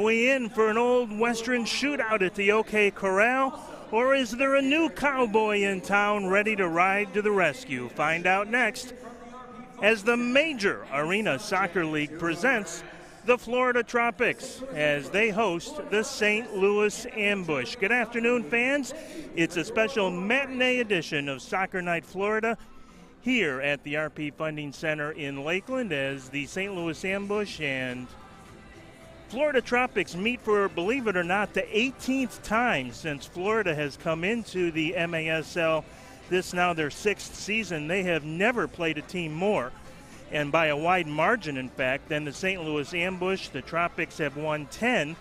we in for an old Western shootout at the OK Corral, or is there a new cowboy in town ready to ride to the rescue? Find out next as the Major Arena Soccer League presents the Florida Tropics as they host the St. Louis Ambush. Good afternoon, fans. It's a special matinee edition of Soccer Night Florida here at the RP Funding Center in Lakeland as the St. Louis Ambush and Florida Tropics meet for, believe it or not, the 18th time since Florida has come into the MASL. This now their 6th season. They have never played a team more, and by a wide margin, in fact, than the St. Louis Ambush. The Tropics have won 10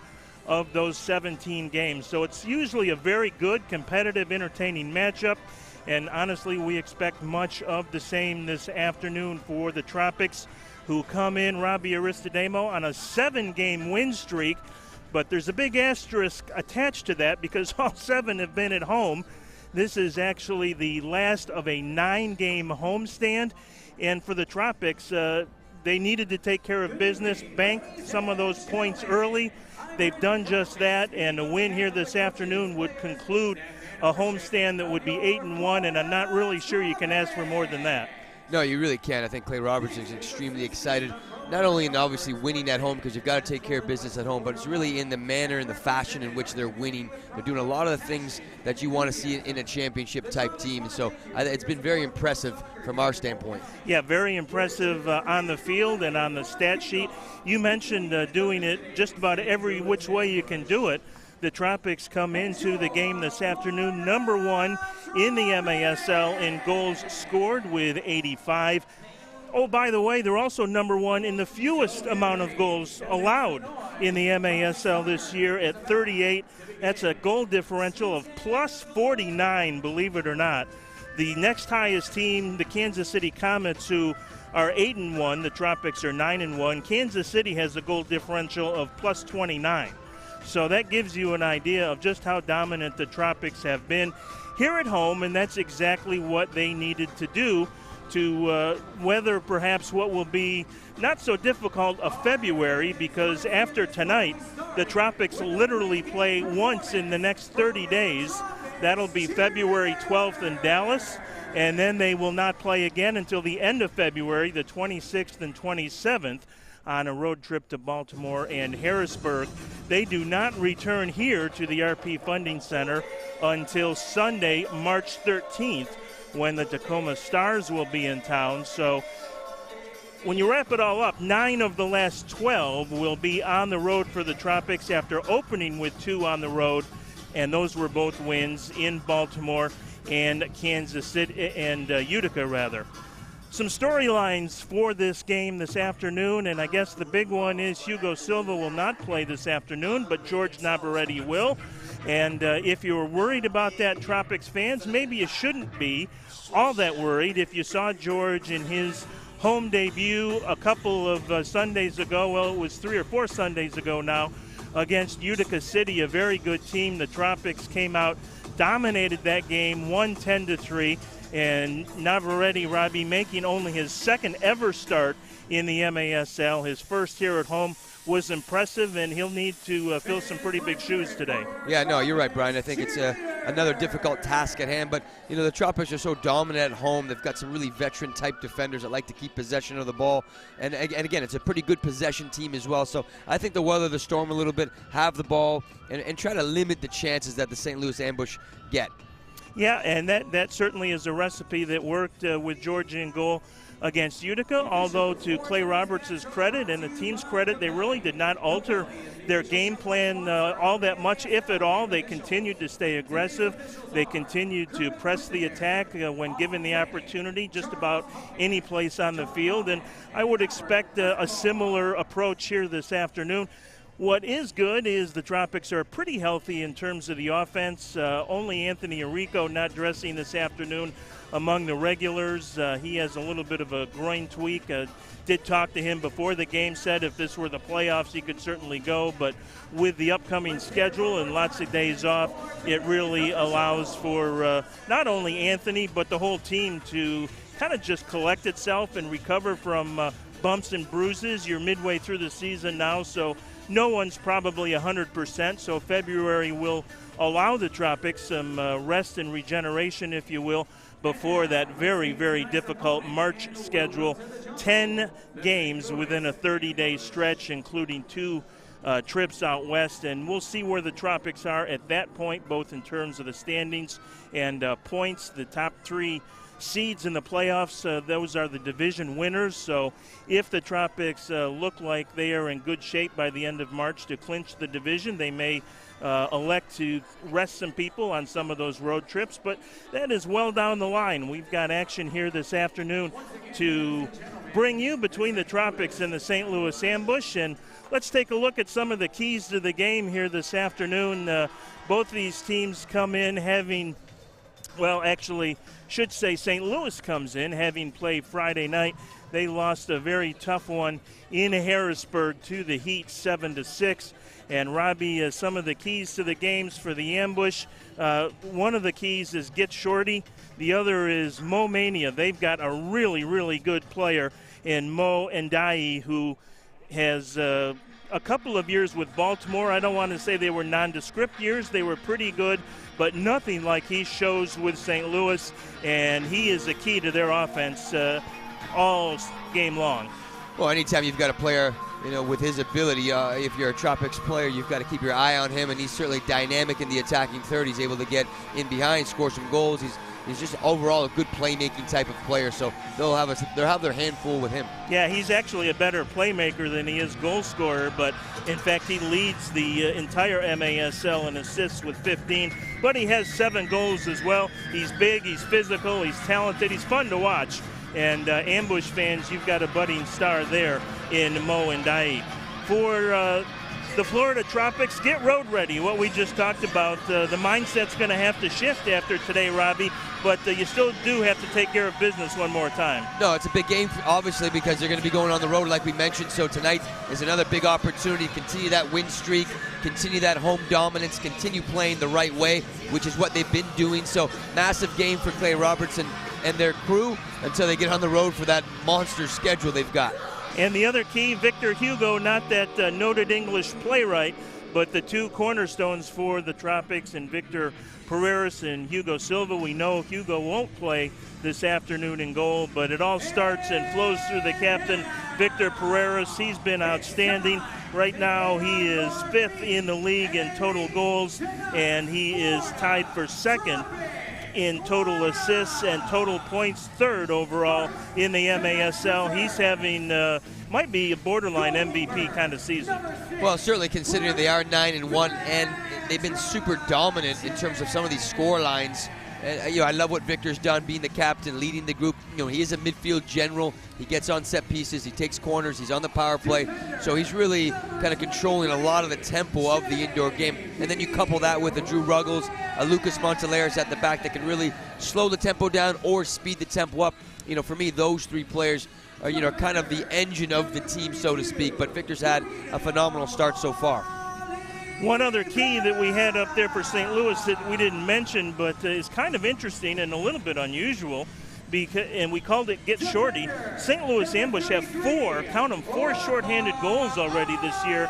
of those 17 games. So it's usually a very good, competitive, entertaining matchup. And honestly, we expect much of the same this afternoon for the Tropics, who come in, Robbie Aristodemo, on a 7-game win streak. But there's a big asterisk attached to that because all 7 have been at home. This is actually the last of a 9-game homestand. And for the Tropics, they needed to take care of business, bank some of those points early. They've done just that, and a win here this afternoon would conclude a homestand that would be 8-1, and I'm not really sure you can ask for more than that. No, you really can't. I think Clay Roberts is extremely excited, not only in obviously winning at home, because you've got to take care of business at home, but it's really in the manner and the fashion in which they're winning. They're doing a lot of the things that you want to see in a championship-type team. So it's been very impressive from our standpoint. Yeah, very impressive on the field and on the stat sheet. You mentioned doing it just about every which way you can do it. The Tropics come into the game this afternoon number 1 in the MASL in goals scored with 85. Oh, by the way, they're also number 1 in the fewest amount of goals allowed in the MASL this year at 38. That's a goal differential of plus 49, believe it or not. The next highest team, the Kansas City Comets, who are 8-1. The Tropics are 9-1. Kansas City has a goal differential of plus 29. So that gives you an idea of just how dominant the Tropics have been here at home, and that's exactly what they needed to do to weather perhaps what will be not so difficult a February, because after tonight, the Tropics literally play once in the next 30 days. That'll be February 12th in Dallas, and then they will not play again until the end of February, the 26th and 27th, on a road trip to Baltimore and Harrisburg. They do not return here to the RP Funding Center until Sunday, March 13th, when the Tacoma Stars will be in town. So when you wrap it all up, 9 of the last 12 will be on the road for the Tropics after opening with 2 on the road, and those were both wins in Baltimore and Kansas City and Utica, rather. Some storylines for this game this afternoon, and I guess the big one is Hugo Silva will not play this afternoon, but George Navarrete will. And if you're worried about that, Tropics fans, maybe you shouldn't be all that worried. If you saw George in his home debut a couple of Sundays ago, well, it was 3 or 4 Sundays ago now, against Utica City, a very good team. The Tropics came out, dominated that game, won 10-3. And Navarrete, Robbie, making only his 2nd ever start in the MASL. His first here at home was impressive, and he'll need to fill some pretty big shoes today. Yeah, no, you're right, Brian. I think it's another difficult task at hand. But, you know, the Tropics are so dominant at home. They've got some really veteran-type defenders that like to keep possession of the ball. And again, it's a pretty good possession team as well. So I think they'll weather the storm a little bit, have the ball, and try to limit the chances that the St. Louis Ambush get. Yeah, and that certainly is a recipe that worked with Georgia in goal against Utica, although to Clay Roberts' credit and the team's credit, they really did not alter their game plan all that much, if at all. They continued to stay aggressive. They continued to press the attack when given the opportunity, just about any place on the field. And I would expect a similar approach here this afternoon. What is good is the Tropics are pretty healthy in terms of the offense. Only Anthony Arrico not dressing this afternoon among the regulars. He has a little bit of a groin tweak. Did talk to him before the game, said if this were the playoffs, he could certainly go. But with the upcoming schedule and lots of days off, it really allows for not only Anthony but the whole team to kind of just collect itself and recover from bumps and bruises. You're midway through the season now, so no one's probably 100%. So February will allow the Tropics some rest and regeneration, if you will, before that very, very difficult March schedule. 10 games within a 30-day stretch, including 2 trips out west, and we'll see where the Tropics are at that point, both in terms of the standings and points. The top 3 seeds in the playoffs, those are the division winners. So if the Tropics look like they are in good shape by the end of March to clinch the division, they may elect to rest some people on some of those road trips, but that is well down the line. We've got action here this afternoon to bring you between the Tropics and the St. Louis Ambush, and let's take a look at some of the keys to the game here this afternoon. Both these teams come in having, well, actually, should say St. Louis comes in having played Friday night. They lost a very tough one in Harrisburg to the Heat, 7-6. And Robbie, some of the keys to the games for the Ambush, one of the keys is Get Shorty. The other is Mo Mania. They've got a really, really good player in Mo Ndai, who has a couple of years with Baltimore. I don't want to say they were nondescript years. They were pretty good, but nothing like he shows with St. Louis, and he is a key to their offense all game long. Well, anytime you've got a player, with his ability, if you're a Tropics player, you've got to keep your eye on him, and he's certainly dynamic in the attacking third. He's able to get in behind, score some goals. He's just overall a good playmaking type of player, so they'll have their handful with him. Yeah, he's actually a better playmaker than he is goal scorer, but in fact he leads the entire MASL in assists with 15, but he has 7 goals as well. He's big, he's physical, he's talented, he's fun to watch. And Ambush fans, you've got a budding star there in Mo Ndai. For the Florida Tropics, get road ready. What we just talked about, the mindset's going to have to shift after today, Robbie, but you still do have to take care of business one more time. No, it's a big game, obviously, because they're going to be going on the road like we mentioned. So tonight is another big opportunity to continue that win streak, continue that home dominance, continue playing the right way, which is what they've been doing. So massive game for Clay Robertson and their crew until they get on the road for that monster schedule they've got. And the other key, Victor Hugo, not that noted English playwright, but the 2 cornerstones for the Tropics, and Victor Pereiras and Hugo Silva. We know Hugo won't play this afternoon in goal, but it all starts and flows through the captain, Victor Pereiras. He's been outstanding. Right now he is 5th in the league in total goals, and he is tied for 2nd in total assists and total points, 3rd overall in the MASL. He's having, might be a borderline MVP kind of season. Well, certainly considering they are 9-1, and they've been super dominant in terms of some of these score lines. And, I love what Victor's done, being the captain, leading the group. He is a midfield general. He gets on set pieces. He takes corners. He's on the power play. So he's really kind of controlling a lot of the tempo of the indoor game. And then you couple that with a Drew Ruggles, a Lucas Monteleras at the back that can really slow the tempo down or speed the tempo up. For me, those 3 players are, kind of the engine of the team, so to speak. But Victor's had a phenomenal start so far. One other key that we had up there for St. Louis that we didn't mention, but is kind of interesting and a little bit unusual, and we called it Get Shorty. St. Louis Ambush have 4, count them, 4 shorthanded goals already this year.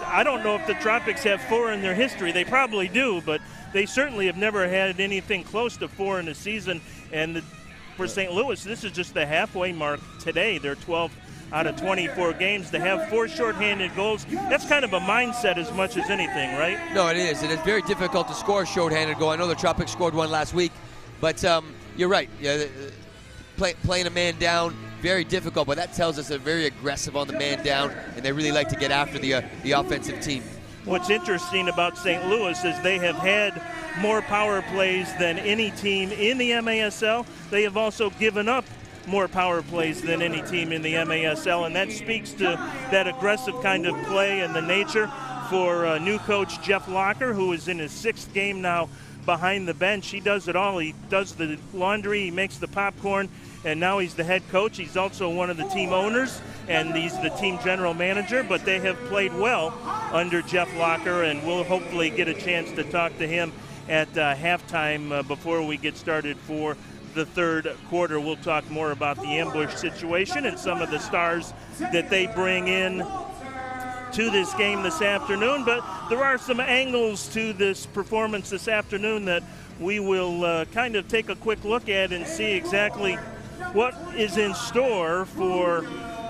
I don't know if the Tropics have 4 in their history. They probably do, but they certainly have never had anything close to 4 in a season. And for St. Louis, this is just the halfway mark today. They're 12 out of 24 games. To have 4 shorthanded goals, that's kind of a mindset as much as anything, right? No, it is. And it's very difficult to score a shorthanded goal. I know the Tropics scored one last week, but you're right. Yeah, playing a man down, very difficult, but that tells us they're very aggressive on the man down, and they really like to get after the offensive team. What's interesting about St. Louis is they have had more power plays than any team in the MASL. They have also given up more power plays than any team in the MASL, and that speaks to that aggressive kind of play and the nature for new coach Jeff Locker, who is in his 6th game now behind the bench. He does it all. He does the laundry, he makes the popcorn, and now he's the head coach. He's also one of the team owners, and he's the team general manager, but they have played well under Jeff Locker, and we'll hopefully get a chance to talk to him at halftime before we get started for the third quarter. We'll talk more about the ambush situation and some of the stars that they bring in to this game this afternoon. But there are some angles to this performance this afternoon that we will kind of take a quick look at and see exactly what is in store for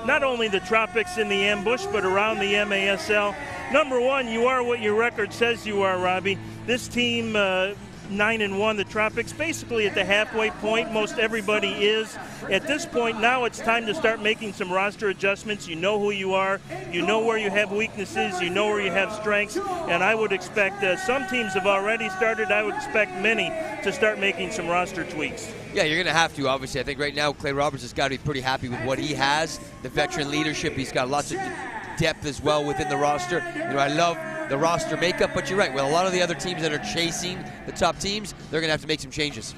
not only the Tropics in the ambush, but around the MASL. Number one, you are what your record says you are, Robbie. This team, 9-1, the Tropics, basically at the halfway point. Most everybody is. At this point, now it's time to start making some roster adjustments. You know who you are. You know where you have weaknesses. You know where you have strengths. And I would expect some teams have already started. I would expect many to start making some roster tweaks. Yeah, you're going to have to, obviously. I think right now Clay Roberts has got to be pretty happy with what he has, the veteran leadership. He's got lots of depth as well within the roster. You know, I love the roster makeup, but you're right. With a lot of the other teams that are chasing the top teams, they're going to have to make some changes.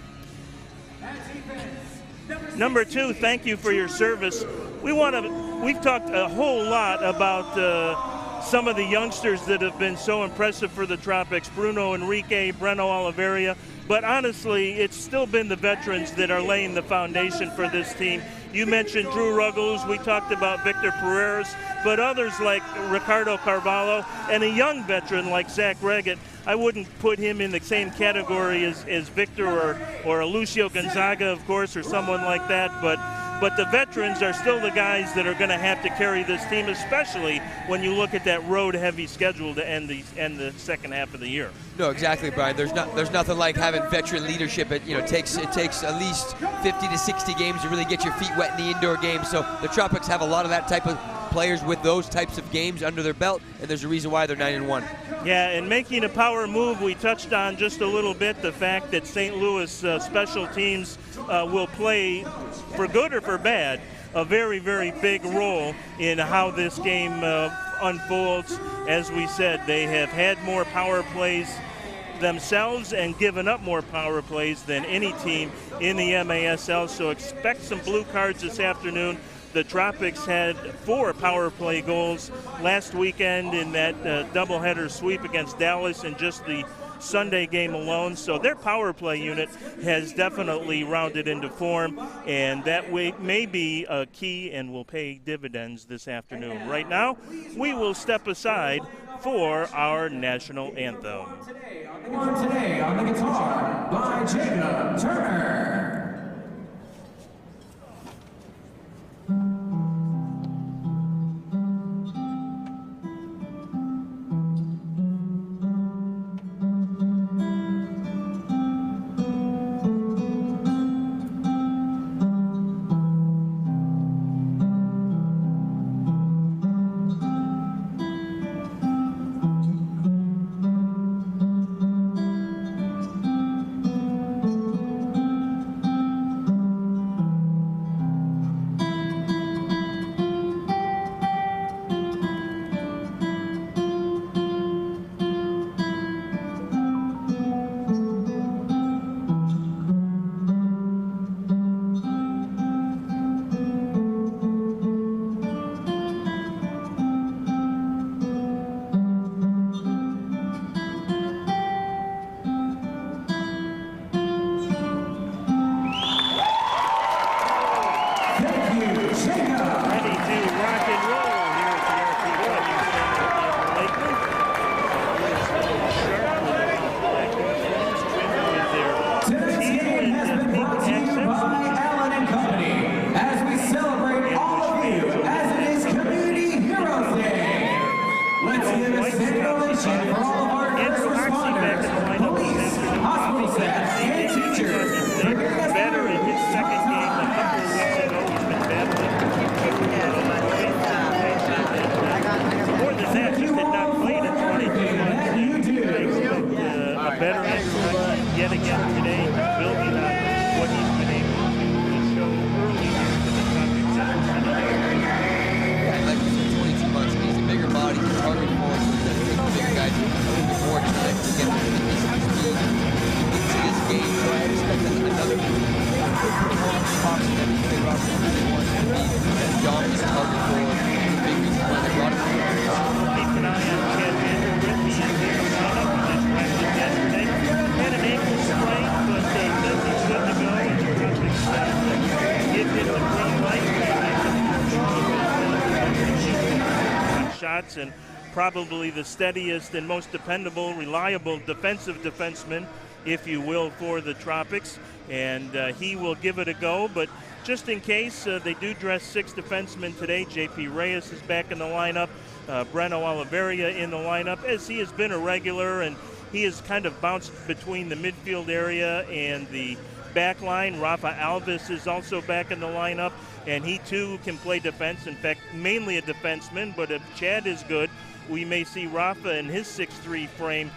Number two, thank you for your service. We've talked a whole lot about some of the youngsters that have been so impressive for the Tropics, Bruno Enrique, Breno Oliveira, but honestly, it's still been the veterans that are laying the foundation for this team. You mentioned Drew Ruggles, we talked about Victor Pereira's, but others like Ricardo Carvalho and a young veteran like Zach Reggett. I wouldn't put him in the same category as Victor or Lucio Gonzaga, of course, or someone like that, but the veterans are still the guys that are going to have to carry this team, especially when you look at that road-heavy schedule to end the second half of the year. No, exactly, Brian. There's nothing like having veteran leadership. It takes at least 50 to 60 games to really get your feet wet in the indoor game. So the Tropics have a lot of that type of players with those types of games under their belt, and there's a reason why they're 9-1. Yeah, and making a power move, we touched on just a little bit the fact that St. Louis special teams will play, for good or for bad, a very, very big role in how this game unfolds. As we said, they have had more power plays themselves and given up more power plays than any team in the MASL, so expect some blue cards this afternoon. The Tropics had 4 power play goals last weekend in that doubleheader sweep against Dallas in just the Sunday game alone. So their power play unit has definitely rounded into form, and that may be a key and will pay dividends this afternoon. Right now, we will step aside for our national anthem. Today on the guitar by Jacob Turner. Had an ankle sprain, but shots and probably the steadiest and most dependable, reliable defensive defenseman, if you will, for the Tropics. And he will give it a go. But just in case, they do dress 6 defensemen today. J.P. Reyes is back in the lineup. Breno Oliveria in the lineup, as he has been a regular, and he has kind of bounced between the midfield area and the back line. Rafa Alves is also back in the lineup, and he too can play defense. In fact, mainly a defenseman, but if Chad is good, we may see Rafa in his 6'3" frame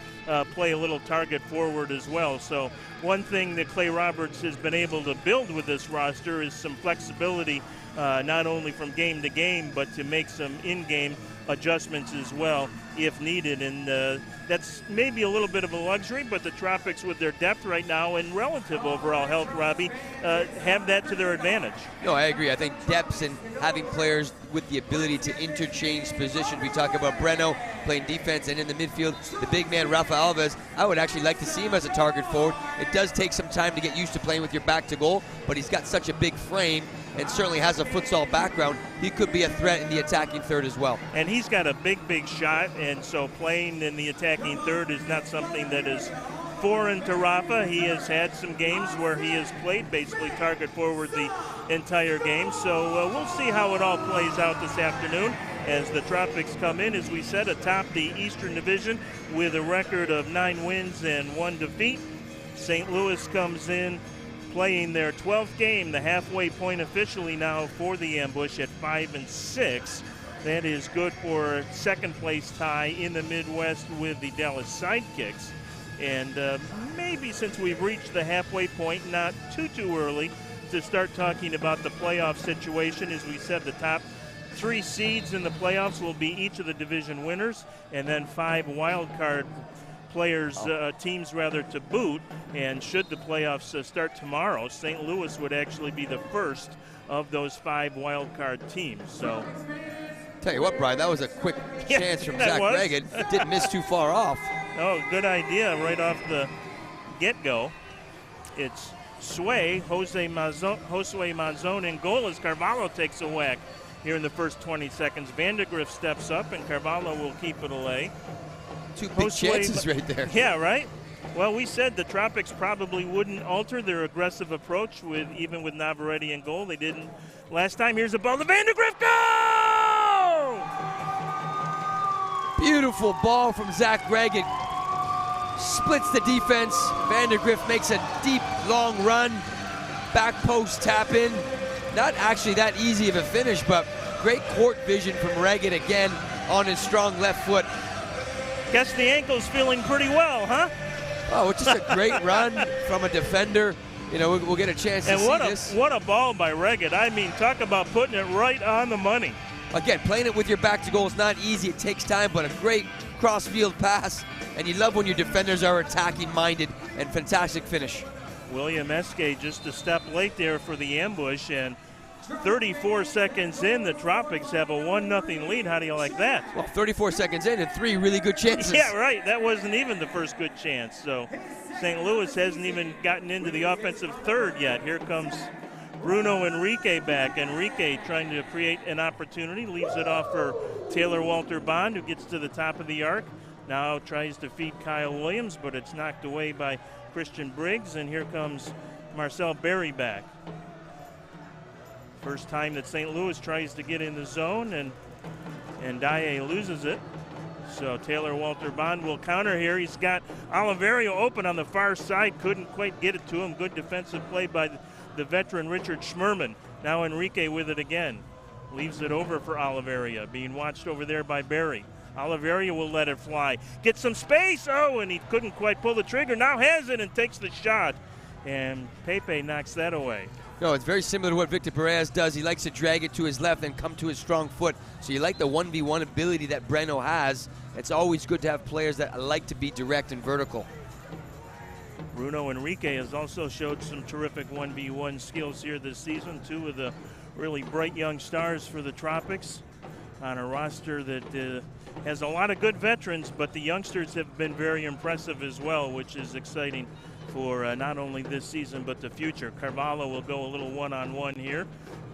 play a little target forward as well. So one thing that Clay Roberts has been able to build with this roster is some flexibility, not only from game to game, but to make some in-game adjustments as well if needed. And that's maybe a little bit of a luxury, but the Tropics, with their depth right now and relative overall health, Robbie, have that to their advantage. No, I agree. I think depth and having players with the ability to interchange positions. We talk about Breno playing defense and in the midfield. The big man, Rafa Alves, I would actually like to see him as a target forward. It does take some time to get used to playing with your back to goal, but he's got such a big frame and certainly has a futsal background. He could be a threat in the attacking third as well. And he's got a big shot, and so playing in the attacking third is not something that is foreign to Rafa. He has had some games where he has played basically target forward the entire game. So we'll see how it all plays out this afternoon as the Tropics come in, as we said, atop the Eastern Division with a record of 9 wins and 1 defeat. St. Louis comes in playing their 12th game, the halfway point officially now for the Ambush at 5-6. That is good for a second place tie in the Midwest with the Dallas Sidekicks. And maybe since we've reached the halfway point, not too early to start talking about the playoff situation. As we said, the top 3 seeds in the playoffs will be each of the division winners, and then 5 wild card players, teams to boot. And should the playoffs start tomorrow, St. Louis would actually be the first of those 5 wild card teams. So, tell you what, Brian, that was a quick chance from Zach Reagan. Didn't miss too far off. Oh, good idea right off the get-go. It's Jose Manzon in goal as Carvalho takes a whack here in the first 20 seconds. Vandergrift steps up, and Carvalho will keep it away. 2 big chances right there. Yeah, right? Well, we said the Tropics probably wouldn't alter their aggressive approach even with Navarrete in goal. They didn't last time. Here's the ball to Vandergrift. Go! Beautiful ball from Zach Reagan. Splits the defense. Vandergrift makes a deep, long run. Back post tap in. Not actually that easy of a finish, but great court vision from Reagan again on his strong left foot. Guess the ankle's feeling pretty well, huh? Oh, it's just a great run from a defender. You know, we'll get a chance to see this. What a ball by Reagan. I mean, talk about putting it right on the money. Again, playing it with your back to goal is not easy. It takes time, but a great cross-field pass. And you love when your defenders are attacking-minded, and fantastic finish. William Eske just a step late there for the Ambush, and 34 seconds in, the Tropics have a 1-0 lead. How do you like that? Well, 34 seconds in and 3 really good chances. Yeah, right. That wasn't even the first good chance. So St. Louis hasn't even gotten into the offensive third yet. Here comes Bruno Enrique back. Enrique trying to create an opportunity, leaves it off for Taylor Walter Bond, who gets to the top of the arc. Now tries to feed Kyle Williams, but it's knocked away by Christian Briggs. And here comes Marcel Berry back. First time that St. Louis tries to get in the zone, and Dye loses it. So Taylor Walter Bond will counter here. He's got Oliverio open on the far side. Couldn't quite get it to him. Good defensive play by the veteran Richard Schmerman. Now Enrique with it again. Leaves it over for Oliveria, being watched over there by Berry. Oliveria will let it fly. Get some space. Oh, and he couldn't quite pull the trigger. Now has it and takes the shot. And Pepe knocks that away. No, it's very similar to what Victor Perez does. He likes to drag it to his left and come to his strong foot. So you like the 1v1 ability that Breno has. It's always good to have players that like to be direct and vertical. Bruno Enrique has also showed some terrific 1v1 skills here this season. 2 of the really bright young stars for the Tropics on a roster that has a lot of good veterans, but the youngsters have been very impressive as well, which is exciting for not only this season but the future. Carvalho will go a little one-on-one here.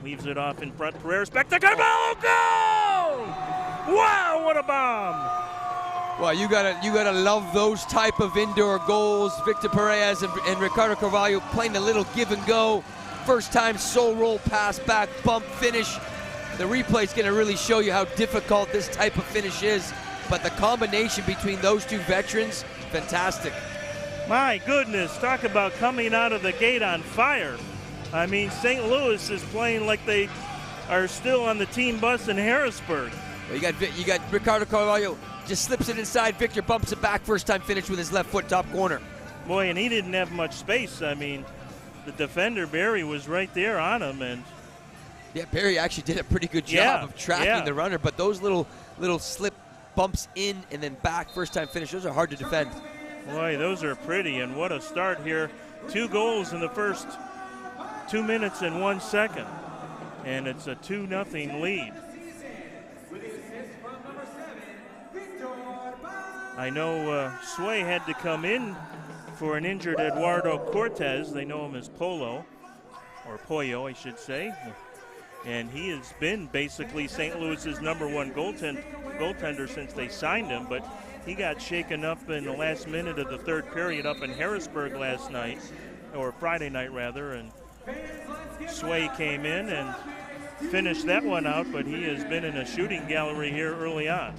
Leaves it off in front. Pereira back to Carvalho. Go! Wow, what a bomb! Well, you gotta love those type of indoor goals. Victor Perez and Ricardo Carvalho playing the little give and go. First time soul roll pass back, bump finish. The replay's gonna really show you how difficult this type of finish is. But the combination between those two veterans, fantastic. My goodness, talk about coming out of the gate on fire. I mean, St. Louis is playing like they are still on the team bus in Harrisburg. Well, you got Ricardo Carvalho. Just slips it inside. Victor bumps it back. First time finish with his left foot, top corner. Boy, and he didn't have much space. I mean, the defender, Barry, was right there on him. And yeah, Barry actually did a pretty good job of tracking the runner. But those little slip bumps in and then back, first time finish, those are hard to defend. Boy, those are pretty. And what a start here. 2 goals in the first 2 minutes and 1 second. And it's a 2-0 lead. I know Sway had to come in for an injured Eduardo Cortez. They know him as Polo, or Pollo, I should say. And he has been basically St. Louis's #1 goaltender since they signed him. But he got shaken up in the last minute of the third period up in Harrisburg last night, or Friday night rather. And Sway came in and finished that one out, but he has been in a shooting gallery here early on.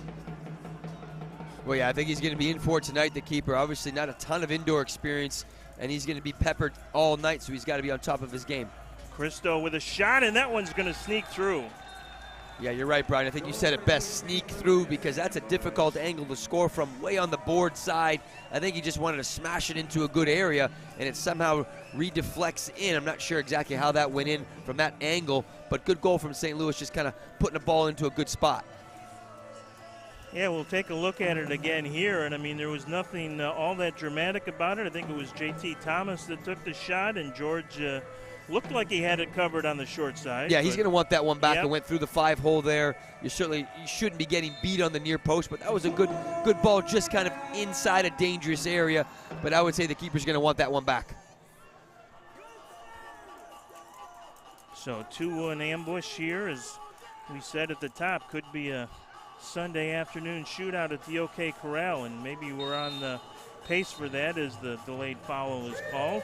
Well, yeah, I think he's going to be in for it tonight, the keeper. Obviously not a ton of indoor experience, and he's going to be peppered all night, so he's got to be on top of his game. Cristo with a shot, and that one's going to sneak through. Yeah, you're right, Brian. I think you said it best, sneak through, because that's a difficult angle to score from way on the board side. I think he just wanted to smash it into a good area, and it somehow redeflects in. I'm not sure exactly how that went in from that angle, but good goal from St. Louis, just kind of putting the ball into a good spot. Yeah, we'll take a look at it again here, and I mean, there was nothing all that dramatic about it. I think it was J.T. Thomas that took the shot, and George looked like he had it covered on the short side. Yeah, he's going to want that one back and went through the 5-hole there. You shouldn't be getting beat on the near post, but that was a good ball, just kind of inside a dangerous area. But I would say the keeper's going to want that one back. So 2-1 ambush here, as we said at the top, could be a Sunday afternoon shootout at the OK Corral, and maybe we're on the pace for that as the delayed foul is called.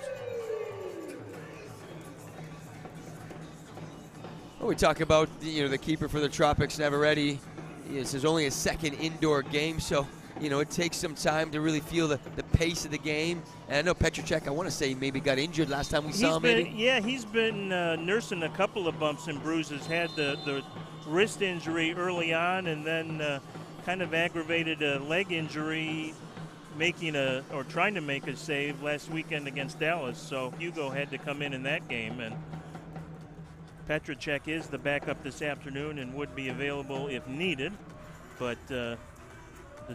Well, we talk about the keeper for the Tropics, Navarrete. This is only a second indoor game, so it takes some time to really feel the pace of the game. And I know Petracek, I want to say, maybe got injured last time we saw him. Maybe. Yeah, he's been nursing a couple of bumps and bruises. Had the wrist injury early on, and then kind of aggravated a leg injury, trying to make a save last weekend against Dallas. So Hugo had to come in that game, and Petracek is the backup this afternoon and would be available if needed. But the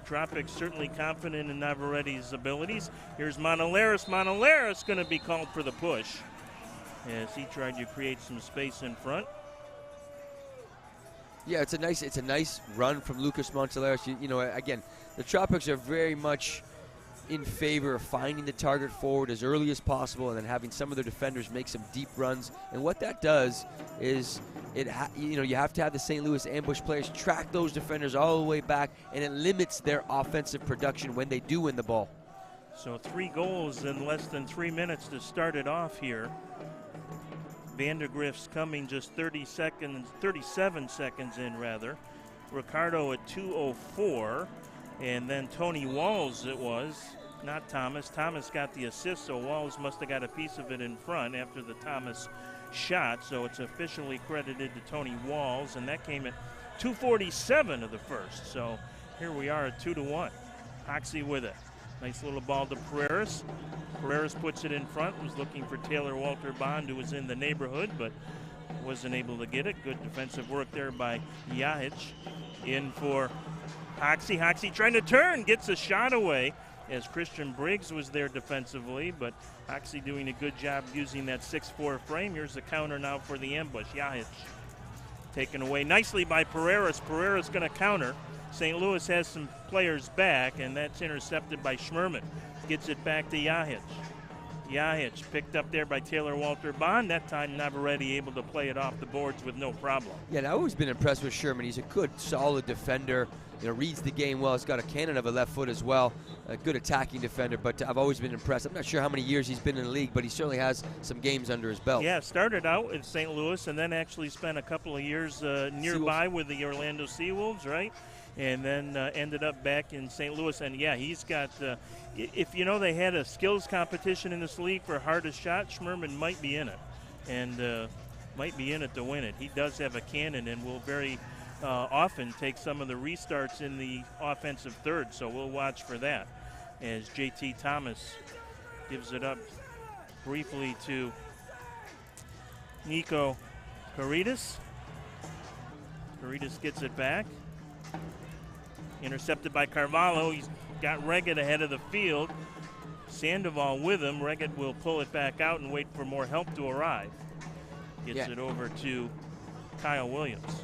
Tropics certainly confident in Navarrete's abilities. Here's Monolaris. Monolaris going to be called for the push as he tried to create some space in front. Yeah, it's a nice run from Lucas Monolaris. Again, the Tropics are very much in favor of finding the target forward as early as possible and then having some of their defenders make some deep runs. And what that does is you have to have the St. Louis ambush players track those defenders all the way back, and it limits their offensive production when they do win the ball. So 3 goals in less than 3 minutes to start it off here. Vandergrift's coming just 37 seconds in rather. Ricardo at 2:04, and then Tony Walls it was, not Thomas. Thomas got the assist, so Walls must have got a piece of it in front after the Thomas shot, so it's officially credited to Tony Walls, and that came at 2:47 of the first. So here we are at 2-1. Hoxie with it. Nice little ball to Pereiras. Pereiras puts it in front, was looking for Taylor Walter Bond, who was in the neighborhood, but wasn't able to get it. Good defensive work there by Yahic. In for Hoxie. Hoxie trying to turn, gets a shot away as Christian Briggs was there defensively, but Hoxie doing a good job using that 6'4" frame. Here's the counter now for the ambush. Yahic taken away nicely by Pereiras. Pereiras going to counter. St. Louis has some players back, and that's intercepted by Schmerman. Gets it back to Yahic. Yahic picked up there by Taylor Walter Bond. That time Navarrete able to play it off the boards with no problem. Yeah, and I've always been impressed with Sherman. He's a good, solid defender. You know, reads the game well. He's got a cannon of a left foot as well. A good attacking defender, but I've always been impressed. I'm not sure how many years he's been in the league, but he certainly has some games under his belt. Yeah, started out in St. Louis and then actually spent a couple of years nearby with the Orlando Seawolves, right? And then ended up back in St. Louis. And, yeah, he's got if you know they had a skills competition in this league for hardest shot, Schmerman might be in it and might be in it to win it. He does have a cannon and will very often take some of the restarts in the offensive third, so we'll watch for that as J.T. Thomas gives it up briefly to Nico Caritas. Caritas gets it back. Intercepted by Carvalho. He's got Reggett ahead of the field. Sandoval with him. Reggett will pull it back out and wait for more help to arrive. Gets it over to Kyle Williams.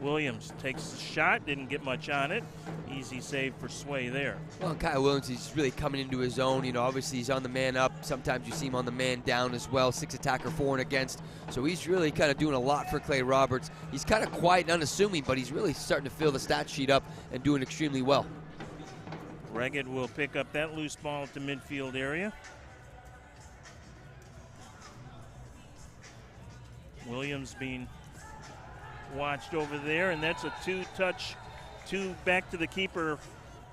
Williams takes the shot, didn't get much on it. Easy save for Sway there. Well, and Kyle Williams, he's really coming into his own. You know, obviously he's on the man up. Sometimes you see him on the man down as well. 6 attacker, 4 and against. So he's really kind of doing a lot for Clay Roberts. He's kind of quiet and unassuming, but he's really starting to fill the stat sheet up and doing extremely well. Reggett will pick up that loose ball at the midfield area. Williams being watched over there, and that's a two-touch, back to the keeper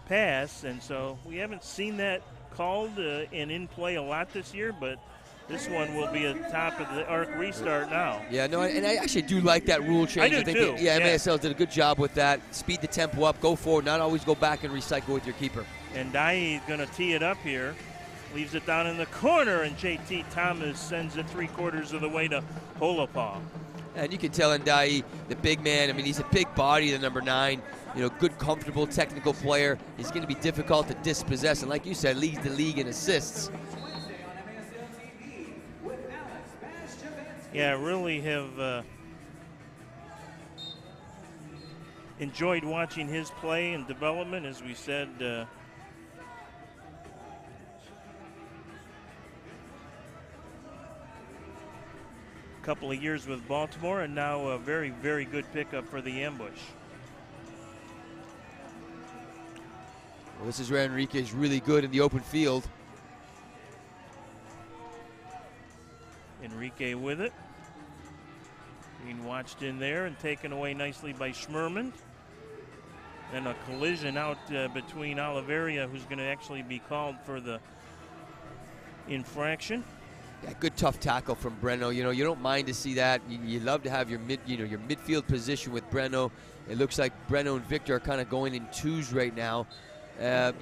pass, and so we haven't seen that called and in play a lot this year, but this one will be a top of the arc restart now. Yeah, no, and I actually do like that rule change. I do too. Yeah, MASL did a good job with that. Speed the tempo up, go forward, not always go back and recycle with your keeper. And Dye is going to tee it up here. Leaves it down in the corner, and J.T. Thomas sends it 3/4 of the way to Holapaw. And you can tell Ndai, the big man, I mean, he's a big body, the number 9. You know, good, comfortable, technical player. He's going to be difficult to dispossess, and like you said, leads the league in assists. Yeah, really have enjoyed watching his play and development, as we said. Couple of years with Baltimore, and now a very, very good pickup for the ambush. Well, this is where Enrique is really good in the open field. Enrique with it. Being watched in there and taken away nicely by Schmerman. Then a collision out between Oliveria, who's going to actually be called for the infraction. Yeah, good tough tackle from Breno. You know, you don't mind to see that. You love to have your your midfield position with Breno. It looks like Breno and Victor are kind of going in twos right now.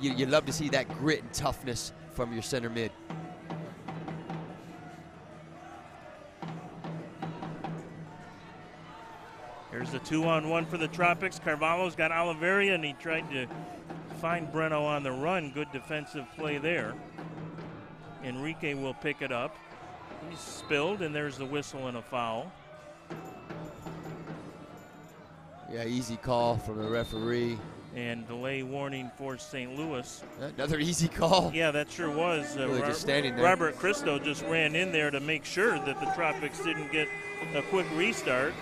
You love to see that grit and toughness from your center mid. Here's the 2-on-1 for the Tropics. Carvalho's got Oliveria, and he tried to find Breno on the run. Good defensive play there. Enrique will pick it up. He's spilled, and there's the whistle and a foul. Yeah, easy call from the referee. And delay warning for St. Louis. Another easy call. Yeah, that sure was. Really just standing there. Robert Cristo just ran in there to make sure that the Tropics didn't get a quick restart.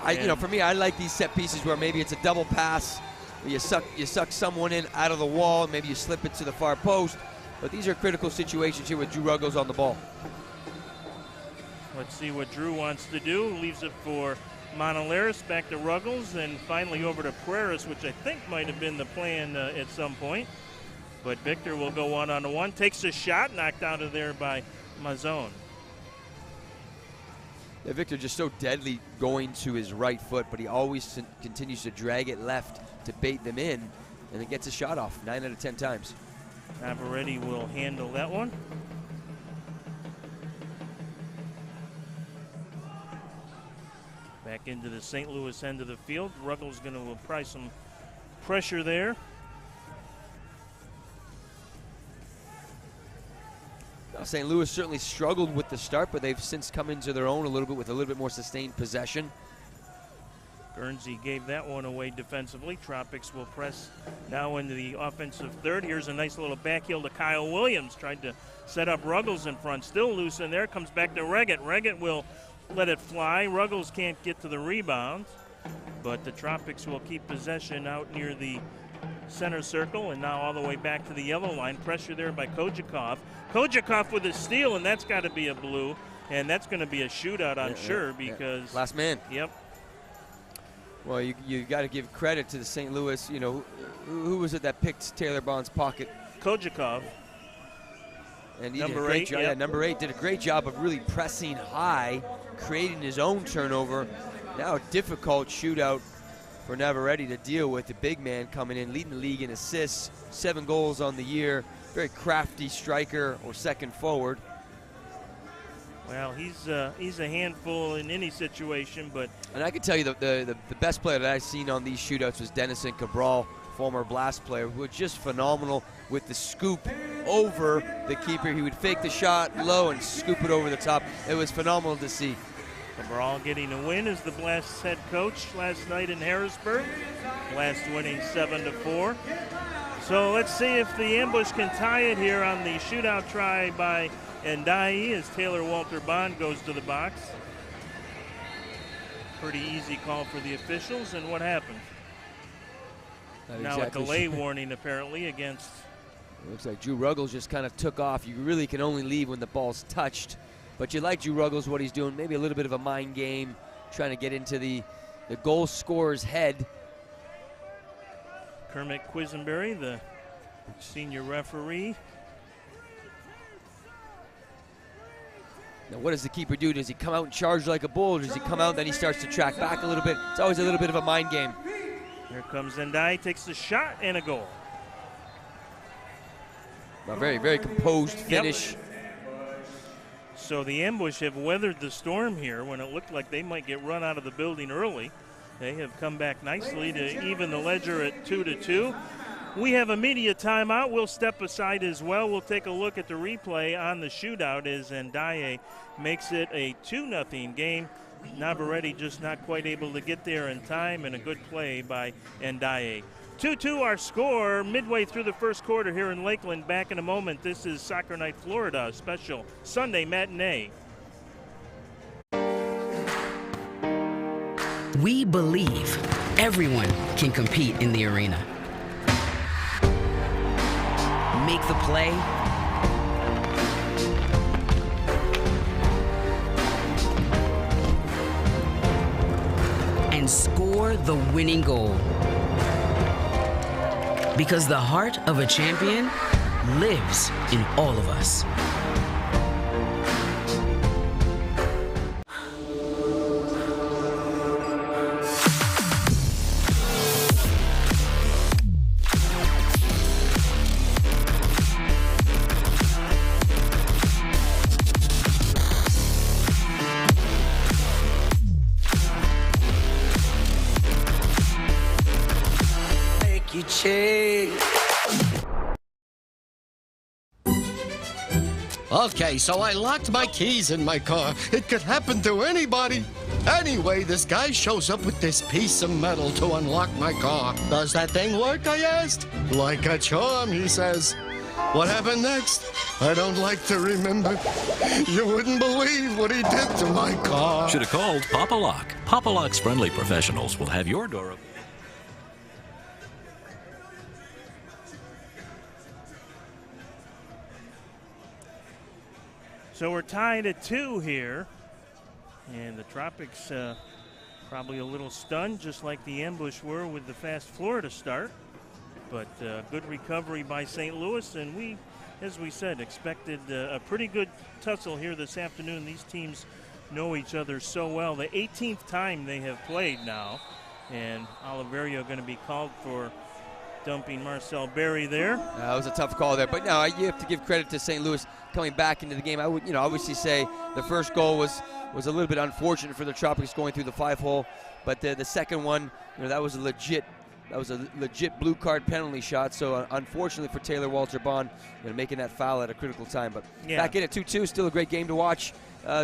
You know, for me, I like these set pieces where maybe it's a double pass. You suck someone in out of the wall. Maybe you slip it to the far post. But these are critical situations here with Drew Ruggles on the ball. Let's see what Drew wants to do. Leaves it for Monolaris, back to Ruggles, and finally over to Pereiras, which I think might have been the plan at some point. But Victor will go one-on-one. Takes a shot, knocked out of there by Mazone. Yeah, Victor just so deadly going to his right foot, but he always continues to drag it left to bait them in, and it gets a shot off 9 out of 10 times. Navarrete will handle that one. Back into the St. Louis end of the field. Ruggles going to apply some pressure there. St. Louis certainly struggled with the start, but they've since come into their own a little bit with a little bit more sustained possession. Guernsey gave that one away defensively. Tropics will press now into the offensive third. Here's a nice little back heel to Kyle Williams. Tried to set up Ruggles in front. Still loose in there. Comes back to Reggett. Reggett will let it fly. Ruggles can't get to the rebound. But the Tropics will keep possession out near the center circle, and now all the way back to the yellow line. Pressure there by Kojakov. Kojakov with a steal, and that's got to be a blue. And that's going to be a shootout, I'm sure, because... Last man. Yep. Well, you got to give credit to the St. Louis, you know, who was it that picked Taylor Bond's pocket? Kojakov. And he number did a great 8, job. yep. Yeah, number 8 did a great job of really pressing high, creating his own turnover. Now a difficult shootout for Navarrete to deal with. The big man coming in, leading the league in assists, 7 goals on the year. Very crafty striker or second forward. Well, he's a handful in any situation, but... And I can tell you the best player that I've seen on these shootouts was Denison Cabral, former Blast player, who was just phenomenal with the scoop over the keeper. He would fake the shot low and scoop it over the top. It was phenomenal to see. Cabral getting a win as the Blast's head coach last night in Harrisburg. Blast winning 7-4. So let's see if the ambush can tie it here on the shootout try by Ndai as Taylor Walter Bond goes to the box. Pretty easy call for the officials, and what happened? Now a delay warning apparently against... It looks like Drew Ruggles just kind of took off. You really can only leave when the ball's touched. But you like Drew Ruggles, what he's doing, maybe a little bit of a mind game, trying to get into the goal scorer's head. Kermit Quisenberry, the senior referee. Now what does the keeper do? Does he come out and charge like a bull, or does he come out and then he starts to track back a little bit? It's always a little bit of a mind game. Here comes Ndai, takes the shot and a goal. A very, very composed finish. Yep. So the ambush have weathered the storm here when it looked like they might get run out of the building early. They have come back nicely to even the ledger at 2-2. We have a media timeout. We'll step aside as well. We'll take a look at the replay on the shootout as Ndaye makes it a 2-0 game. Navarrete just not quite able to get there in time, and a good play by Ndaye. 2-2 our score midway through the first quarter here in Lakeland. Back in a moment. This is Soccer Night Florida, special Sunday matinee. We believe everyone can compete in the arena. Make the play, and score the winning goal. Because the heart of a champion lives in all of us. Okay, so I locked my keys in my car. It could happen to anybody. Anyway, this guy shows up with this piece of metal to unlock my car. Does that thing work, I asked? Like a charm, he says. What happened next? I don't like to remember. You wouldn't believe what he did to my car. Should have called Papa Lock. Papa Lock's friendly professionals will have your door open. So we're tied at 2 here, and the Tropics probably a little stunned, just like the ambush were with the fast Florida start. But good recovery by St. Louis, and we, as we said, expected a pretty good tussle here this afternoon. These teams know each other so well. The 18th time they have played now, and Oliverio going to be called for dumping Marcel Berry there. That was a tough call there, but no, you have to give credit to St. Louis coming back into the game. I would, obviously say the first goal was a little bit unfortunate for the Tropics going through the 5-hole, but the second one, that was a legit blue card penalty shot. So unfortunately for Taylor Walter Bond, making that foul at a critical time. But back in at 2-2, still a great game to watch.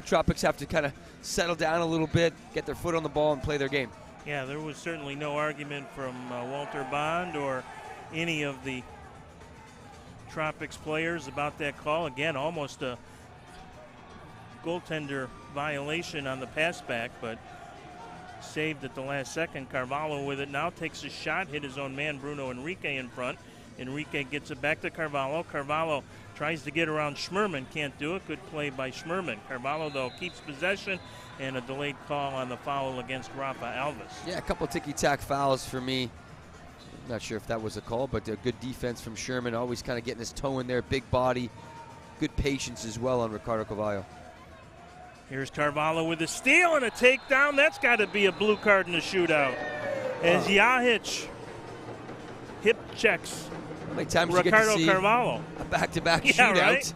Tropics have to kind of settle down a little bit, get their foot on the ball, and play their game. Yeah, there was certainly no argument from Walter Bond or any of the Tropics players about that call. Again, almost a goaltender violation on the pass back, but saved at the last second. Carvalho with it now, takes a shot, hit his own man Bruno Enrique in front. Enrique gets it back to Carvalho. Carvalho tries to get around Schmerman, can't do it. Good play by Schmerman. Carvalho, though, keeps possession, and a delayed call on the foul against Rafa Alves. Yeah, a couple ticky-tack fouls for me. Not sure if that was a call, but a good defense from Sherman, always kind of getting his toe in there, big body, good patience as well on Ricardo Carvalho. Here's Carvalho with a steal and a takedown. That's got to be a blue card in the shootout. As Yahic hip checks How many times Ricardo you get to see Carvalho. a back-to-back Yeah, shootout? right?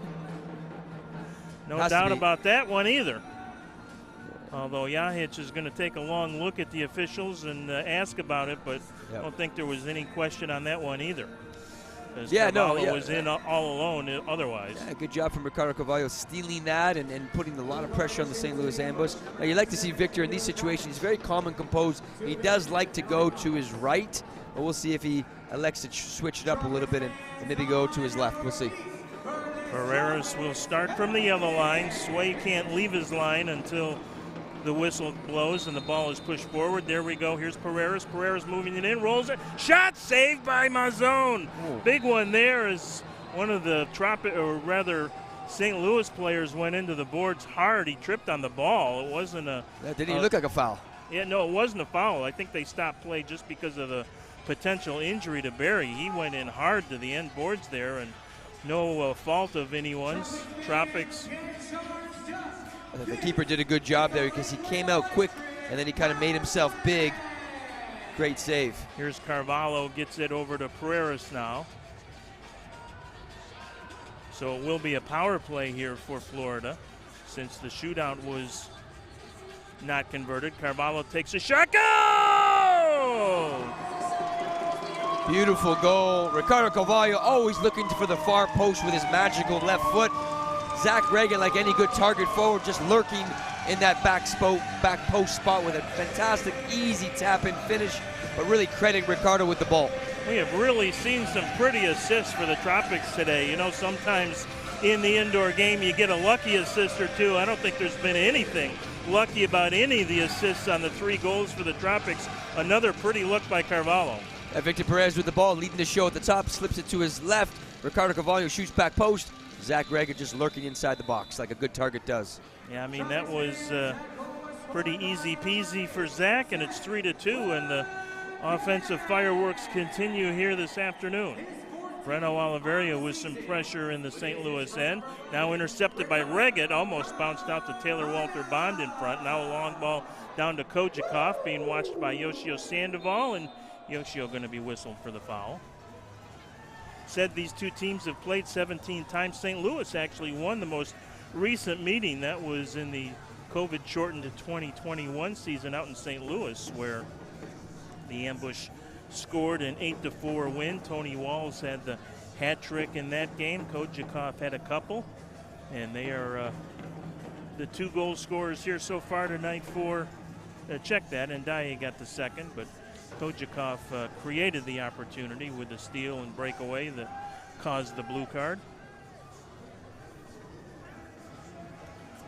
No Has to doubt be. about that one either. Although Yahic is going to take a long look at the officials and ask about it, but I don't think there was any question on that one either. Carvalho was in all alone otherwise. Yeah, good job from Ricardo Carvalho stealing that and putting a lot of pressure on the St. Louis ambush. Now, you like to see Victor in these situations. He's very calm and composed. He does like to go to his right, but we'll see if he elects to switch it up a little bit and maybe go to his left. We'll see. Pereiras will start from the yellow line. Sway can't leave his line until the whistle blows and the ball is pushed forward. There we go. Here's Pereiras. Pereiras moving it in, rolls it. Shot saved by Mazone. Big one there as one of the St. Louis players went into the boards hard. He tripped on the ball. It wasn't a. That didn't even look like a foul. Yeah, no, it wasn't a foul. I think they stopped play just because of the potential injury to Barry. He went in hard to the end boards there, and no fault of anyone's. Tropics. I think the keeper did a good job there because he came out quick and then he kind of made himself big. Great save. Here's Carvalho, gets it over to Pereiras now. So it will be a power play here for Florida since the shootout was not converted. Carvalho takes a shot. Go! Beautiful goal. Ricardo Carvalho always looking for the far post with his magical left foot. Zach Reagan, like any good target forward, just lurking in that back post spot with a fantastic, easy tap-in finish, but really credit Ricardo with the ball. We have really seen some pretty assists for the Tropics today. You know, sometimes in the indoor game you get a lucky assist or two. I don't think there's been anything lucky about any of the assists on the 3 goals for the Tropics. Another pretty look by Carvalho. Victor Perez with the ball, leading the show at the top, slips it to his left. Ricardo Carvalho shoots back post. Zach Reagan just lurking inside the box like a good target does. Yeah, I mean, that was pretty easy peasy for Zach, and it's 3-2, and the offensive fireworks continue here this afternoon. Breno Oliveira with some pressure in the St. Louis end. Now intercepted by Reagan, almost bounced out to Taylor Walter Bond in front. Now a long ball down to Kojakov, being watched by Yoshio Sandoval, and Yoshio going to be whistled for the foul. Said these two teams have played 17 times. St. Louis actually won the most recent meeting. That was in the COVID-shortened 2021 season out in St. Louis, where the Ambush scored an 8-4 win. Tony Walls had the hat trick in that game. Kojakov had a couple, and they are the 2 goal scorers here so far tonight for check that, and Ndaye got the second, but Kojakov created the opportunity with the steal and breakaway that caused the blue card.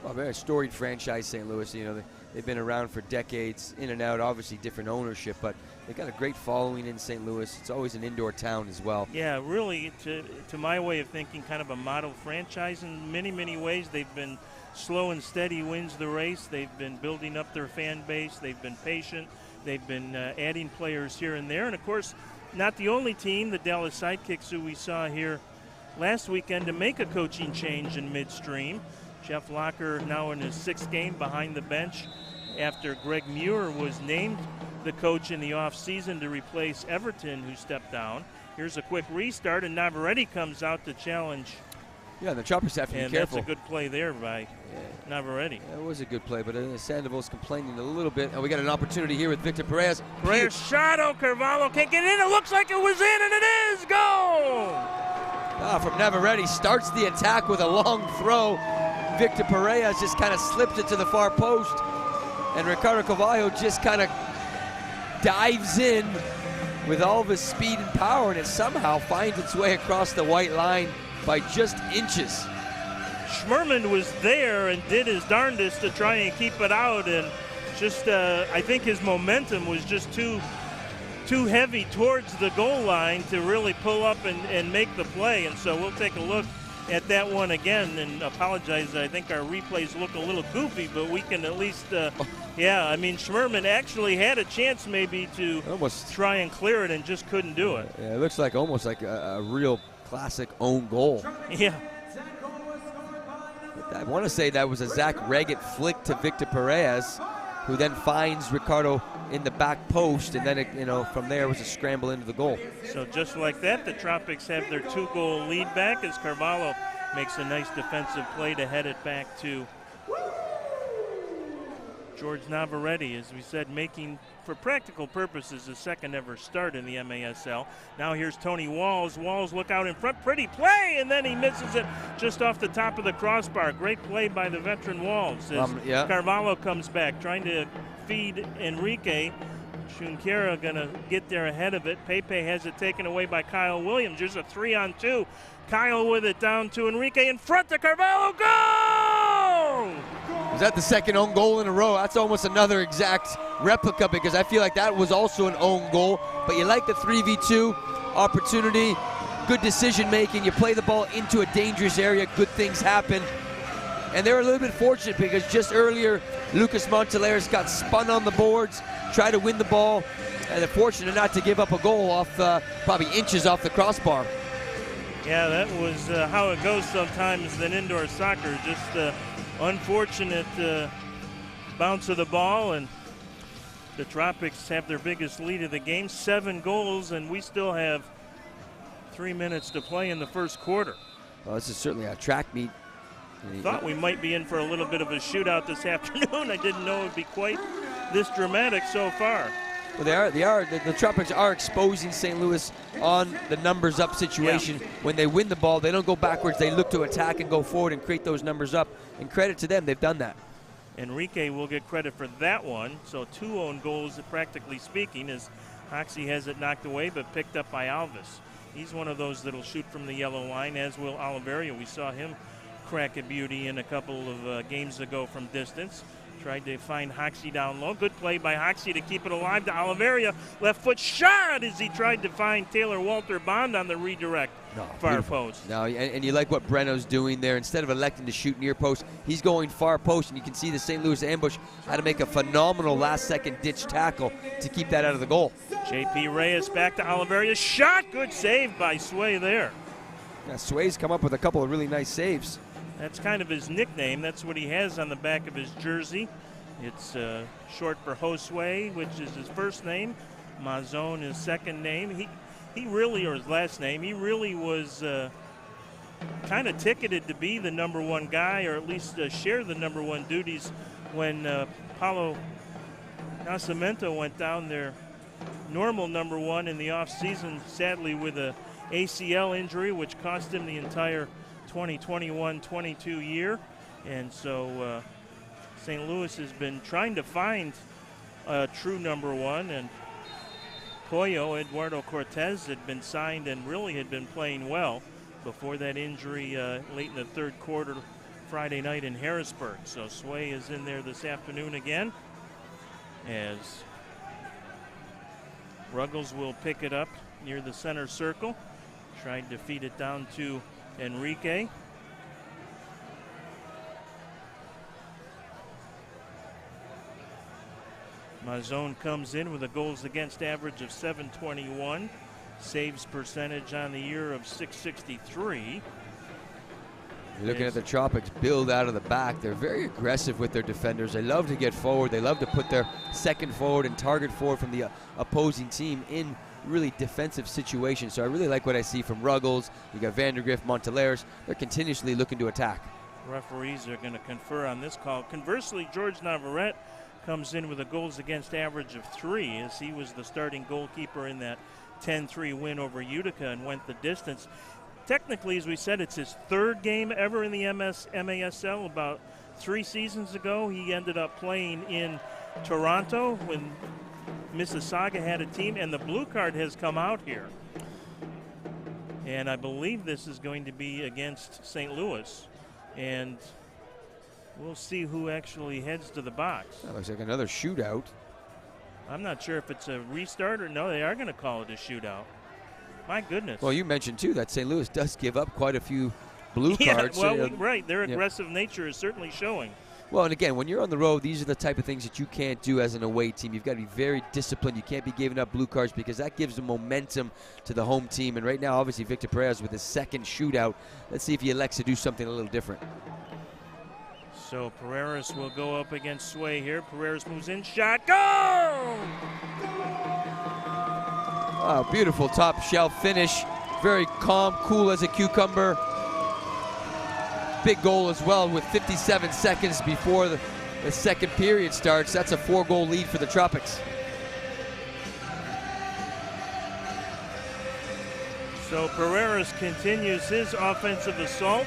Well, very storied franchise, St. Louis. You know, they've been around for decades, in and out, obviously different ownership, but they've got a great following in St. Louis. It's always an indoor town as well. Yeah, really, to my way of thinking, kind of a model franchise in many, many ways. They've been slow and steady wins the race. They've been building up their fan base. They've been patient. They've been adding players here and there. And, of course, not the only team, the Dallas Sidekicks, who we saw here last weekend, to make a coaching change in midstream. Jeff Locker now in his 6th game behind the bench after Greg Muir was named the coach in the offseason to replace Everton, who stepped down. Here's a quick restart, and Navarrete comes out to challenge. Yeah, the Choppers have to be careful. And that's a good play there by Navarrete. That was a good play, but Sandoval's complaining a little bit. And we got an opportunity here with Victor Perez. Perez shot, Carvalho can't get in. It looks like it was in, and it is. Goal! From Navarrete, starts the attack with a long throw. Victor Perez just kind of slipped it to the far post. And Ricardo Carvalho just kind of dives in with all of his speed and power, and it somehow finds its way across the white line by just inches. Schmerman was there and did his darndest to try and keep it out, and just I think his momentum was just too heavy towards the goal line to really pull up and make the play. And so we'll take a look at that one again, and apologize. I think our replays look a little goofy, but we can at least, yeah, I mean, Schmerman actually had a chance maybe to almost try and clear it and just couldn't do it. Yeah, it looks like almost like a real classic own goal. Yeah. I want to say that was a Zach Reggett flick to Victor Perez, who then finds Ricardo in the back post, and then from there was a scramble into the goal. So just like that, the Tropics have their 2-goal lead back as Carvalho makes a nice defensive play to head it back to George Navarrete, as we said, making, for practical purposes, his second ever start in the MASL. Now here's Tony Walls. Walls, look out in front, pretty play, and then he misses it just off the top of the crossbar. Great play by the veteran Walls as Carvalho comes back, trying to feed Enrique. Junqueira gonna get there ahead of it. Pepe has it taken away by Kyle Williams. There's a 3-on-2. Kyle with it down to Enrique in front to Carvalho. Goal! Is that the second own goal in a row? That's almost another exact replica, because I feel like that was also an own goal. But you like the 3v2 opportunity, good decision making. You play the ball into a dangerous area, good things happen. And they were a little bit fortunate because just earlier, Lucas Monteleras got spun on the boards, tried to win the ball, and they're fortunate not to give up a goal off probably inches off the crossbar. Yeah, that was how it goes sometimes in indoor soccer. Just unfortunate bounce of the ball, and the Tropics have their biggest lead of the game, 7 goals, and we still have 3 minutes to play in the first quarter. Well, this is certainly a track meet. Thought we might be in for a little bit of a shootout this afternoon. I didn't know it would be quite this dramatic so far. Well, the Tropics are exposing St. Louis on the numbers up situation. Yeah. When they win the ball, they don't go backwards. They look to attack and go forward and create those numbers up. And credit to them, they've done that. Enrique will get credit for that one. So 2 own goals, practically speaking, as Hoxie has it knocked away but picked up by Alves. He's one of those that'll shoot from the yellow line, as will Oliveria. We saw him crack a beauty in a couple of games ago from distance. Tried to find Hoxie down low. Good play by Hoxie to keep it alive to Oliveria. Left foot shot as he tried to find Taylor Walter Bond on the redirect far post. No, and you like what Breno's doing there. Instead of electing to shoot near post, he's going far post, and you can see the St. Louis ambush had to make a phenomenal last-second ditch tackle to keep that out of the goal. J.P. Reyes back to Oliveria. Shot! Good save by Sway there. Yeah, Sway's come up with a couple of really nice saves. That's kind of his nickname. That's what he has on the back of his jersey. It's short for Josue, which is his first name. Mazon, his second name. He really, or his last name, he really was kind of ticketed to be the #1 guy, or at least share the #1 duties when Paulo Nascimento went down, their normal #1 in the offseason, sadly with a ACL injury, which cost him the entire 2021-22 year. And so St. Louis has been trying to find a true #1, and Pollo, Eduardo Cortez, had been signed and really had been playing well before that injury late in the third quarter Friday night in Harrisburg. So Sway is in there this afternoon again, as Ruggles will pick it up near the center circle. Tried to feed it down to Enrique. Mazon comes in with a goals against average of .721, saves percentage on the year of .663. You're looking at the Tropics build out of the back. They're very aggressive with their defenders. They love to get forward. They love to put their second forward and target forward from the opposing team in really defensive situations. So I really like what I see from Ruggles. You got Vandergrift, Monteleras. They're continuously looking to attack. Referees are going to confer on this call. Conversely, George Navarrete comes in with a goals against average of 3, as he was the starting goalkeeper in that 10-3 win over Utica and went the distance. Technically, as we said, it's his 3rd game ever in the MASL. About 3 seasons ago, he ended up playing in Toronto when Mississauga had a team, and the blue card has come out here. And I believe this is going to be against St. Louis. And we'll see who actually heads to the box. That looks like another shootout. I'm not sure if it's a restart or no, they are going to call it a shootout. My goodness. Well, you mentioned, too, that St. Louis does give up quite a few blue cards. Well, so, right. Their aggressive nature is certainly showing. Well, and again, when you're on the road, these are the type of things that you can't do as an away team. You've got to be very disciplined. You can't be giving up blue cards because that gives the momentum to the home team. And right now, obviously, Victor Perez with his second shootout. Let's see if he elects to do something a little different. So Pereira will go up against Sway here. Pereira moves in, shot, go! Wow, beautiful top shelf finish. Very calm, cool as a cucumber. Big goal as well with 57 seconds before the second period starts. That's a 4-goal lead for the Tropics. So Pereira continues his offensive assault.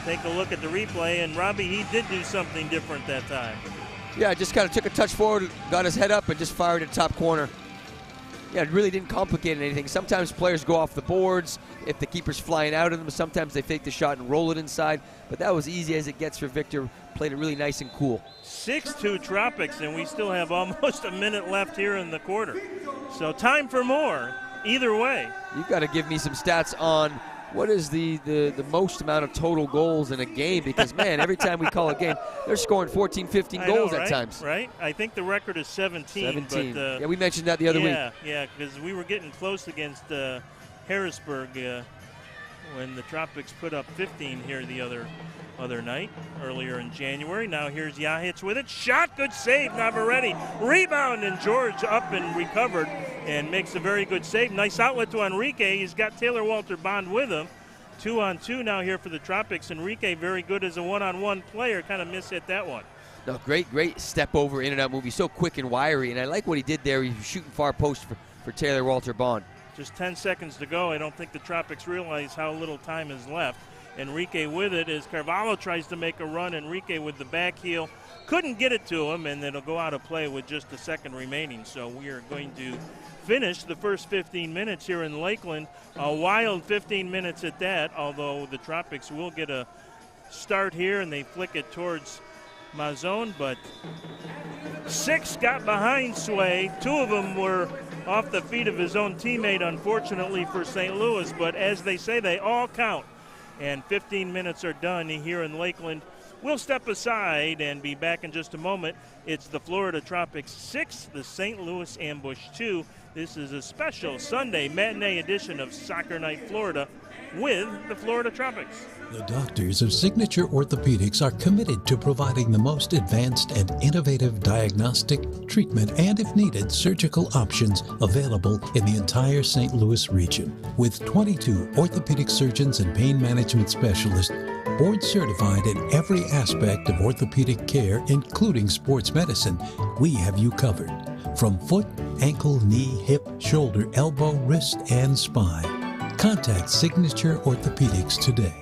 Take a look at the replay, and Robbie, he did do something different that time. Yeah, just kind of took a touch forward, got his head up, and just fired at top corner. Yeah, it really didn't complicate anything. Sometimes players go off the boards if the keeper's flying out of them. Sometimes they fake the shot and roll it inside. But that was easy as it gets for Victor. Played it really nice and cool. 6-2 Tropics, and we still have almost a minute left here in the quarter. So time for more, either way. You've got to give me some stats on what is the most amount of total goals in a game, because, man, every time we call a game, they're scoring 14, 15 goals at times. Right? I think the record is 17. But, yeah, we mentioned that the other week. Yeah, because we were getting close against Harrisburg when the Tropics put up 15 here the other night, earlier in January. Now here's Yahits with it. Shot, good save, Navarrete. Rebound, and George up and recovered and makes a very good save. Nice outlet to Enrique. He's got Taylor Walter Bond with him. 2-on-2 now here for the Tropics. Enrique very good as a one-on-one player. Kind of mishit that one. No, great step over in and out move. He's so quick and wiry, and I like what he did there. He was shooting far post for Taylor Walter Bond. Just 10 seconds to go. I don't think the Tropics realize how little time is left. Enrique with it as Carvalho tries to make a run. Enrique with the back heel. Couldn't get it to him, and it'll go out of play with just a second remaining. So we are going to finish the first 15 minutes here in Lakeland. A wild 15 minutes at that, although the Tropics will get a start here, and they flick it towards Mazon, but 6 got behind Sway. 2 of them were off the feet of his own teammate, unfortunately for St. Louis, but as they say, they all count. And 15 minutes are done here in Lakeland. We'll step aside and be back in just a moment. It's the Florida Tropics 6, the St. Louis Ambush 2. This is a special Sunday matinee edition of Soccer Night Florida with the Florida Tropics. The doctors of Signature Orthopedics are committed to providing the most advanced and innovative diagnostic, treatment, and if needed, surgical options available in the entire St. Louis region. With 22 orthopedic surgeons and pain management specialists, board certified in every aspect of orthopedic care, including sports medicine, we have you covered. From foot, ankle, knee, hip, shoulder, elbow, wrist, and spine. Contact Signature Orthopedics today.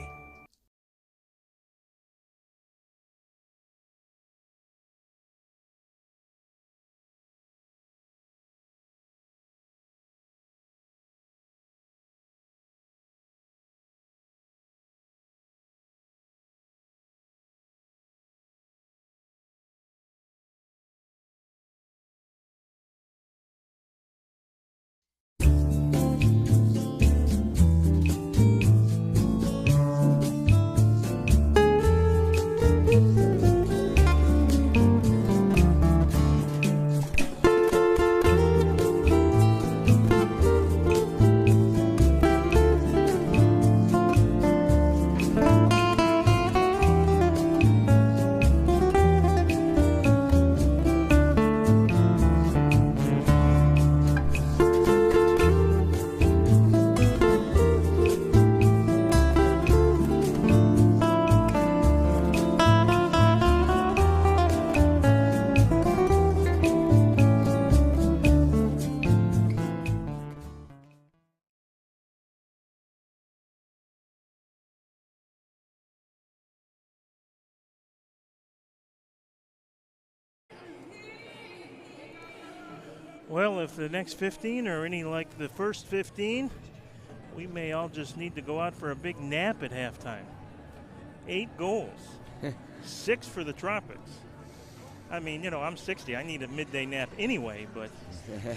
Well, if the next 15 are any like the first 15, we may all just need to go out for a big nap at halftime. 8 goals, 6 for the Tropics. I mean, you know, I'm 60. I need a midday nap anyway, but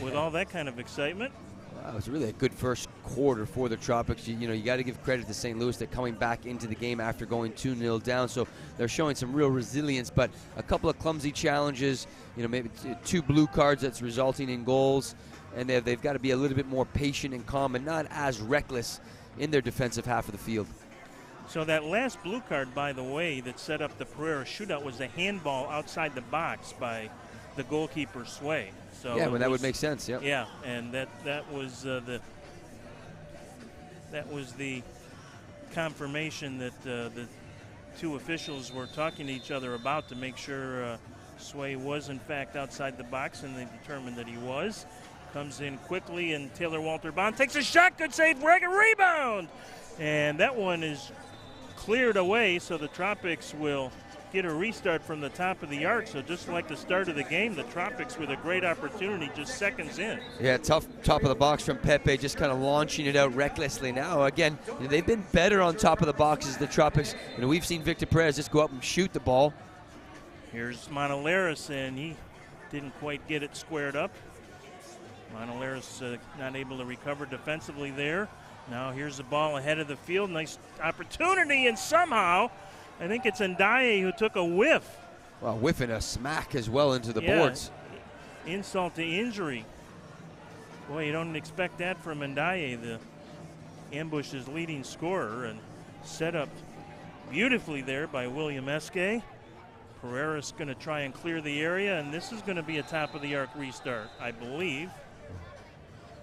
with all that kind of excitement. Wow, it was really a good first quarter for the Tropics. You know, you got to give credit to St. Louis. They're coming back into the game after going 2-0 down, so they're showing some real resilience, but a couple of clumsy challenges, you know, maybe 2 blue cards that's resulting in goals, and they've got to be a little bit more patient and calm and not as reckless in their defensive half of the field. So that last blue card, by the way, that set up the Pereira shootout was a handball outside the box by the goalkeeper Sway. So yeah, well, that would make sense. Yeah. Yeah, and that was the confirmation that the 2 officials were talking to each other about to make sure Sway was in fact outside the box, and they determined that he was. Comes in quickly, and Taylor Walter Bond takes a shot. Good save, break, and rebound, and that one is cleared away. So the Tropics will get a restart from the top of the arc. So just like the start of the game, the Tropics with a great opportunity just seconds in. Yeah, tough top of the box from Pepe, just kind of launching it out recklessly. Now, again, you know, they've been better on top of the boxes, the Tropics. You know, we've seen Victor Perez just go up and shoot the ball. Here's Monaleris, and he didn't quite get it squared up. Monaleris not able to recover defensively there. Now here's the ball ahead of the field. Nice opportunity, and somehow I think it's Ndaye who took a whiff. Well, whiffing a smack as well into the boards. Insult to injury. Boy, you don't expect that from Ndaye, the ambush's leading scorer, and set up beautifully there by William Eske. Pereira's going to try and clear the area, and this is going to be a top-of-the-arc restart, I believe.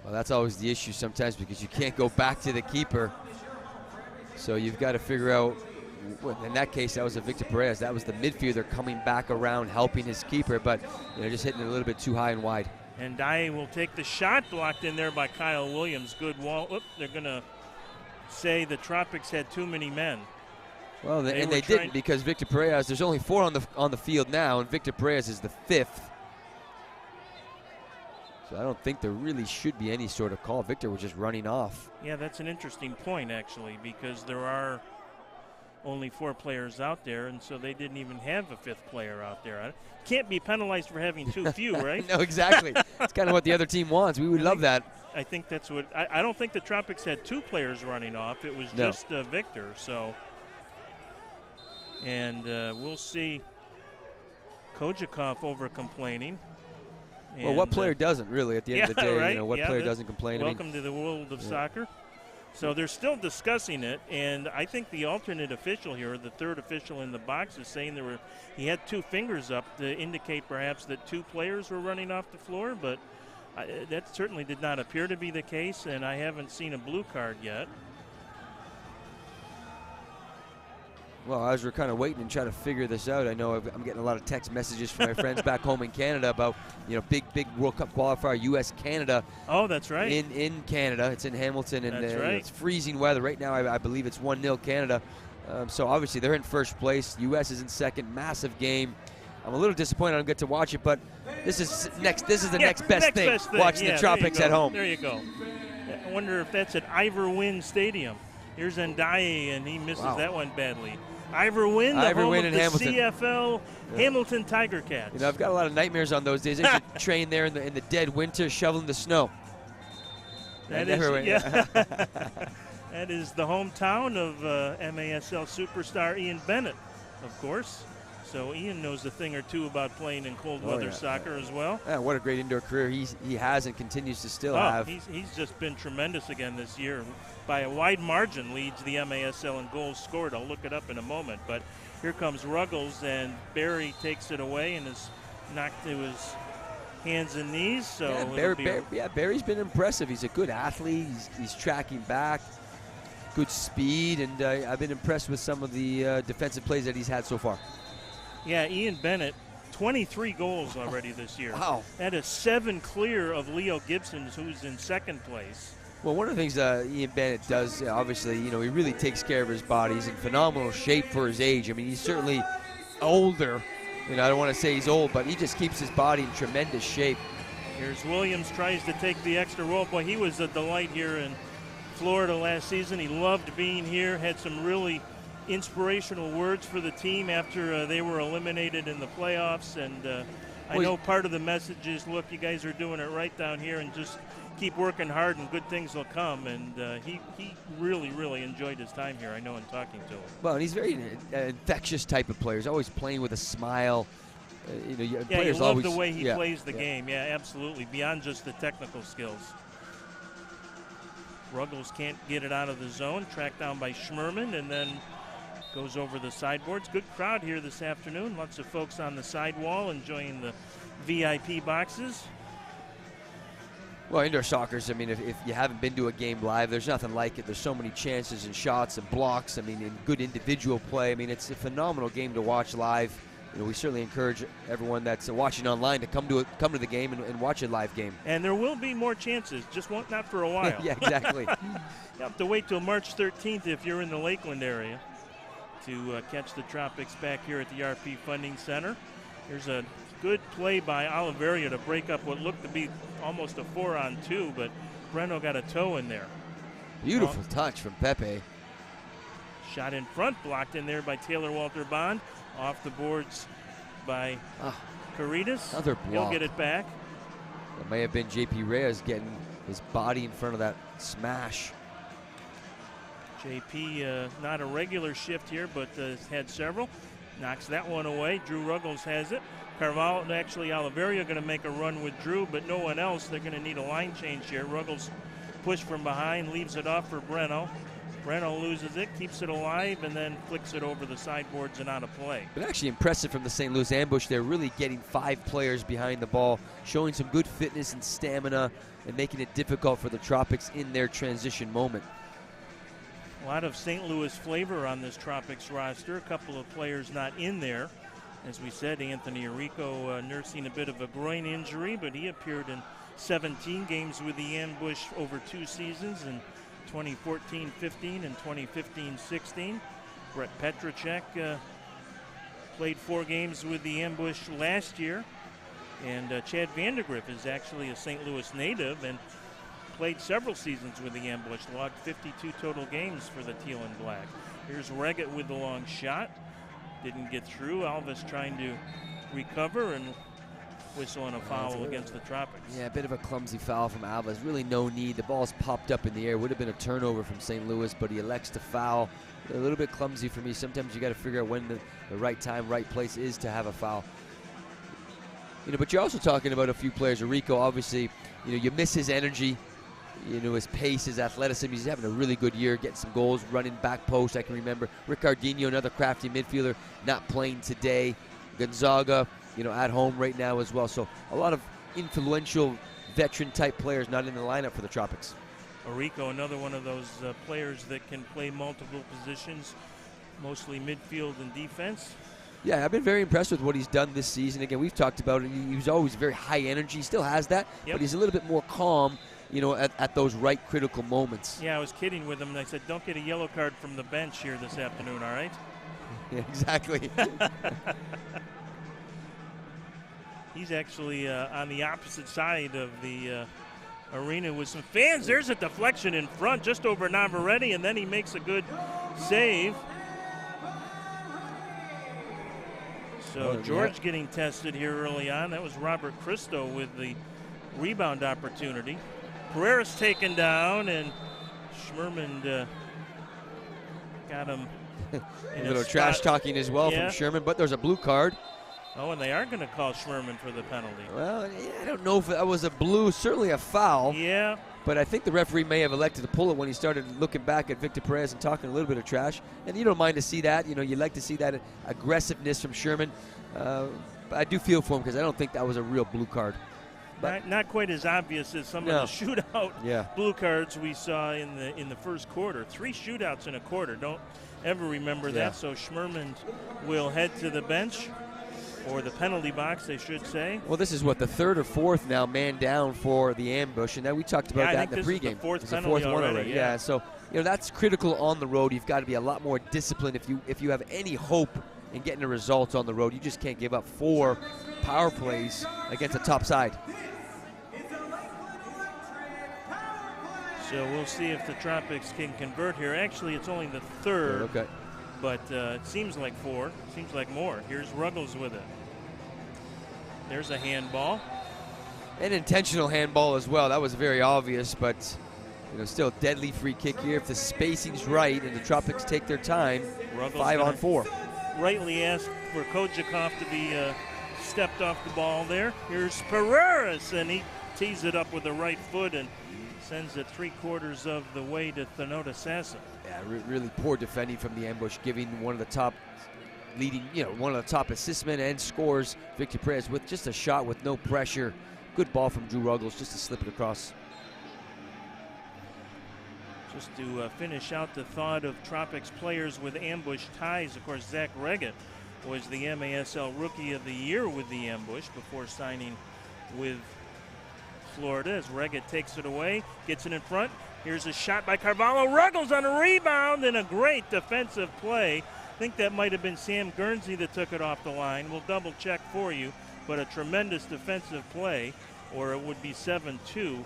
Well, that's always the issue sometimes because you can't go back to the keeper. So you've got to figure out, in that case, that was a Victor Perez. That was the midfielder coming back around, helping his keeper, but you know, just hitting it a little bit too high and wide. And Ndaye will take the shot, blocked in there by Kyle Williams. Good wall. Oop, they're going to say the Tropics had too many men. Well, they didn't, because Victor Perez, there's only 4 on the field now, and Victor Perez is the 5th. So I don't think there really should be any sort of call. Victor was just running off. Yeah, that's an interesting point, actually, because there are only 4 players out there, and so they didn't even have a 5th player out there. Can't be penalized for having too few, right? No, exactly. It's kind of what the other team wants. We would love that. I think that's what – I don't think the Tropics had 2 players running off. It was just Victor, so – and we'll see Kojakov over complaining. Well, what player doesn't really at the end of the day? Right? You know, what player doesn't complain? Welcome to the world of soccer. So they're still discussing it, and I think the alternate official here, the 3rd official in the box, is saying he had 2 fingers up to indicate perhaps that 2 players were running off the floor, but that certainly did not appear to be the case, and I haven't seen a blue card yet. Well, as we're kind of waiting and trying to figure this out, I know I'm getting a lot of text messages from my friends back home in Canada about, you know, big World Cup qualifier, U.S.-Canada. Oh, that's right. In Canada. It's in Hamilton, and that's right. It's freezing weather. Right now, I believe it's 1-0 Canada. So obviously they're in first place. U.S. is in second. Massive game. I'm a little disappointed I don't get to watch it, but this is the next best thing. Watching the Tropics at home. There you go. I wonder if that's at Ivor Wynne Stadium. Here's Ndaye, and he misses that one badly. Ivor Wynne, the home of the Hamilton. CFL Hamilton Tiger Cats. You know, I've got a lot of nightmares on those days. I used to train there in the dead winter, shoveling the snow. That is the hometown of MASL superstar Ian Bennett, of course. So Ian knows a thing or two about playing in cold weather soccer as well. Yeah, what a great indoor career he has and continues to still have. He's just been tremendous again this year. By a wide margin leads the MASL in goals scored. I'll look it up in a moment. But here comes Ruggles, and Barry takes it away and is knocked to his hands and knees. So Barry's been impressive. He's a good athlete. He's tracking back, good speed, and I've been impressed with some of the defensive plays that he's had so far. Yeah, Ian Bennett, 23 goals already this year. Wow. That is 7 clear of Leo Gibson, who's in second place. Well, one of the things Ian Bennett does, obviously, you know, he really takes care of his body. He's in phenomenal shape for his age. I mean, he's certainly older. You know, I don't want to say he's old, but he just keeps his body in tremendous shape. Here's Williams, tries to take the extra roll. Boy, he was a delight here in Florida last season. He loved being here, had some really inspirational words for the team after they were eliminated in the playoffs. And I know part of the message is, look, you guys are doing it right down here, and just keep working hard and good things will come. And he really, really enjoyed his time here, I know, in talking to him. Well, and he's very infectious type of player. He's always playing with a smile. Players you love always, the way he plays the game. Yeah, absolutely, beyond just the technical skills. Ruggles can't get it out of the zone, tracked down by Schmerman, and then goes over the sideboards. Good crowd here this afternoon. Lots of folks on the sidewall enjoying the VIP boxes. Well, indoor soccer's, I mean, if you haven't been to a game live, there's nothing like it. There's so many chances and shots and blocks. I mean, and good individual play. I mean, it's a phenomenal game to watch live. We certainly encourage everyone that's watching online to come to the game and watch a live game. And there will be more chances, just not for a while. Yeah, exactly. You have to wait till March 13th if you're in the Lakeland area to catch the Tropics back here at the RP Funding Center. Here's a good play by Oliveria to break up what looked to be almost a 4-on-2, but Breno got a toe in there. Beautiful touch from Pepe. Shot in front, blocked in there by Taylor Walter Bond. Off the boards by Caritas. Another block. He'll get it back. It may have been JP Reyes getting his body in front of that smash. JP, not a regular shift here, but has had several. Knocks that one away. Drew Ruggles has it. Carvalho, actually Oliveria going to make a run with Drew, but no one else. They're going to need a line change here. Ruggles push from behind, leaves it off for Breno. Breno loses it, keeps it alive, and then flicks it over the sideboards and out of play. But actually impressive from the St. Louis ambush. They're really getting 5 players behind the ball, showing some good fitness and stamina, and making it difficult for the Tropics in their transition moment. A lot of St. Louis flavor on this Tropics roster. A couple of players not in there. As we said, Anthony Arrico nursing a bit of a groin injury, but he appeared in 17 games with the ambush over 2 seasons, in 2014-15 and 2015-16. Brett Petracek played 4 games with the ambush last year. And Chad Vandergriff is actually a St. Louis native and played several seasons with the ambush, logged 52 total games for the Teal and Black. Here's Reggett with the long shot. Didn't get through. Alvis trying to recover and whistling a foul against the Tropics. Yeah, a bit of a clumsy foul from Alvis. Really no need. The ball's popped up in the air. Would have been a turnover from St. Louis, but he elects to foul. A little bit clumsy for me. Sometimes you got to figure out when the right time, right place is to have a foul. But you're also talking about a few players. Arrico, obviously, you miss his energy. His pace, his athleticism. He's having a really good year, getting some goals, running back post. I can remember Ricardinho, another crafty midfielder, not playing today. Gonzaga, at home right now as well. So a lot of influential veteran-type players not in the lineup for the Tropics. Arrico, another one of those players that can play multiple positions, mostly midfield and defense. Yeah, I've been very impressed with what he's done this season. Again, we've talked about it. He was always very high energy. He still has that, but he's a little bit more calm, at those right critical moments. Yeah, I was kidding with him, and I said, don't get a yellow card from the bench here this afternoon, all right? Yeah, exactly. He's actually on the opposite side of the arena with some fans. There's a deflection in front just over Navarrete, and then he makes a good save. So George getting tested here early on. That was Robert Cristo with the rebound opportunity. Pereira's taken down, and Schmerman got him in a little trash talking as well from Sherman, but there's a blue card. Oh, and they are going to call Schmerman for the penalty. Well, I don't know if that was a blue, certainly a foul. Yeah. But I think the referee may have elected to pull it when he started looking back at Victor Perez and talking a little bit of trash. And you don't mind to see that. You like to see that aggressiveness from Sherman. But I do feel for him because I don't think that was a real blue card. But not quite as obvious as some of the shootout blue cards we saw in the first quarter. 3 shootouts in a quarter. Don't ever remember that. So Schmerman will head to the bench, or the penalty box, they should say. Well, this is the 3rd or 4th now man down for the ambush, and now we talked about that in the pregame. Is the 4th it's penalty the 4th one already. Yeah, so that's critical on the road. You've got to be a lot more disciplined if you have any hope in getting a result on the road. You just can't give up 4 power plays against a top side. So we'll see if the Tropics can convert here. Actually, it's only the third. Okay. But it seems like 4. Seems like more. Here's Ruggles with it. There's a handball. An intentional handball as well. That was very obvious, but still deadly free kick here. If the spacing's right and the Tropics take their time, Ruggles 5 on 4. Rightly asked for Kojakov to be stepped off the ball there. Here's Pereiras, and he tees it up with the right foot and sends it 3/4 of the way to Thanota Sassa. Yeah, really poor defending from the ambush, giving one of the top one of the top assist men and scores, Victor Perez, with just a shot with no pressure. Good ball from Drew Ruggles just to slip it across. Just to finish out the thought of Tropics players with ambush ties, of course, Zach Reggett was the MASL Rookie of the Year with the ambush before signing with Florida. As Reggett takes it away, gets it in front. Here's a shot by Carvalho. Ruggles on a rebound and a great defensive play. I think that might have been Sam Guernsey that took it off the line. We'll double check for you, but a tremendous defensive play, or it would be 7-2.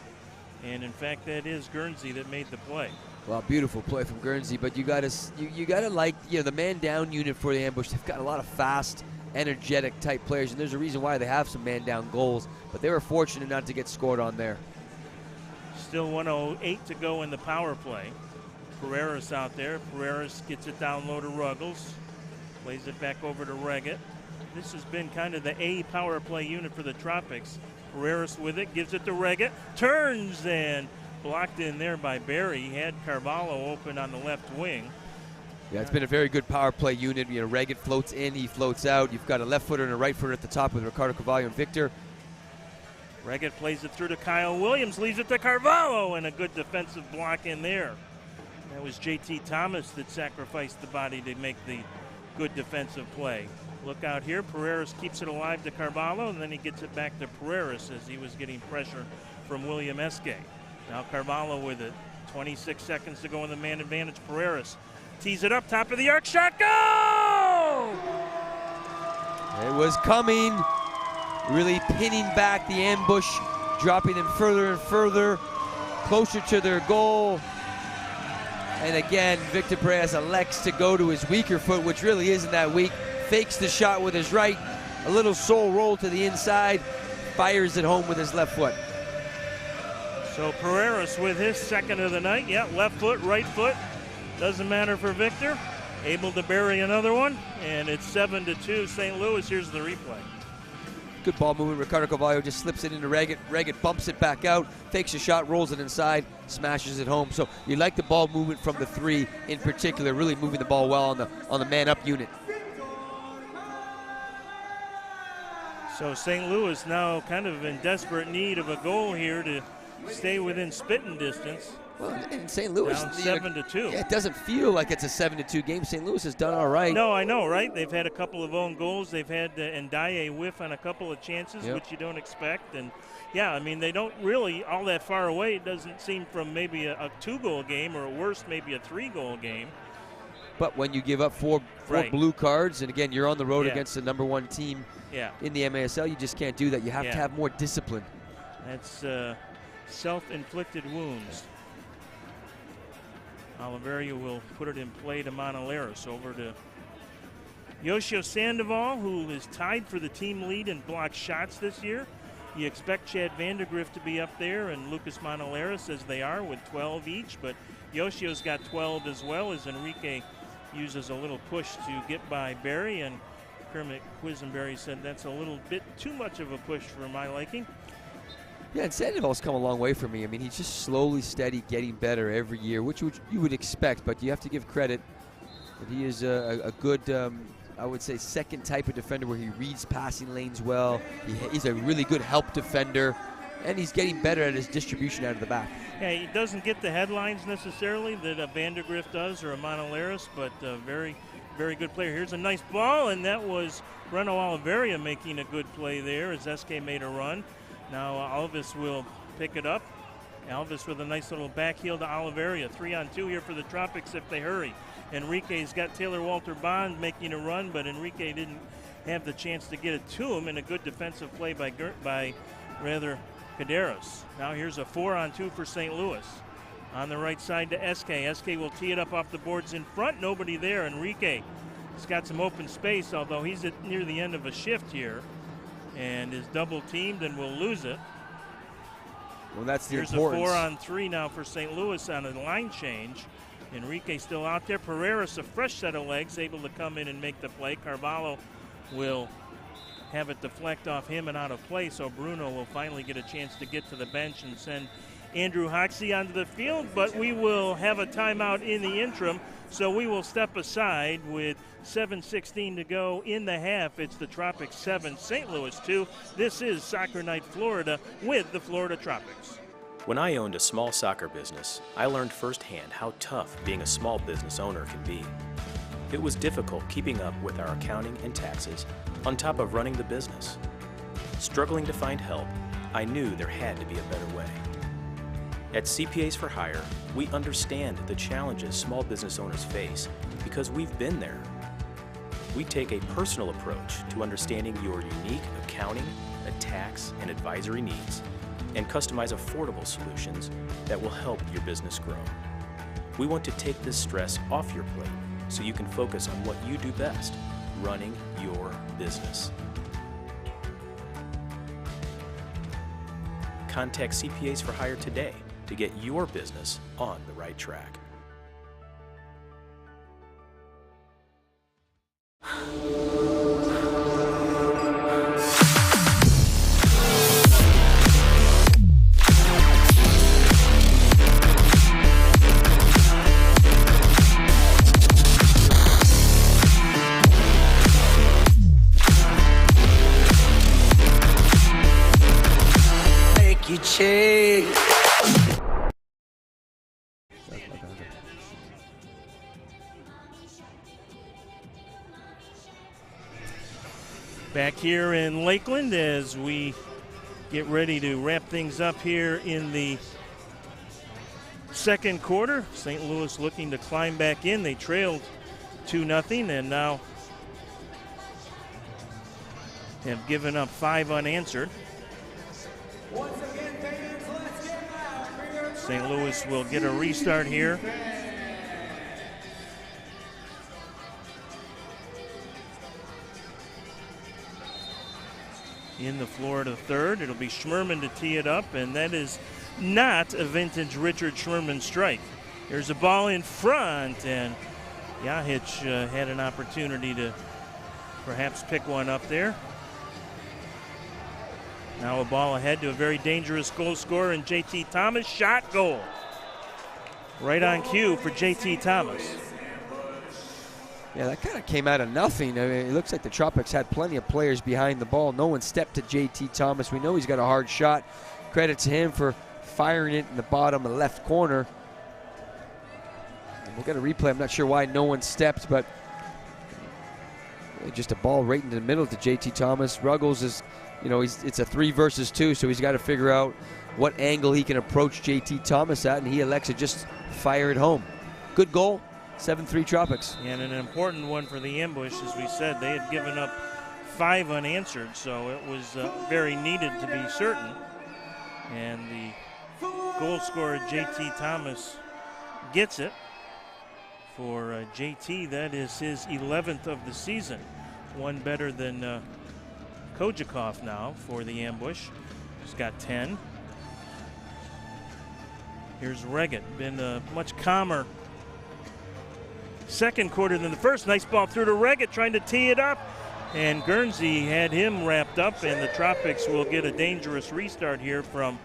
And in fact, that is Guernsey that made the play. Well, beautiful play from Guernsey, but you gotta like the man down unit for the ambush. They've got a lot of fast, energetic type players, and there's a reason why they have some man down goals. But they were fortunate not to get scored on there. Still 1:08 to go in the power play. Pereiras out there. Pereiras gets it down low to Ruggles, plays it back over to Reggett. This has been kind of the A power play unit for the Tropics. Pereiras with it, gives it to Reggett, turns and blocked in there by Barry. He had Carvalho open on the left wing. Yeah, it's been a very good power play unit. Reggett floats in, he floats out. You've got a left footer and a right footer at the top with Ricardo Carvalho and Victor. Reggett plays it through to Kyle Williams, leaves it to Carvalho, and a good defensive block in there. That was JT Thomas that sacrificed the body to make the good defensive play. Look out here, Pereiras keeps it alive to Carvalho, and then he gets it back to Pereiras as he was getting pressure from William Esque. Now Carvalho with it, 26 seconds to go in the man advantage. Pereiras tees it up, top of the arc, shot, goal! It was coming, really pinning back the ambush, dropping them further and further, closer to their goal. And again, Victor Perez elects to go to his weaker foot, which really isn't that weak. Fakes the shot with his right, a little soul roll to the inside, fires it home with his left foot. So Pereiras with his second of the night. Yeah, left foot, right foot. Doesn't matter for Victor. Able to bury another one, and it's 7-2 St. Louis. Here's the replay. Good ball movement. Ricardo Carvalho just slips it into Reggett. Reggett bumps it back out, fakes a shot, rolls it inside, smashes it home. So you like the ball movement from the three in particular, really moving the ball well on the man-up unit. So St. Louis now kind of in desperate need of a goal here to stay within spitting distance. Well, in St. Louis, down 7-2. Yeah, it doesn't feel like it's a 7-2 game. St. Louis has done all right. No, I know, right? They've had a couple of own goals. They've had Ndiaye whiff on a couple of chances, yep, which you don't expect. And yeah, I mean, they don't really all that far away. It doesn't seem from maybe a 2-goal game, or at worst, maybe a 3-goal game. But when you give up four right, blue cards, and again, you're on the road yeah, against the #1 team yeah, in the MASL, you just can't do that. You have yeah, to have more discipline. That's self-inflicted wounds. Oliveria will put it in play to Monaleros. Over to Yoshio Sandoval, who is tied for the team lead in blocked shots this year. You expect Chad Vandergrift to be up there and Lucas Monaleros, as they are, with 12 each, but Yoshio's got 12 as well, as Enrique uses a little push to get by Barry, and Kermit Quisenberry said that's a little bit too much of a push for my liking. Yeah, and Sandoval's come a long way for me. I mean, he's just slowly, steady, getting better every year, which you would expect, but you have to give credit that he is a good, I would say, second type of defender where he reads passing lanes well. He's a really good help defender, and he's getting better at his distribution out of the back. Yeah, he doesn't get the headlines necessarily that a Vandergrift does or a Monaleros, but very, very good player. Here's a nice ball, and that was Reno Oliveria making a good play there as SK made a run. Now Alvis will pick it up. Alvis with a nice little back heel to Oliveria. 3-on-2 here for the Tropics if they hurry. Enrique's got Taylor Walter Bond making a run, but Enrique didn't have the chance to get it to him, and a good defensive play by Caderos. Now here's a 4-on-2 for St. Louis. On the right side to SK. SK will tee it up off the boards in front. Nobody there. Enrique has got some open space, although he's near the end of a shift here and is double teamed and will lose it. Well, that's the Here's importance. a 4-on-3 now for St. Louis on a line change. Enrique still out there. Pereira's a fresh set of legs, able to come in and make the play. Carvalho will have it deflect off him and out of play, so Bruno will finally get a chance to get to the bench and send Andrew Hoxie onto the field, but we will have a timeout in the interim, so we will step aside with 7:16 to go in the half. It's the Tropics 7, St. Louis 2. This is Soccer Night Florida with the Florida Tropics. When I owned a small soccer business, I learned firsthand how tough being a small business owner can be. It was difficult keeping up with our accounting and taxes on top of running the business. Struggling to find help, I knew there had to be a better way. At CPAs for Hire, we understand the challenges small business owners face because we've been there. We take a personal approach to understanding your unique accounting, tax, and advisory needs and customize affordable solutions that will help your business grow. We want to take this stress off your plate so you can focus on what you do best, running your business. Contact CPAs for Hire today to get your business on the right track. Make you change. Back here in Lakeland as we get ready to wrap things up here in the second quarter. St. Louis looking to climb back in. They trailed 2-0 and now have given up 5 unanswered. St. Louis will get a restart here. In the Florida third, it'll be Schmerman to tee it up, and that is not a vintage Richard Schmerman strike. There's a ball in front, and Yahic had an opportunity to perhaps pick one up there. Now a ball ahead to a very dangerous goal scorer in JT Thomas. Shot, goal. Right on cue for JT Thomas. Yeah, that kind of came out of nothing. I mean, it looks like the Tropics had plenty of players behind the ball. No one stepped to JT Thomas. We know he's got a hard shot. Credit to him for firing it in the bottom left corner. And we'll get a replay. I'm not sure why no one stepped, but just a ball right into the middle to JT Thomas. Ruggles is, you know, it's a 3 versus 2, so he's got to figure out what angle he can approach JT Thomas at, and he elects to just fire it home. Good goal. 7-3 Tropics. And an important one for the ambush. As we said, they had given up 5 unanswered, so it was very needed to be certain. And the goal scorer, JT Thomas, gets it. For JT, that is his 11th of the season. One better than Kojakov now for the ambush. He's got 10. Here's Reggett. Been a much calmer second quarter than the first. Nice ball through to Reggett, trying to tee it up. And Guernsey had him wrapped up, and the Tropics will get a dangerous restart here from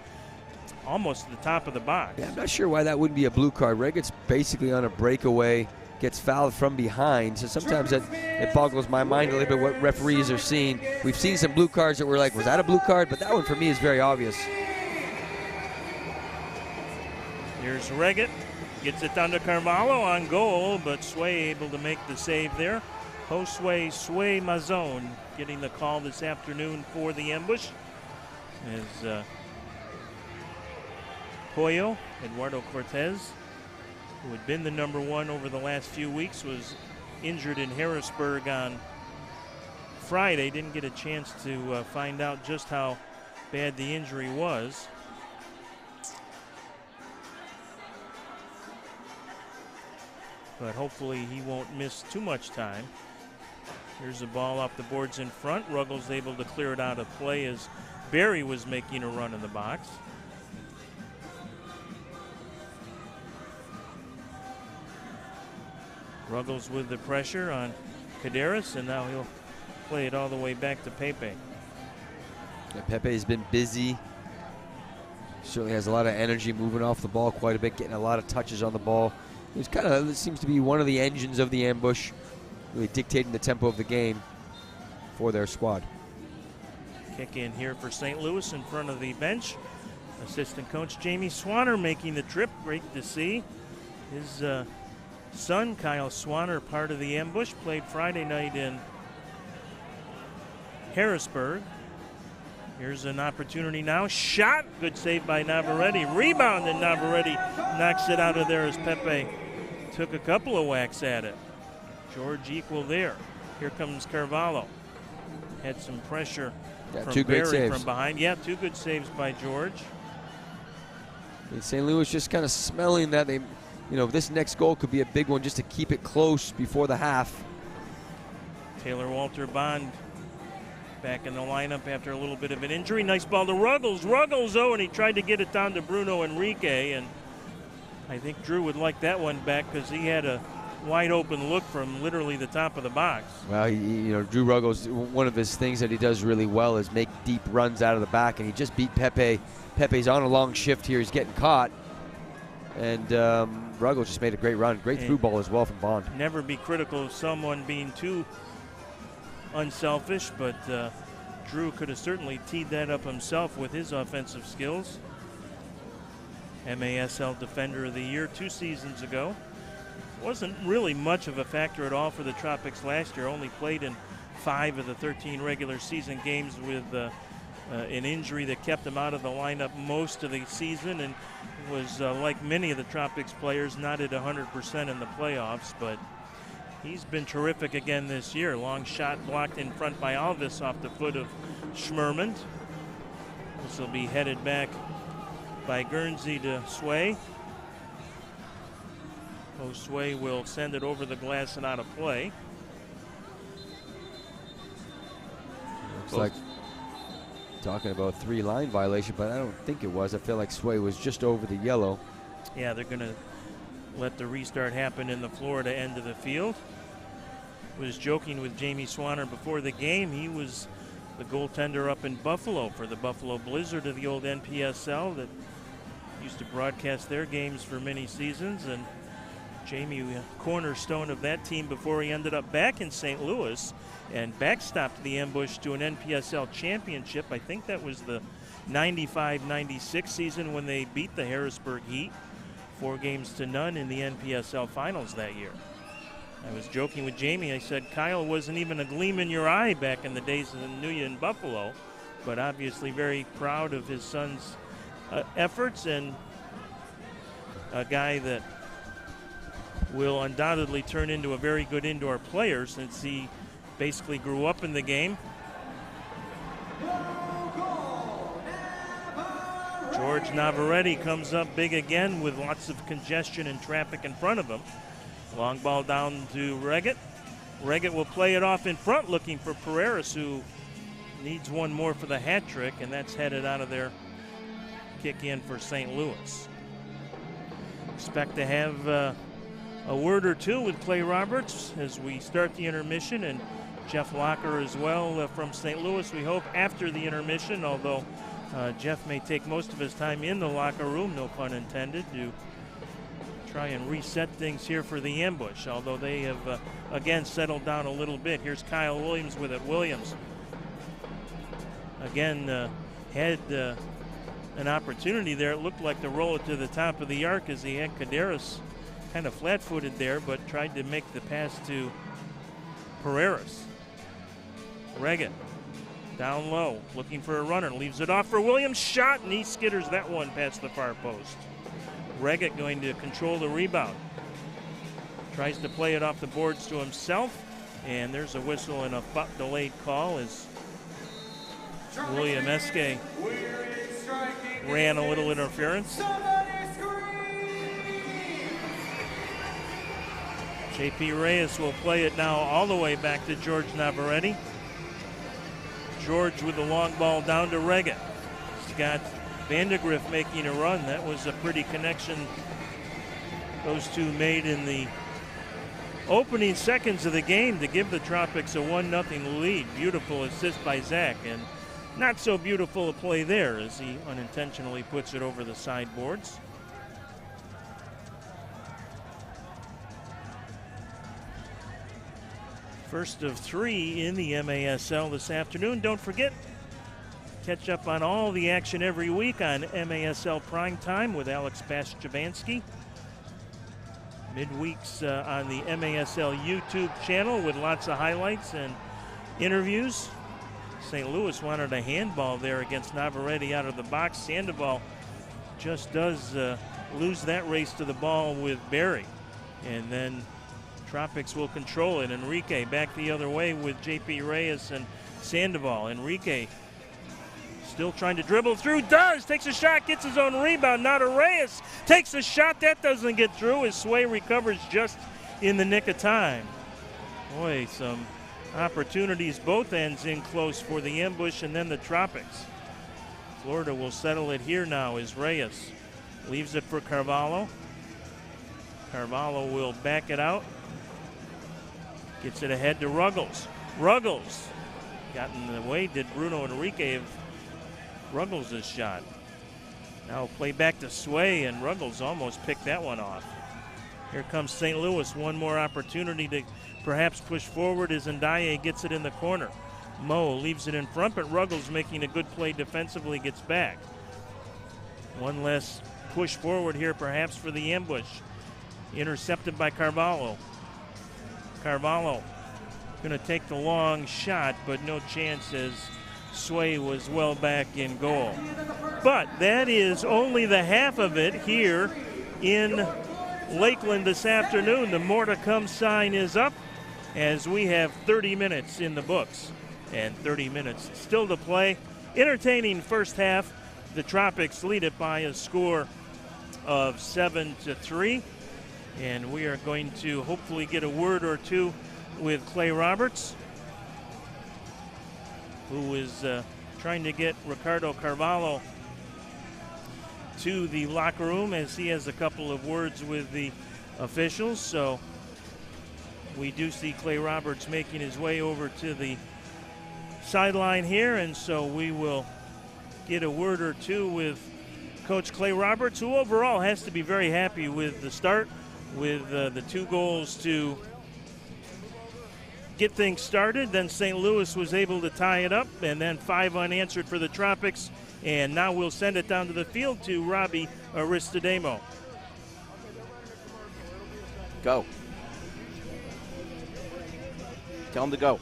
almost the top of the box. Yeah, I'm not sure why that wouldn't be a blue card. Reggett's basically on a breakaway, gets fouled from behind. So sometimes it boggles my mind a little bit what referees are seeing. We've seen some blue cards that we're like, was that a blue card? But that one for me is very obvious. Here's Reggett. Gets it down to Carvalho on goal, but Sway able to make the save there. Josue Sway Mazon getting the call this afternoon for the ambush. As Pollo, Eduardo Cortez, who had been the number 1 over the last few weeks, was injured in Harrisburg on Friday. Didn't get a chance to find out just how bad the injury was. but hopefully he won't miss too much time. Here's a ball off the boards in front. Ruggles able to clear it out of play as Barry was making a run in the box. Ruggles with the pressure on Caderas, and now he'll play it all the way back to Pepe. Yeah, Pepe's been busy. Certainly has a lot of energy, moving off the ball quite a bit, getting a lot of touches on the ball. He's kind of seems to be one of the engines of the ambush, really dictating the tempo of the game for their squad. Kick in here for St. Louis in front of the bench. Assistant coach Jamie Swanner making the trip. Great to see. His son, Kyle Swanner, part of the ambush, played Friday night in Harrisburg. Here's an opportunity now. Shot. Good save by Navarrete. Rebound, and Navarrete knocks it out of there as Pepe took a couple of whacks at it. George equal there. Here comes Carvalho. Had some pressure from Barry from behind. Yeah, 2 good saves by George. And St. Louis just kind of smelling that they, this next goal could be a big one just to keep it close before the half. Taylor Walter Bond back in the lineup after a little bit of an injury. Nice ball to Ruggles. Ruggles, and he tried to get it down to Bruno Enrique, and I think Drew would like that one back because he had a wide open look from literally the top of the box. Well, Drew Ruggles, one of his things that he does really well is make deep runs out of the back, and he just beat Pepe. Pepe's on a long shift here. He's getting caught, and Ruggles just made a great run. Great through ball as well from Bond. Never be critical of someone being too unselfish, but Drew could have certainly teed that up himself with his offensive skills. MASL Defender of the Year 2 seasons ago. Wasn't really much of a factor at all for the Tropics last year. Only played in 5 of the 13 regular season games with an injury that kept him out of the lineup most of the season, and was, like many of the Tropics players, not at 100% in the playoffs, but he's been terrific again this year. Long shot blocked in front by Alvis off the foot of Schmerman. This will be headed back by Guernsey to Sway. Sway will send it over the glass and out of play. Looks like talking about 3-line violation, but I don't think it was. I feel like Sway was just over the yellow. Yeah, they're going to let the restart happen in the Florida end of the field. Was joking with Jamie Swanner before the game. He was the goaltender up in Buffalo for the Buffalo Blizzard of the old NPSL that used to broadcast their games for many seasons, and Jamie, a cornerstone of that team before he ended up back in St. Louis and backstopped the ambush to an NPSL championship. I think that was the 95-96 season when they beat the Harrisburg Heat 4-0 in the NPSL finals that year. I was joking with Jamie. I said, Kyle wasn't even a gleam in your eye back in the days of the New Year in Buffalo, but obviously very proud of his son's efforts, and a guy that will undoubtedly turn into a very good indoor player since he basically grew up in the game. George Navarrete comes up big again with lots of congestion and traffic in front of him. Long ball down to Reggett. Reggett will play it off in front, looking for Pereiras, who needs one more for the hat trick, and that's headed out of there. Kick in for St. Louis. Expect to have a word or two with Clay Roberts as we start the intermission, and Jeff Locker as well from St. Louis, we hope, after the intermission, although Jeff may take most of his time in the locker room, no pun intended, to try and reset things here for the ambush, although they have again settled down a little bit. Here's Kyle Williams with it. Williams again had an opportunity there. It looked like to roll it to the top of the arc as he had Caderas kind of flat-footed there, but tried to make the pass to Pereiras. Reggett down low, looking for a runner, leaves it off for Williams. Shot, and he skitters that one past the far post. Reggett going to control the rebound. Tries to play it off the boards to himself, and there's a whistle and a delayed call as William Eske ran a little interference. J.P. Reyes will play it now all the way back to George Navarrete. George with the long ball down to Reagan. Scott Vandegrift making a run. That was a pretty connection those two made in the opening seconds of the game to give the Tropics a 1-0 lead. Beautiful assist by Zach, and not so beautiful a play there as he unintentionally puts it over the sideboards. First of 3 in the MASL this afternoon. Don't forget, catch up on all the action every week on MASL Primetime with Alex Bashchavansky. Midweeks on the MASL YouTube channel with lots of highlights and interviews. St. Louis wanted a handball there against Navarrete out of the box. Sandoval just does lose that race to the ball with Barry. And then Tropics will control it. Enrique back the other way with J.P. Reyes and Sandoval. Enrique still trying to dribble through, takes a shot, gets his own rebound. Now to Reyes, takes a shot, that doesn't get through as Sway recovers just in the nick of time. Boy, some opportunities both ends in close for the ambush and then the Tropics. Florida will settle it here now as Reyes leaves it for Carvalho. Carvalho will back it out. Gets it ahead to Ruggles. Ruggles got in the way, did Bruno Enrique of Ruggles' shot. Now play back to Sway, and Ruggles almost picked that one off. Here comes St. Louis, one more opportunity to perhaps push forward as Ndaye gets it in the corner. Mo leaves it in front, but Ruggles making a good play defensively gets back. One less push forward here perhaps for the ambush. Intercepted by Carvalho. Carvalho going to take the long shot, but no chance as Sway was well back in goal. But that is only the half of it here in Lakeland this afternoon. The more to come sign is up as we have 30 minutes in the books and 30 minutes still to play. Entertaining first half. The Tropics lead it by a score of 7-3. And we are going to hopefully get a word or two with Clay Roberts, who is trying to get Ricardo Carvalho to the locker room as he has a couple of words with the officials. So we do see Clay Roberts making his way over to the sideline here, and so we will get a word or two with Coach Clay Roberts, who overall has to be very happy with the start, with the 2 goals to get things started. Then St. Louis was able to tie it up, and then 5 unanswered for the Tropics. And now we'll send it down to the field to Robbie Aristodemo. Go. Tell him to go.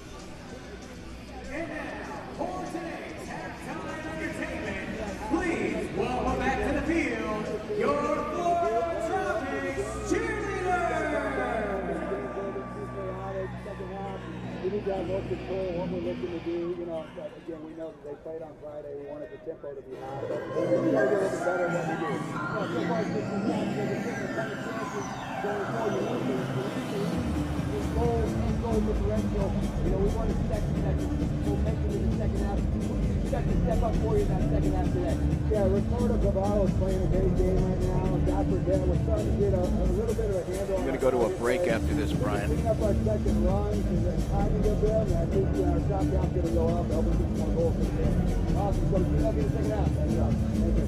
For today's halftime entertainment, please welcome back to the field your Florida Tropics cheerleaders. We need to have more control of what we're looking to do. You know, again, we know that they played on Friday. We wanted the tempo to be high, but we got to get a little better at what we do. So far, 60 shots, there's a ton of chances going forward. This goal differential, you know, we want to second. We'll make it in the second half. We expect to step up for you in that second half today. Yeah, Ricardo Carvalho is playing a great game right now. And God forbid, we're starting to get a little bit of a handle. I'm going to go to a break after this, Brian. Picking up our second run and then timing of them, and I think our shot count's going to go up. Help us get more goals for the game. Awesome. So, see you in the second half. Thank you.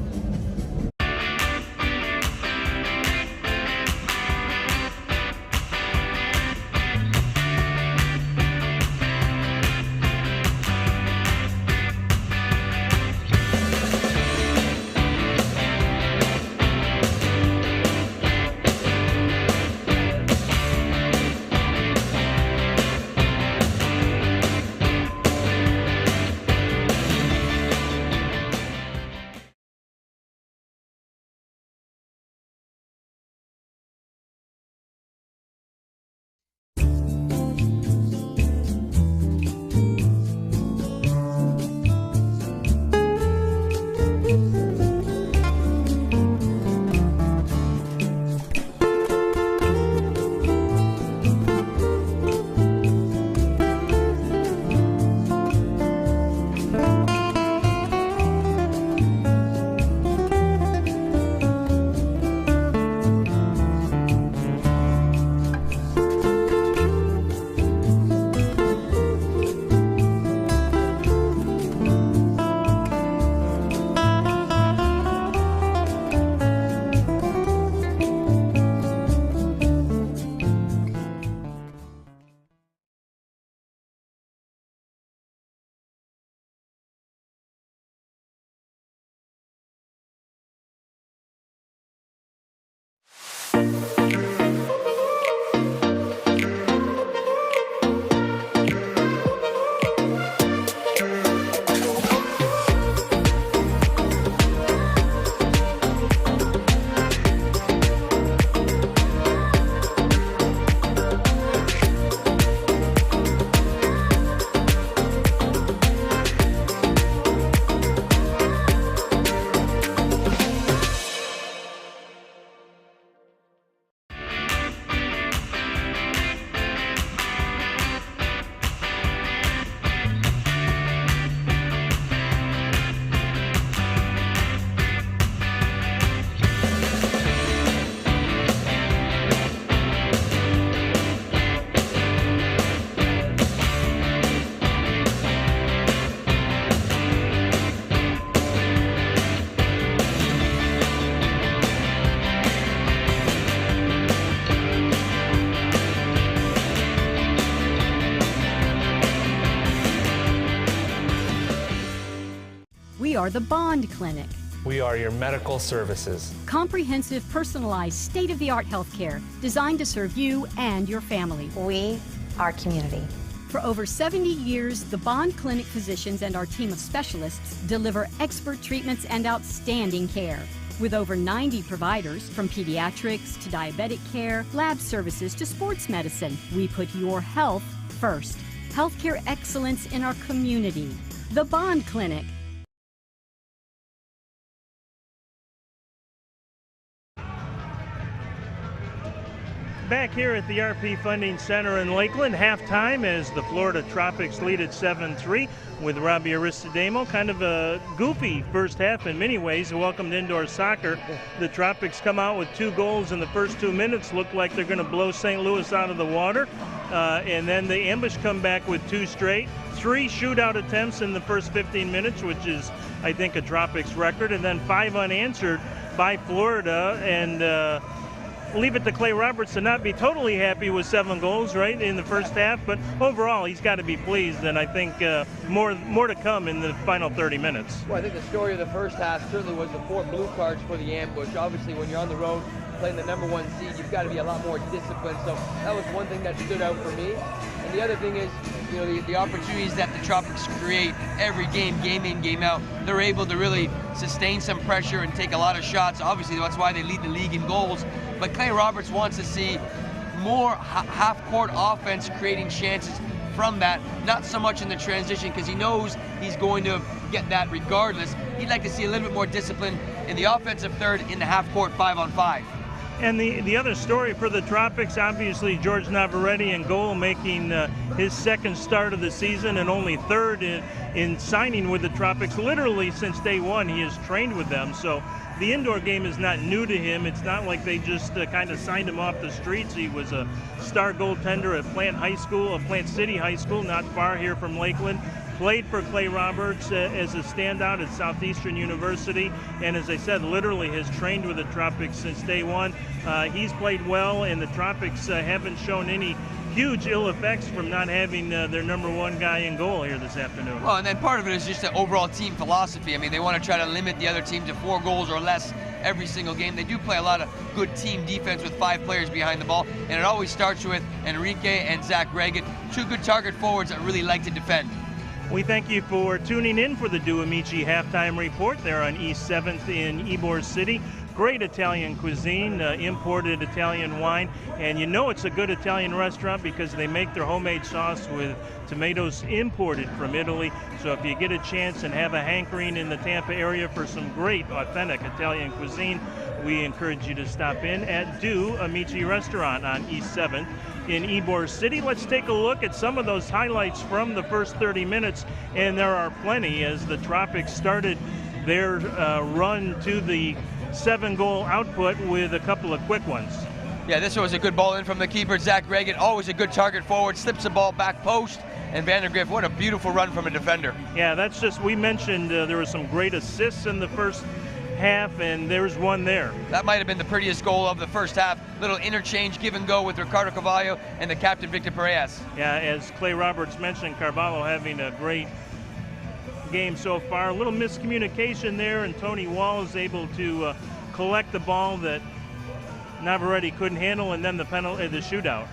are the Bond Clinic. We are your medical services. Comprehensive, personalized, state-of-the-art healthcare designed to serve you and your family. We are community. For over 70 years, the Bond Clinic physicians and our team of specialists deliver expert treatments and outstanding care. With over 90 providers, from pediatrics to diabetic care, lab services to sports medicine, we put your health first. Healthcare excellence in our community. The Bond Clinic. Back here at the RP Funding Center in Lakeland, halftime as the Florida Tropics lead at 7-3 with Robbie Aristodamo. Kind of a goofy first half in many ways. Welcome to indoor soccer. The Tropics come out with 2 goals in the first 2 minutes. Look like they're going to blow St. Louis out of the water. And then the Ambush come back with 2 straight. 3 shootout attempts in the first 15 minutes, which is, I think, a Tropics record. And then 5 unanswered by Florida. And leave it to Clay Roberts to not be totally happy with 7 goals, right, in the first half. But overall, he's got to be pleased, and I think more to come in the final 30 minutes. Well, I think the story of the first half certainly was the 4 blue cards for the Ambush. Obviously, when you're on the road playing the #1 seed, you've got to be a lot more disciplined. So that was one thing that stood out for me. And the other thing is, you know, the opportunities that the Tropics create every game, game in, game out, they're able to really sustain some pressure and take a lot of shots. Obviously, that's why they lead the league in goals. But Clay Roberts wants to see more half-court offense creating chances from that, not so much in the transition, because he knows he's going to get that regardless. He'd like to see a little bit more discipline in the offensive third in the half-court 5-on-5. And the other story for the Tropics, obviously George Navarrete in goal, making his second start of the season and only third in signing with the Tropics. Literally since day one, he has trained with them. So the indoor game is not new to him. It's not like they just kind of signed him off the streets. He was a star goaltender at Plant City High School, not far here from Lakeland. Played for Clay Roberts as a standout at Southeastern University, and as I said, literally has trained with the Tropics since day one. He's played well, and the Tropics haven't shown any huge ill effects from not having their #1 guy in goal here this afternoon. Well, and then part of it is just the overall team philosophy. I mean, they want to try to limit the other team to 4 goals or less every single game. They do play a lot of good team defense with 5 players behind the ball, and it always starts with Enrique and Zach Reagan, 2 good target forwards that really like to defend. We thank you for tuning in for the Duamici Halftime Report. They're on East 7th in Ybor City. Great Italian cuisine, imported Italian wine, and you know it's a good Italian restaurant because they make their homemade sauce with tomatoes imported from Italy. So if you get a chance and have a hankering in the Tampa area for some great, authentic Italian cuisine, we encourage you to stop in at Duamici Restaurant on East 7th in Ybor City. Let's take a look at some of those highlights from the first 30 minutes, and there are plenty as the Tropics started their run to the 7-goal output with a couple of quick ones. Yeah, this was a good ball in from the keeper, Zach Reagan, always a good target forward, slips the ball back post, and Vandergriff, what a beautiful run from a defender. Yeah, that's just, we mentioned there were some great assists in the first half, and there's one there. That might have been the prettiest goal of the first half. Little interchange, give and go with Ricardo Carvalho and the captain, Victor Perez. Yeah, as Clay Roberts mentioned, Carvalho having a great game so far. A little miscommunication there, and Tony Wall is able to collect the ball that Navarrete couldn't handle, and then the penalty, the shootout.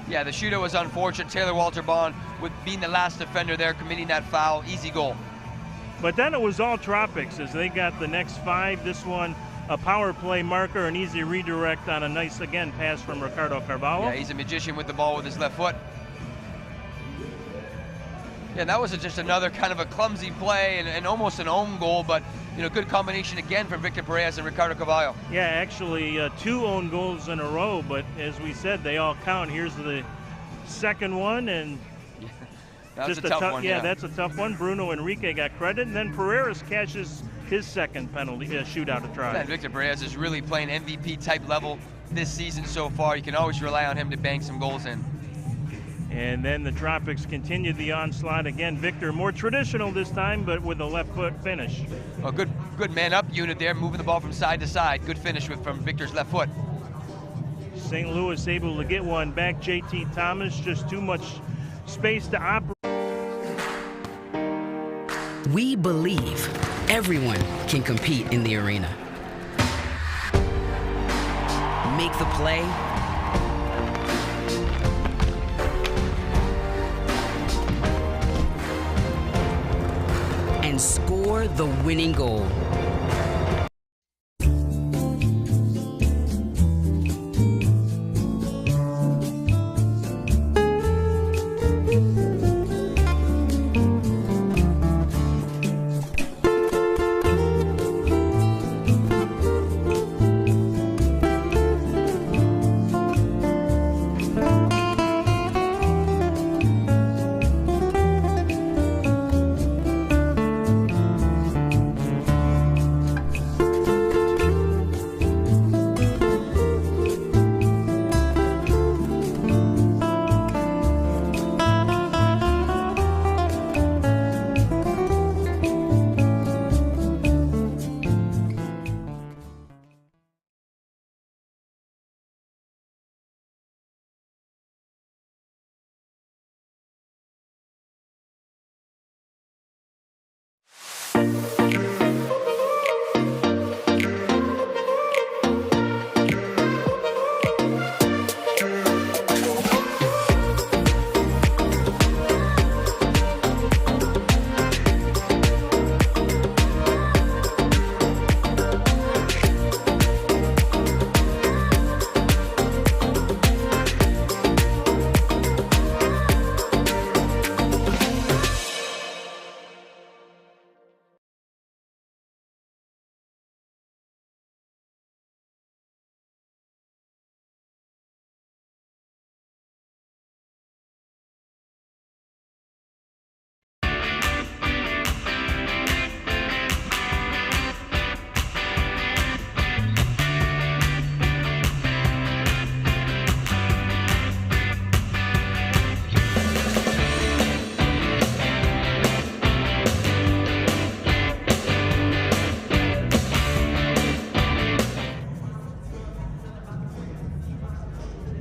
Yeah, the shootout was unfortunate. Taylor Walter Bond, with being the last defender there, committing that foul, easy goal. But then it was all Tropics as they got the next 5. This one, a power play marker, an easy redirect on a nice, again, pass from Ricardo Carvalho. Yeah, he's a magician with the ball with his left foot. Yeah, that was just another kind of a clumsy play and almost an own goal, but you know, good combination again from Victor Perez and Ricardo Carvalho. Yeah, actually 2 own goals in a row, but as we said, they all count. Here's the second one, and That's a tough one. Yeah, that's a tough one. Bruno Enrique got credit, and then Pereira's cashes his second penalty shootout try. And Victor Perez is really playing MVP type level this season so far. You can always rely on him to bang some goals in. And then the Tropics continued the onslaught again. Victor, more traditional this time, but with a left foot finish. A good man up unit there, moving the ball from side to side. Good finish from Victor's left foot. St. Louis able to get one back. JT Thomas, just too much space to operate. We believe Everyone can compete in the arena. Make the play, and score the winning goal.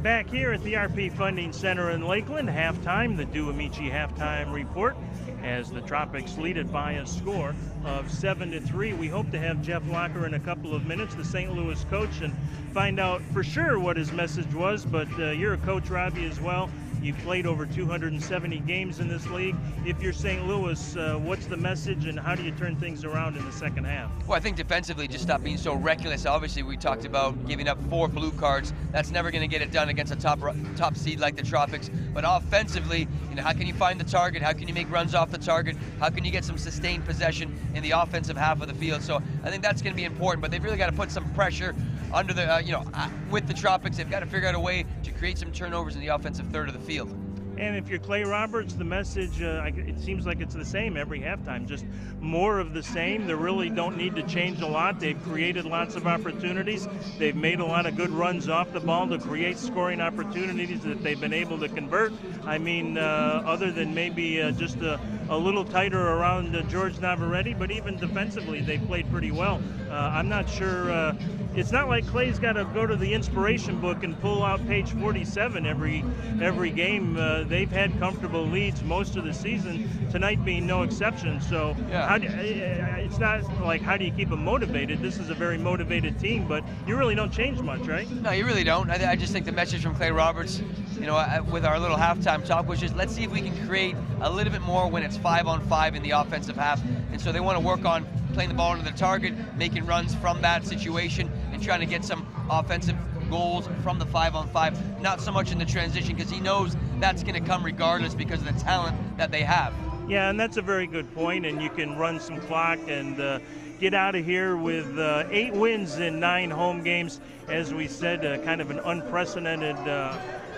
Back here at the RP Funding Center in Lakeland, halftime, the Do Amici halftime report, as the Tropics lead it by a score of 7-3. We hope to have Jeff Locker in a couple of minutes, the St. Louis coach, and find out for sure what his message was. But you're a coach, Robbie, as well. You've played over 270 games in this league. If you're St. Louis, what's the message and how do you turn things around in the second half? Well, I think defensively, just stop being so reckless. Obviously, we talked about giving up 4 blue cards. That's never going to get it done against a top seed like the Tropics. But offensively, how can you find the target? How can you make runs off the target? How can you get some sustained possession in the offensive half of the field? So I think that's going to be important. But they've really got to put some pressure under the, with the Tropics. They've got to figure out a way to create some turnovers in the offensive third of the field. And if you're Clay Roberts, the message, it seems like it's the same every halftime, just more of the same. They really don't need to change a lot. They've created lots of opportunities. They've made a lot of good runs off the ball to create scoring opportunities that they've been able to convert. I mean, other than maybe just a little tighter around George Navarrete, but even defensively, they played pretty well. I'm not sure. It's not like Clay's got to go to the inspiration book and pull out page 47 every game. They've had comfortable leads most of the season, tonight being no exception. So yeah. It's not like how do you keep them motivated? This is a very motivated team, but you really don't change much, right? No, you really don't. I just think the message from Clay Roberts, with our little halftime talk was just let's see if we can create a little bit more when it's 5-on-5 in the offensive half. And so they want to work on playing the ball into the target, making runs from that situation, and trying to get some offensive goals from the 5-on-5, not so much in the transition, because he knows that's going to come regardless because of the talent that they have. Yeah, and that's a very good point, and you can run some clock and get out of here with 8 wins in 9 home games. As we said, kind of an unprecedented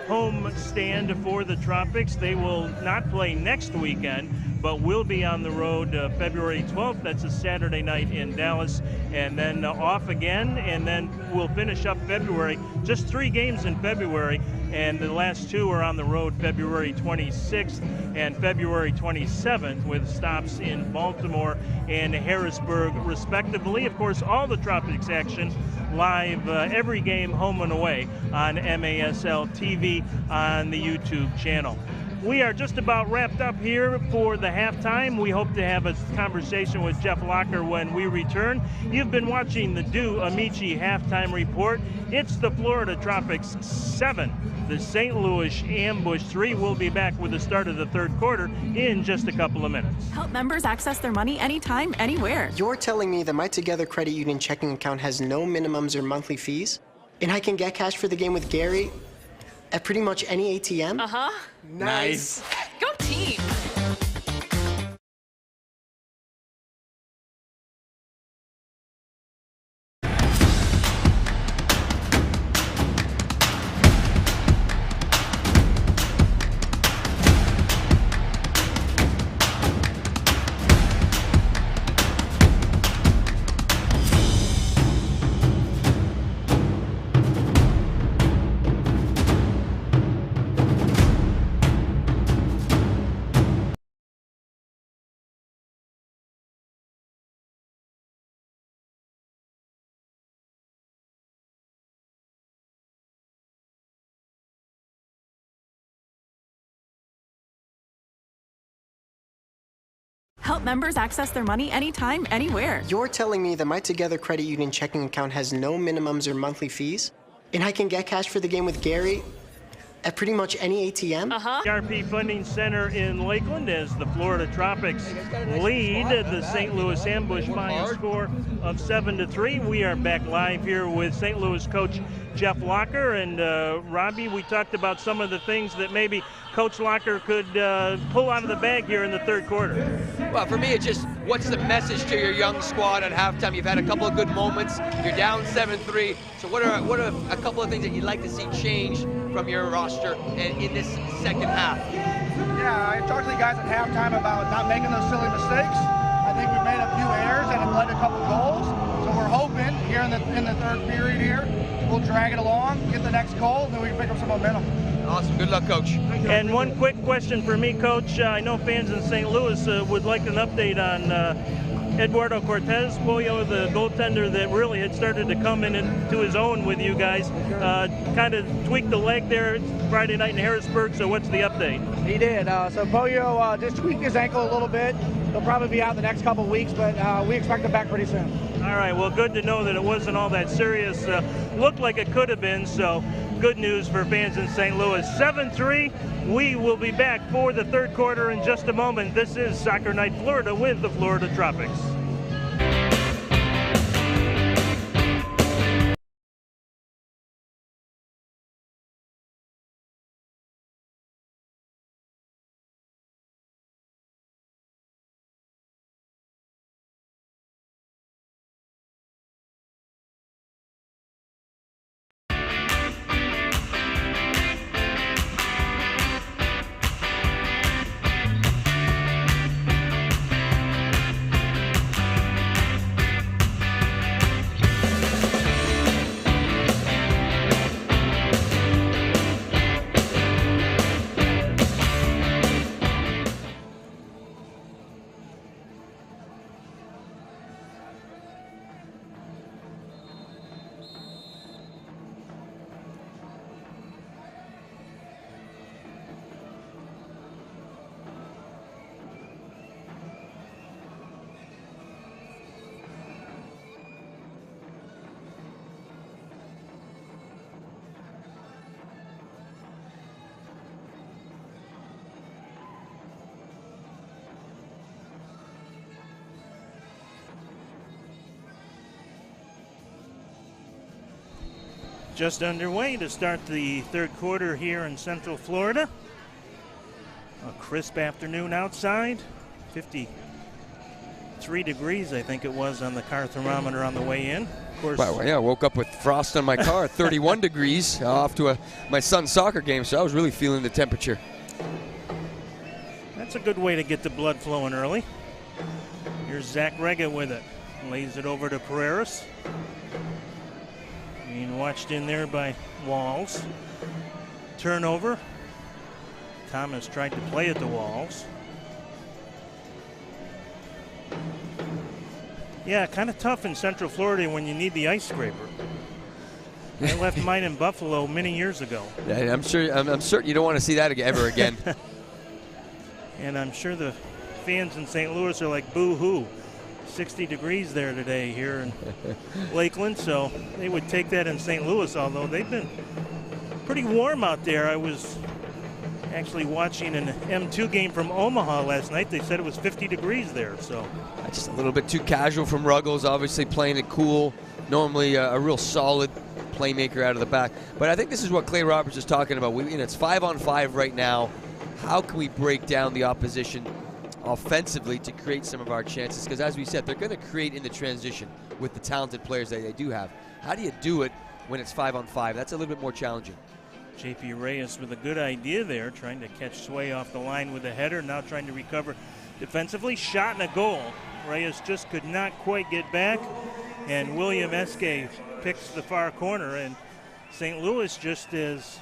home stand for the Tropics. They will not play next weekend, but will be on the road February 12th. That's a Saturday night in Dallas, and then off again, and then we'll finish up February. Just 3 games in February, and the last 2 are on the road February 26th and February 27th, with stops in Baltimore and Harrisburg, respectively. Of course, all the Tropics action live every game home and away on MASL TV on the YouTube channel. We are just about wrapped up here for the halftime. We hope to have a conversation with Jeff Locker when we return. You've been watching the Do Amici Halftime Report. It's the Florida Tropics 7, the St. Louis Ambush 3. We'll be back with the start of the third quarter in just a couple of minutes. Help members access their money anytime, anywhere. You're telling me that my Together Credit Union checking account has no minimums or monthly fees? And I can get cash for the game with Gary at pretty much any ATM? Uh-huh. Nice. Go team! Help members access their money anytime, anywhere. You're telling me that my Together Credit Union checking account has no minimums or monthly fees? And I can get cash for the game with Gary at pretty much any ATM? Uh-huh. RP Funding Center in Lakeland as the Florida Tropics lead the St. Louis Ambush by a score of 7-3. We are back live here with St. Louis coach Jeff Locker. And Robbie, we talked about some of the things that maybe Coach Locker could pull out of the bag here in the third quarter. Well, for me, it's just what's the message to your young squad at halftime? You've had a couple of good moments. You're down 7-3. So what are a couple of things that you'd like to see change from your roster in this second half? Yeah, I talked to the guys at halftime about not making those silly mistakes. I think we've made a few errors that have led to a couple goals. So we're hoping here in the third period here, we'll drag it along, get the next goal, and then we can pick up some momentum. Awesome. Good luck, Coach. And one quick question for me, Coach. I know fans in St. Louis would like an update on Eduardo Cortez, Pollo, the goaltender that really had started to come into his own with you guys. Kind of tweaked the leg there Friday night in Harrisburg, so what's the update? He did. So Pollo just tweaked his ankle a little bit. He'll probably be out the next couple of weeks, but we expect him back pretty soon. All right, well, good to know that it wasn't all that serious. Looked like it could have been, so good news for fans in St. Louis. 7-3, we will be back for the third quarter in just a moment. This is Soccer Night Florida with the Florida Tropics. Just underway to start the third quarter here in Central Florida. A crisp afternoon outside, 53 degrees I think it was on the car thermometer on the way in. Of course. Well, yeah, I woke up with frost on my car, 31 degrees, off to my son's soccer game, so I was really feeling the temperature. That's a good way to get the blood flowing early. Here's Zach Rega with it. Lays it over to Pereiras. Being watched in there by Walls. Turnover. Thomas tried to play at the Walls. Yeah, kind of tough in Central Florida when you need the ice scraper. I left mine in Buffalo many years ago. Yeah, I'm certain you don't want to see that ever again. And I'm sure the fans in St. Louis are like, boo-hoo. 60 degrees there today here in Lakeland, so they would take that in St. Louis, although they've been pretty warm out there. I was actually watching an M2 game from Omaha last night. They said it was 50 degrees there, so. Just a little bit too casual from Ruggles, obviously playing it cool. Normally a real solid playmaker out of the back. But I think this is what Clay Roberts is talking about. It's 5-on-5 right now. How can we break down the opposition offensively to create some of our chances? Because as we said, they're going to create in the transition with the talented players that they do have. How do you do it when it's 5-on-5? That's a little bit more challenging. JP Reyes with a good idea there, trying to catch Sway off the line with a header, now trying to recover defensively. Shot and a goal. Reyes just could not quite get back, and William Eske picks the far corner, and St. Louis, just as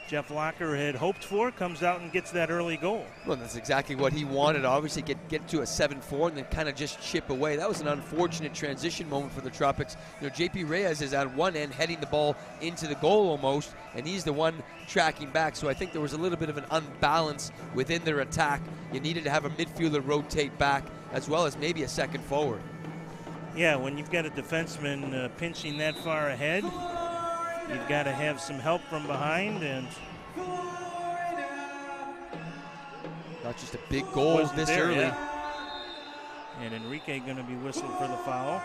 Jeff Locker had hoped for, comes out and gets that early goal. Well, that's exactly what he wanted. Obviously, get to a 7-4 and then kind of just chip away. That was an unfortunate transition moment for the Tropics. JP Reyes is on one end heading the ball into the goal almost, and he's the one tracking back. So I think there was a little bit of an unbalance within their attack. You needed to have a midfielder rotate back as well as maybe a second forward. Yeah, when you've got a defenseman pinching that far ahead, you've got to have some help from behind, and not just a big goal this early. Yeah. And Enrique going to be whistled for the foul.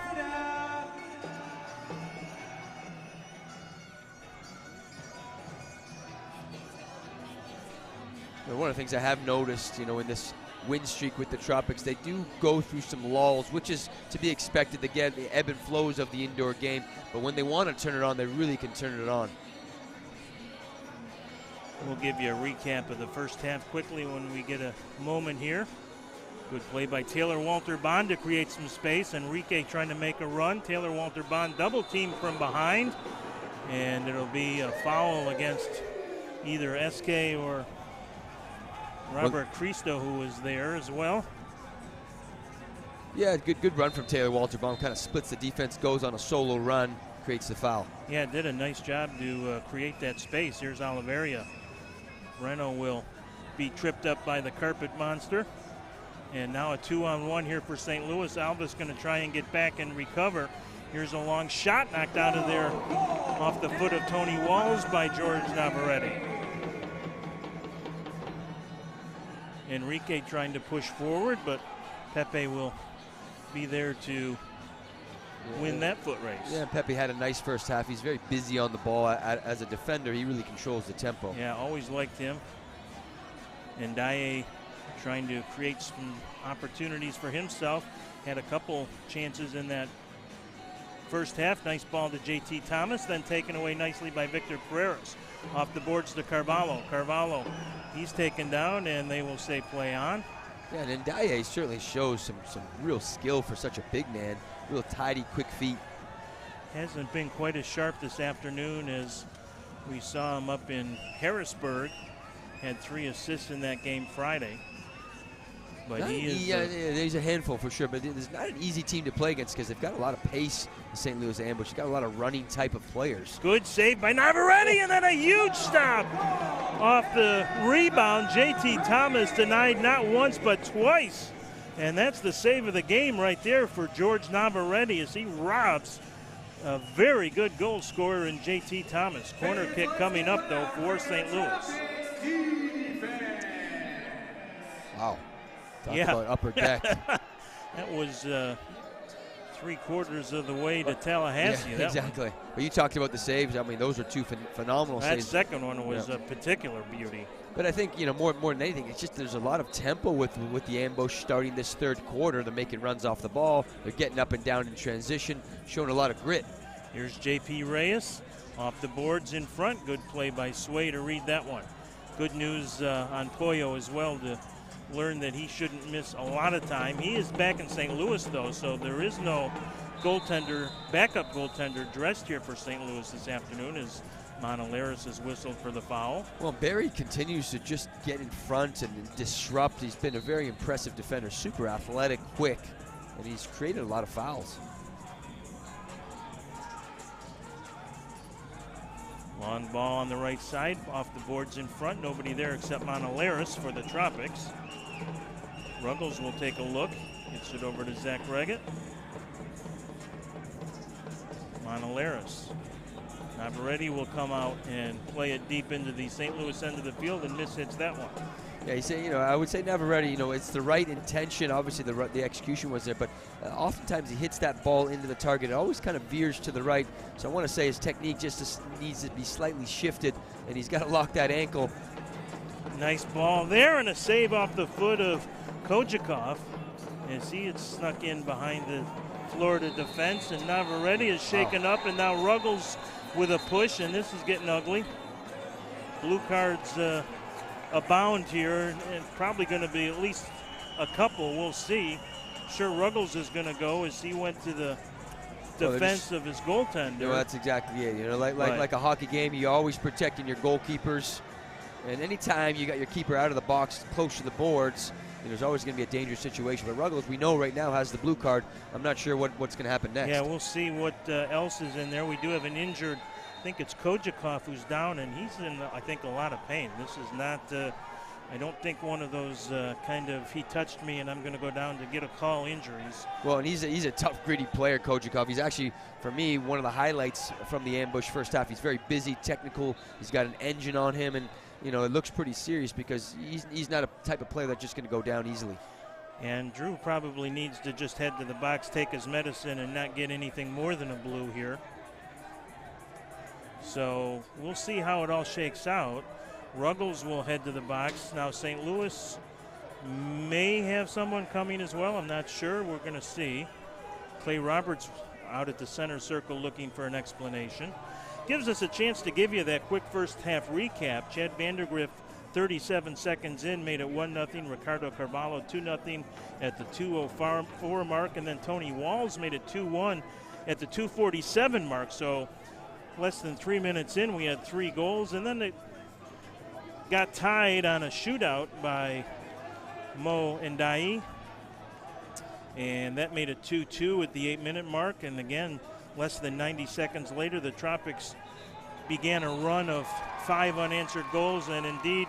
One of the things I have noticed, in this win streak with the Tropics, they do go through some lulls, which is to be expected. Again, the ebb and flows of the indoor game, but when they want to turn it on, they really can turn it on. We'll give you a recap of the first half quickly when we get a moment here. Good play by Taylor Walter Bond to create some space. Enrique trying to make a run. Taylor Walter Bond double team from behind, and it'll be a foul against either SK or Robert Cristo, who was there as well. Yeah, good run from Taylor Walter Bond. Kind of splits the defense, goes on a solo run, creates the foul. Yeah, did a nice job to create that space. Here's Oliveria. Reno will be tripped up by the carpet monster. And now a 2-on-1 here for St. Louis. Alva's going to try and get back and recover. Here's a long shot knocked out of there off the foot of Tony Walls by George Navarrete. Enrique trying to push forward, but Pepe will be there to win that foot race. Yeah, Pepe had a nice first half. He's very busy on the ball. As a defender, he really controls the tempo. Yeah, always liked him. And Daye trying to create some opportunities for himself. Had a couple chances in that first half. Nice ball to JT Thomas, then taken away nicely by Victor Pereras. Off the boards to Carvalho. Carvalho, he's taken down, and they will say play on. Yeah, and Daye certainly shows some real skill for such a big man. Real tidy, quick feet. Hasn't been quite as sharp this afternoon as we saw him up in Harrisburg. Had 3 assists in that game Friday. But he's a handful for sure, but it's not an easy team to play against because they've got a lot of pace, the St. Louis Ambush. They've got a lot of running type of players. Good save by Navarrete, and then a huge stop off the rebound. JT Thomas denied not once but twice. And that's the save of the game right there for George Navarrete as he robs a very good goal scorer in JT Thomas. Corner kick coming up, though, for St. Louis. Wow. Talk about upper deck. That was 3/4 of the way to Tallahassee. Yeah, exactly. But you talked about the saves. I mean, those are 2 phenomenal saves. That second one was a particular beauty. But I think, more than anything, it's just there's a lot of tempo with the ambush starting this third quarter. They're making runs off the ball. They're getting up and down in transition, showing a lot of grit. Here's JP Reyes off the boards in front. Good play by Sway to read that one. Good news on Pollo as well to learn that he shouldn't miss a lot of time. He is back in St. Louis, though, so there is no backup goaltender dressed here for St. Louis this afternoon as Monolaris is whistled for the foul. Well, Barry continues to just get in front and disrupt. He's been a very impressive defender, super athletic, quick, and he's created a lot of fouls. Long ball on the right side, off the boards in front. Nobody there except Monolaris for the Tropics. Ruggles will take a look. Gets it over to Zach Reggett. Monolaris. Navarrete will come out and play it deep into the St. Louis end of the field and mishits that one. Yeah, I would say Navarrete, it's the right intention. Obviously, the execution was there, but oftentimes he hits that ball into the target. It always kind of veers to the right. So I want to say his technique just needs to be slightly shifted, and he's got to lock that ankle. Nice ball there, and a save off the foot of Kojakov. And see, it snuck in behind the Florida defense, and Navarrete is shaken up, and now Ruggles with a push, and this is getting ugly. Blue cards abound here, and probably going to be at least a couple. We'll see. Sure, Ruggles is going to go as he went to the defense of his goaltender. That's exactly it. Like a hockey game, you're always protecting your goalkeepers, and anytime you got your keeper out of the box close to the boards, there's always going to be a dangerous situation. But Ruggles, we know right now, has the blue card. I'm not sure what's going to happen next. Yeah, we'll see what else is in there. We do have an injured, I think it's Kojakov who's down, and he's in, I think, a lot of pain. This is not, I don't think, one of those kind of he touched me and I'm going to go down to get a call injuries. Well, and he's a tough, gritty player, Kojakov. He's actually, for me, one of the highlights from the ambush first half. He's very busy, technical. He's got an engine on him, and it looks pretty serious because he's not a type of player that's just going to go down easily. And Drew probably needs to just head to the box, take his medicine, and not get anything more than a blue here. So we'll see how it all shakes out. Ruggles will head to the box. Now St. Louis may have someone coming as well. I'm not sure. We're going to see. Clay Roberts out at the center circle looking for an explanation. Gives us a chance to give you that quick first half recap. Chad Vandergriff, 37 seconds in, made it 1-0. Ricardo Carvalho 2-0 at the 2:04 mark, and then Tony Walls made it 2-1 at the 2:47 mark. So less than 3 minutes in, we had 3 goals, and then it got tied on a shootout by Mo Ndai, and that made it 2-2 at the 8-minute mark. And again, less than 90 seconds later, the Tropics began a run of 5 unanswered goals, and indeed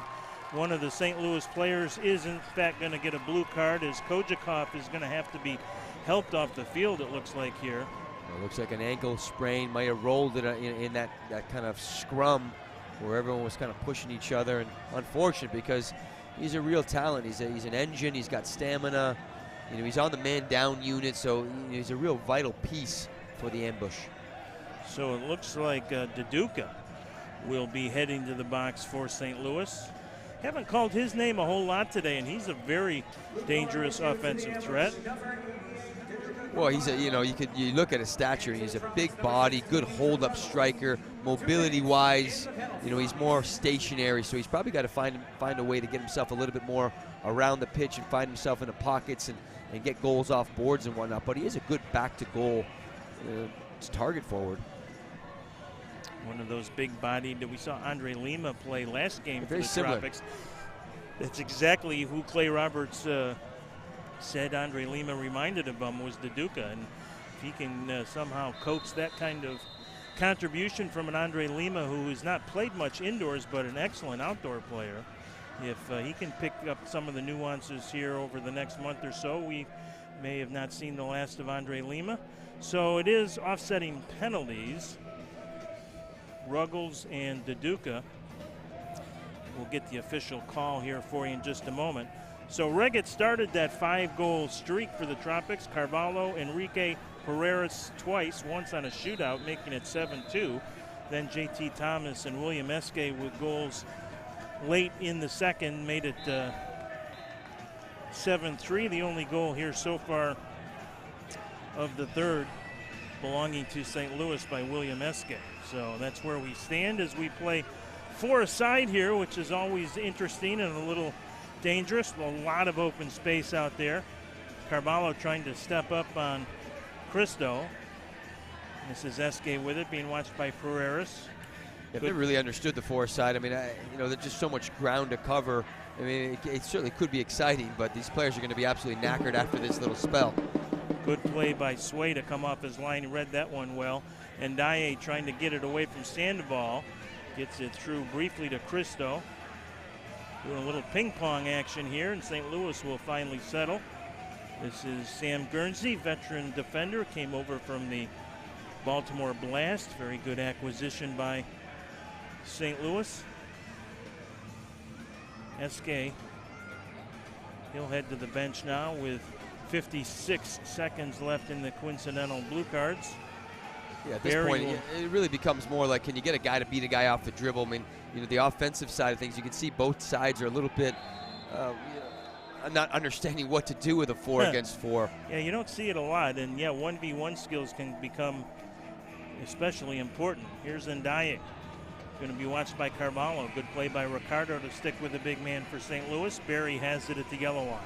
one of the St. Louis players is in fact going to get a blue card, as Kojakov is going to have to be helped off the field, it looks like here. It looks like an ankle sprain. Might have rolled it in that kind of scrum where everyone was kind of pushing each other, and unfortunate because he's a real talent. He's an engine. He's got stamina. He's on the man down unit, so he's a real vital piece for the ambush. So it looks like Daduka will be heading to the box for St. Louis. Haven't called his name a whole lot today, and he's a very dangerous offensive threat. Well, he's you look at his stature. He's a big body, good hold-up striker. Mobility-wise, he's more stationary, so he's probably got to find a way to get himself a little bit more around the pitch and find himself in the pockets and get goals off boards and whatnot. But he is a good back-to-goal target forward. One of those big-bodied that we saw Andre Lima play last game for the Tropics. That's exactly who Clay Roberts said Andre Lima reminded of him was Daduka, and if he can somehow coax that kind of contribution from an Andre Lima, who has not played much indoors but an excellent outdoor player, if he can pick up some of the nuances here over the next month or so, we may have not seen the last of Andre Lima. So it is offsetting penalties. Ruggles and Daduka. We'll get the official call here for you in just a moment. So Reggett started that 5-goal streak for the Tropics. Carvalho, Enrique Pereira twice, once on a shootout, making it 7-2. Then J.T. Thomas and William Eske with goals late in the second made it 7-3. The only goal here so far of the third belonging to St. Louis by William Eske. So that's where we stand as we play 4-a-side here, which is always interesting and a little dangerous. A lot of open space out there. Carvalho trying to step up on Cristo. This is Eske with it, being watched by Pereiras. Yeah, they really understood the 4-side. I mean, there's just so much ground to cover. I mean, it certainly could be exciting, but these players are going to be absolutely knackered after this little spell. Good play by Sway to come off his line. He read that one well. And Daye trying to get it away from Sandoval. Gets it through briefly to Cristo. Doing a little ping pong action here, and St. Louis will finally settle. This is Sam Guernsey, veteran defender, came over from the Baltimore Blast. Very good acquisition by St. Louis. SK, he'll head to the bench now with 56 seconds left in the coincidental blue cards. Yeah, at this point, it really becomes more like, can you get a guy to beat a guy off the dribble? I mean, you know, the offensive side of things, you can see both sides are a little bit not understanding what to do with a 4 against 4. Yeah, you don't see it a lot, and yeah, 1v1 skills can become especially important. Here's Ndiaye, going to be watched by Carvalho. Good play by Ricardo to stick with the big man for St. Louis. Barry has it at the yellow line.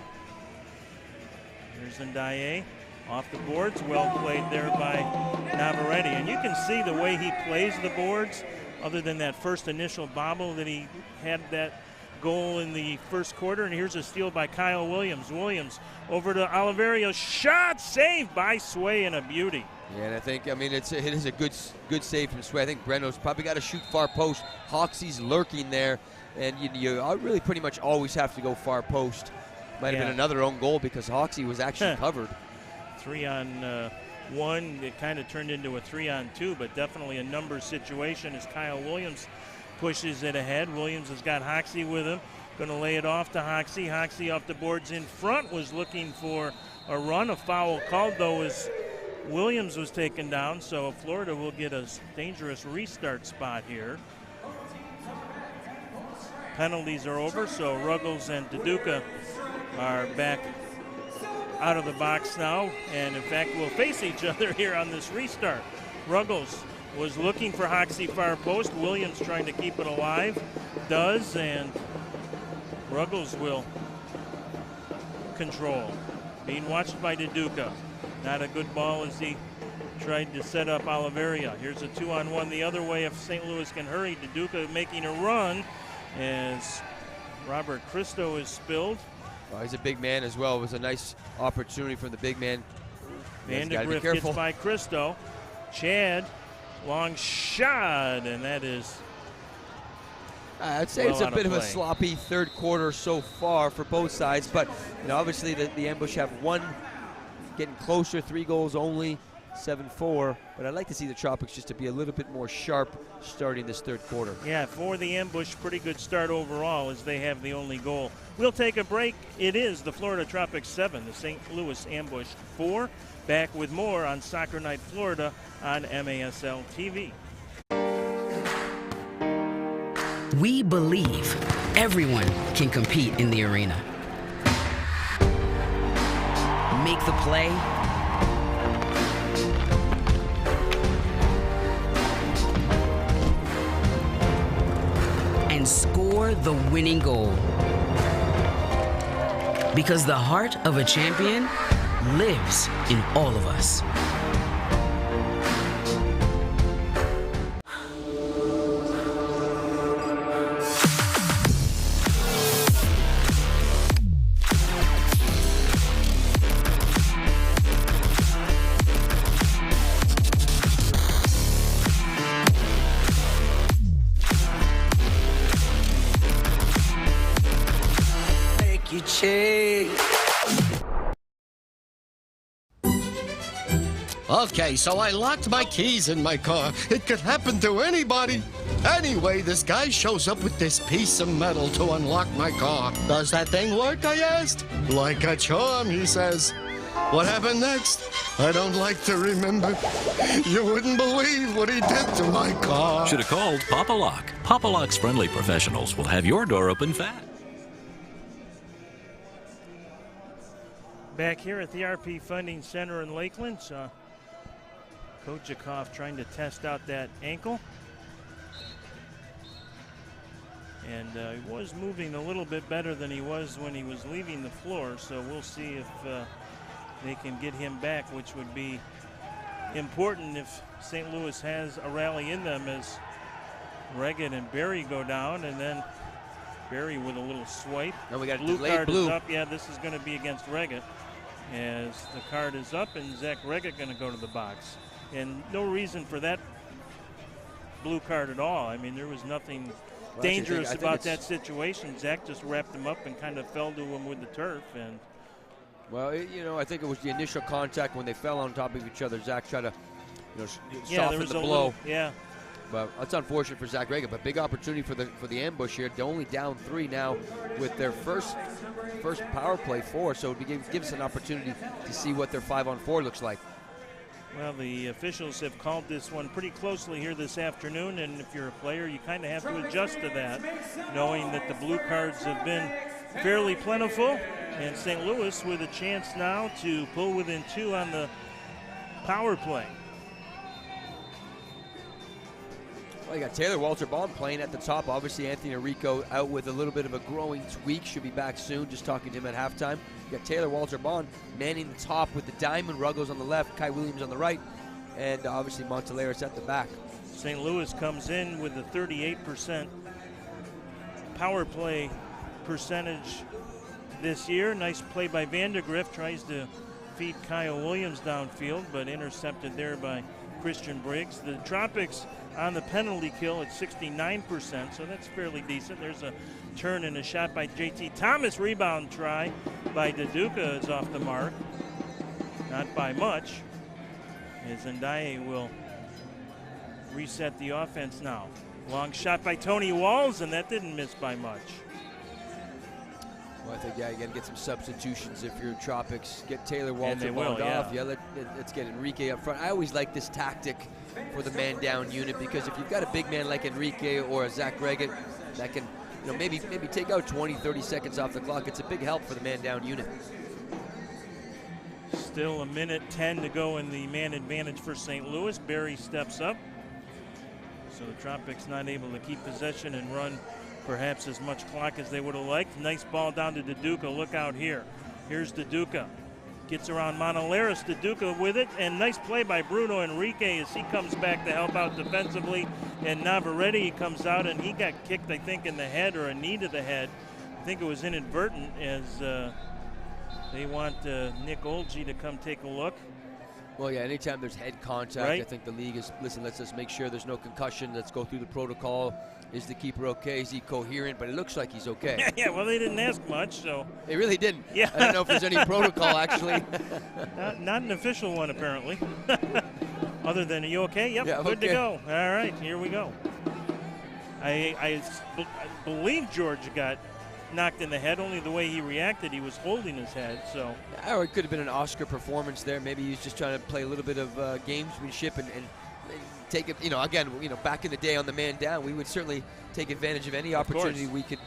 Here's Ndiaye. Off the boards, well played there by Navarrete. And you can see the way he plays the boards, other than that first initial bobble that he had that goal in the first quarter. And here's a steal by Kyle Williams. Williams over to Oliverio. Shot saved by Sway, and a beauty. Yeah, and I think, I mean, it is a good save from Sway. I think Breno's probably got to shoot far post. Hoxie's lurking there, and you really pretty much always have to go far post. Might have been another own goal because Hoxie was actually covered. 3-on-1, it kind of turned into a 3-on-2, but definitely a numbers situation as Kyle Williams pushes it ahead. Williams has got Hoxie with him, going to lay it off to Hoxie. Hoxie off the boards in front, was looking for a run. A foul called, though, as Williams was taken down, so Florida will get a dangerous restart spot here. Penalties are over, so Ruggles and Deduca are back out of the box now, and in fact will face each other here on this restart. Ruggles was looking for Hoxie far post. Williams trying to keep it alive. Does, and Ruggles will control. Being watched by Deduca. Not a good ball as he tried to set up Oliveria. Here's a 2-on-1 the other way if St. Louis can hurry. Deduca making a run as Robert Cristo is spilled. Well, he's a big man as well. It was a nice opportunity from the big man. Vandegrift gets by Cristo. Chad, long shot, and that is I'd say it's a bit of a sloppy third quarter so far for both sides, but you know, obviously the Ambush have one getting closer, 3 goals only, 7-4, but I'd like to see the Tropics just to be a little bit more sharp starting this third quarter. Yeah, for the Ambush, pretty good start overall as they have the only goal. We'll take a break. It is the Florida Tropics 7, the St. Louis Ambush 4. Back with more on Soccer Night Florida on MASL TV. We believe everyone can compete in the arena. Make the play, and score the winning goal. Because the heart of a champion lives in all of us. Okay, so I locked my keys in my car. It could happen to anybody. Anyway, this guy shows up with this piece of metal to unlock my car. Does that thing work, I asked? Like a charm, he says. What happened next? I don't like to remember. You wouldn't believe what he did to my car. Should have called Papa Lock. Papa Lock's friendly professionals will have your door open fast. Back here at the RP Funding Center in Lakeland, Kojakov trying to test out that ankle. And he was moving a little bit better than he was when he was leaving the floor, so we'll see if they can get him back, which would be important if St. Louis has a rally in them as Reggett and Barry go down, and then Barry with a little swipe. Now we got blue card is up. Yeah, this is going to be against Reggett as the card is up, and Zach Reggett going to go to the box. And no reason for that blue card at all. I mean, there was nothing dangerous about that situation. Zach just wrapped him up and kind of fell to him with the turf. And well, you know, I think it was the initial contact when they fell on top of each other. Zach tried to, you know, soften the blow. But that's unfortunate for Zach Reagan. But big opportunity for the ambush here. They're only down 3 now with their first power play 4. So it gives us an opportunity to see what their 5-on-4 looks like. Well, the officials have called this one pretty closely here this afternoon, and if you're a player, you kind of have to adjust to that, knowing that the blue cards have been fairly plentiful, and St. Louis with a chance now to pull within 2 on the power play. Well, you got Taylor Walter-Bond playing at the top. Obviously, Anthony Rico out with a little bit of a growing tweak. Should be back soon. Just talking to him at halftime. You got Taylor Walter-Bond manning the top with the diamond. Ruggles on the left, Kai Williams on the right, and obviously Monteleris at the back. St. Louis comes in with a 38% power play percentage this year. Nice play by Vandegrift. Tries to feed Kyle Williams downfield, but intercepted there by Christian Briggs. The Tropics on the penalty kill at 69%, so that's fairly decent. There's a turn and a shot by JT Thomas. Rebound try by Daduka is off the mark. Not by much, as Ndiaye will reset the offense now. Long shot by Tony Walls, and that didn't miss by much. Well, I think, yeah, you got to get some substitutions if you're Tropics. Get Taylor Walter-Bond off. Yeah, let's get Enrique up front. I always like this tactic for the man-down unit, because if you've got a big man like Enrique or a Zach Reagan that can, you know, maybe take out 20, 30 seconds off the clock, it's a big help for the man-down unit. Still 1:10 to go in the man advantage for St. Louis. Barry steps up. So the Tropics not able to keep possession and run perhaps as much clock as they would have liked. Nice ball down to Daduka. Look out here. Here's Daduka. Gets around Monteleris. Daduka with it. And nice play by Bruno Enrique as he comes back to help out defensively. And Navarrete comes out, and he got kicked, I think, in the head or a knee to the head. I think it was inadvertent, as they want Nick Olgi to come take a look. Well, yeah, anytime there's head contact, right. I think the league is, listen, let's just make sure there's no concussion. Let's go through the protocol. Is the keeper okay? Is he coherent? But it looks like he's okay. Yeah, well, they didn't ask much, so. They really didn't. Yeah. I don't know if there's any protocol, actually. Not an official one, apparently. Other than, are you okay? Yep, yeah, good to go. All right, here we go. I believe George got knocked in the head. Only the way he reacted, he was holding his head, so. Or it could have been an Oscar performance there. Maybe he was just trying to play a little bit of gamesmanship and take it, you know, again, you know, back in the day on the man down, we would certainly take advantage of any opportunity we could